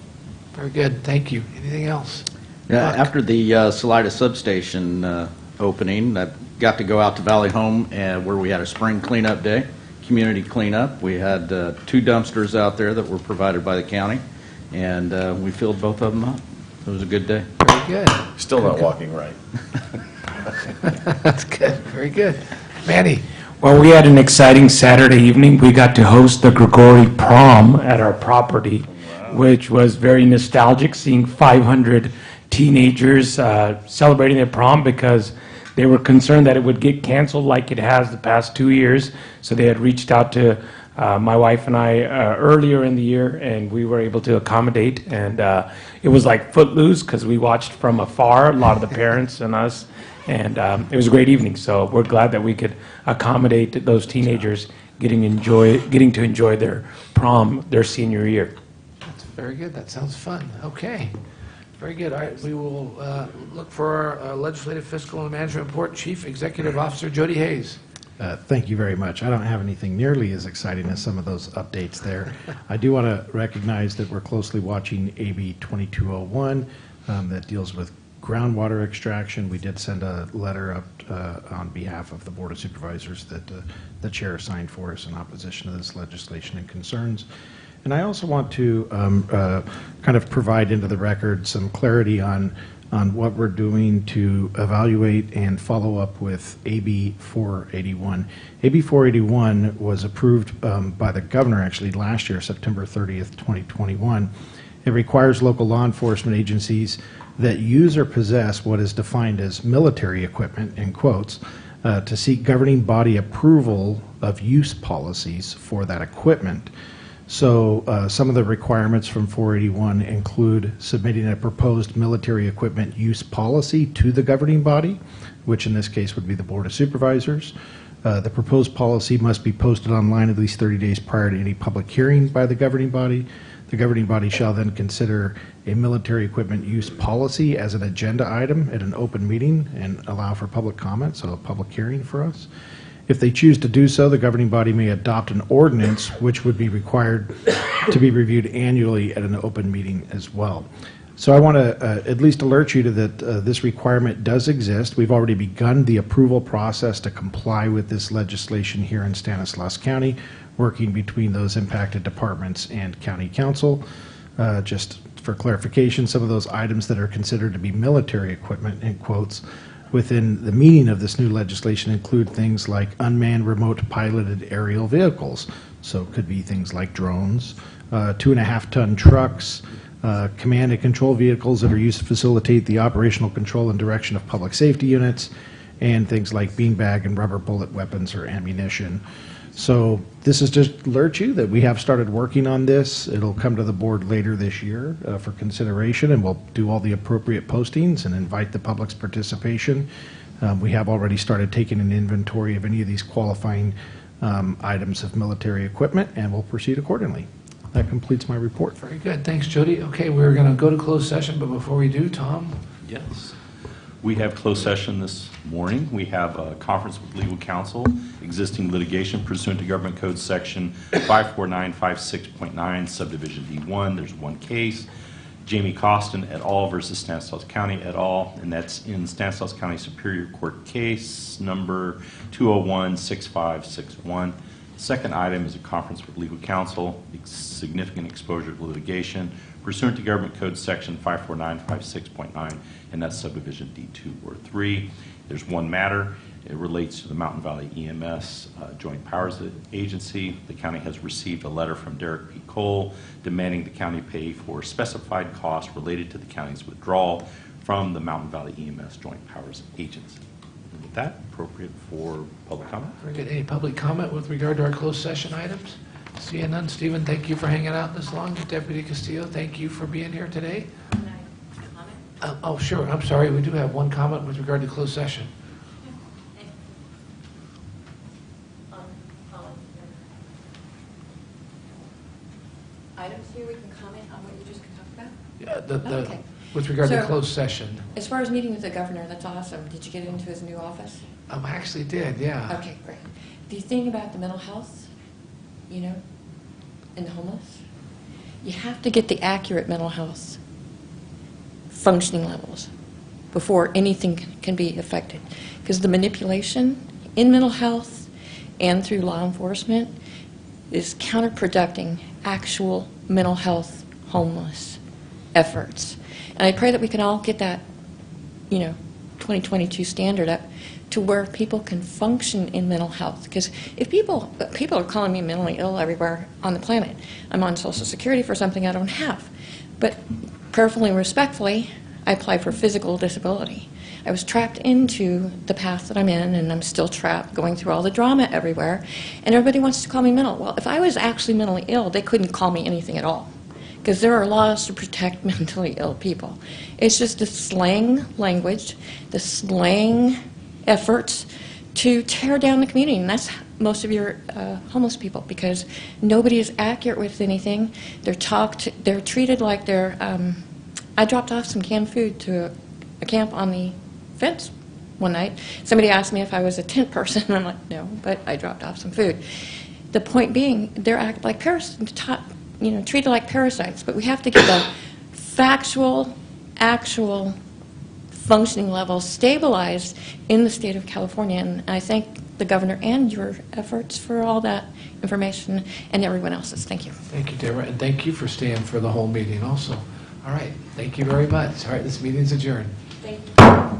Very good, thank you. Anything else? Yeah, after the Salida substation opening, I got to go out to Valley Home where we had a spring cleanup day, community cleanup. We had 2 dumpsters out there that were provided by the county, and we filled both of them up. It was a good day. Very good. Still not walking right. That's good, very good. Manny? Well, we had an exciting Saturday evening. We got to host the Grigori Prom at our property, which was very nostalgic, seeing 500 teenagers celebrating their prom because they were concerned that it would get canceled like it has the past 2 years. So they had reached out to my wife and I earlier in the year, and we were able to accommodate. And it was like Footloose because we watched from afar, a lot of the parents and us. And it was a great evening, so we're glad that we could accommodate those teenagers getting to enjoy their prom, their senior year. That's very good. That sounds fun. Okay. Very good. All right. We will look for our legislative, fiscal, and management report. Chief Executive Officer Jody Hayes. Thank you very much. I don't have anything nearly as exciting as some of those updates there. I do want to recognize that we're closely watching AB 2201 that deals with groundwater extraction. We did send a letter up on behalf of the Board of Supervisors that the chair signed for us in opposition to this legislation and concerns. And I also want to kind of provide into the record some clarity on what we're doing to evaluate and follow up with AB 481. AB 481 was approved by the governor actually last year, September 30th, 2021. It requires local law enforcement agencies that use or possess what is defined as military equipment, in quotes, to seek governing body approval of use policies for that equipment. So some of the requirements from 481 include submitting a proposed military equipment use policy to the governing body, which in this case would be the Board of Supervisors. The proposed policy must be posted online at least 30 days prior to any public hearing by the governing body. The governing body shall then consider a military equipment use policy as an agenda item at an open meeting and allow for public comment, so a public hearing for us. If they choose to do so, the governing body may adopt an ordinance which would be required to be reviewed annually at an open meeting as well. So I want to at least alert you to that this requirement does exist. We've already begun the approval process to comply with this legislation here in Stanislaus County, working between those impacted departments and county council. Just for clarification, some of those items that are considered to be military equipment, in quotes, within the meaning of this new legislation include things like unmanned remote piloted aerial vehicles. So it could be things like drones, 2.5-ton trucks, command and control vehicles that are used to facilitate the operational control and direction of public safety units, and things like beanbag and rubber bullet weapons or ammunition. So this is just to alert you that we have started working on this. It'll come to the board later this year for consideration, and we'll do all the appropriate postings and invite the public's participation. We have already started taking an inventory of any of these qualifying items of military equipment, and we'll proceed accordingly. That completes my report. Very good. Thanks, Jody. Okay, we're going to go to closed session, but before we do, Tom? Yes. We have closed session this morning. We have a conference with legal counsel, existing litigation pursuant to Government Code Section 54956.9, Subdivision D1. There's one case, Jamie Costin et al. Versus Stanislaus County et al., and that's in Stanislaus County Superior Court case number 2016561. Second item is a conference with legal counsel, significant exposure to litigation, pursuant to Government Code Section 54956.9, and that's Subdivision D2 or 3. There's one matter. It relates to the Mountain Valley EMS Joint Powers Agency. The county has received a letter from Derek P. Cole demanding the county pay for specified costs related to the county's withdrawal from the Mountain Valley EMS Joint Powers Agency. And with that, appropriate for public comment. Very good. Any public comment with regard to our closed session items? Seeing none. Stephen, thank you for hanging out this long. Deputy Castillo, thank you for being here today. Oh, sure. I'm sorry. We do have one comment with regard to closed session. Items here we can comment on what you just talked about? Yeah, Okay. With regard to So, closed session. As far as meeting with the governor, that's awesome. Did you get into his new office? I actually did, yeah. Okay, great. The thing about the mental health, you know, and the homeless, you have to get the accurate mental health functioning levels before anything can be affected. Because the manipulation in mental health and through law enforcement is counterproducing actual mental health homeless efforts. And I pray that we can all get that, you know, 2022 standard up to where people can function in mental health. Because if people are calling me mentally ill everywhere on the planet, I'm on Social Security for something I don't have. But prayerfully and respectfully, I applied for physical disability. I was trapped into the path that I'm in, and I'm still trapped, going through all the drama everywhere, and everybody wants to call me mental. Well, if I was actually mentally ill, they couldn't call me anything at all, because there are laws to protect mentally ill people. It's just the slang language, the slang efforts to tear down the community, and that's most of your homeless people, because nobody is accurate with anything. They're treated like they're... I dropped off some canned food to a camp on the fence one night. Somebody asked me if I was a tent person, and I'm like, no, but I dropped off some food. The point being, they're acted like treated like parasites, but we have to get the factual, actual functioning level stabilized in the state of California. And I thank the governor and your efforts for all that information, and everyone else's. Thank you. Thank you, Deborah, and thank you for staying for the whole meeting also. All right, thank you very much. All right, this meeting is adjourned. Thank you.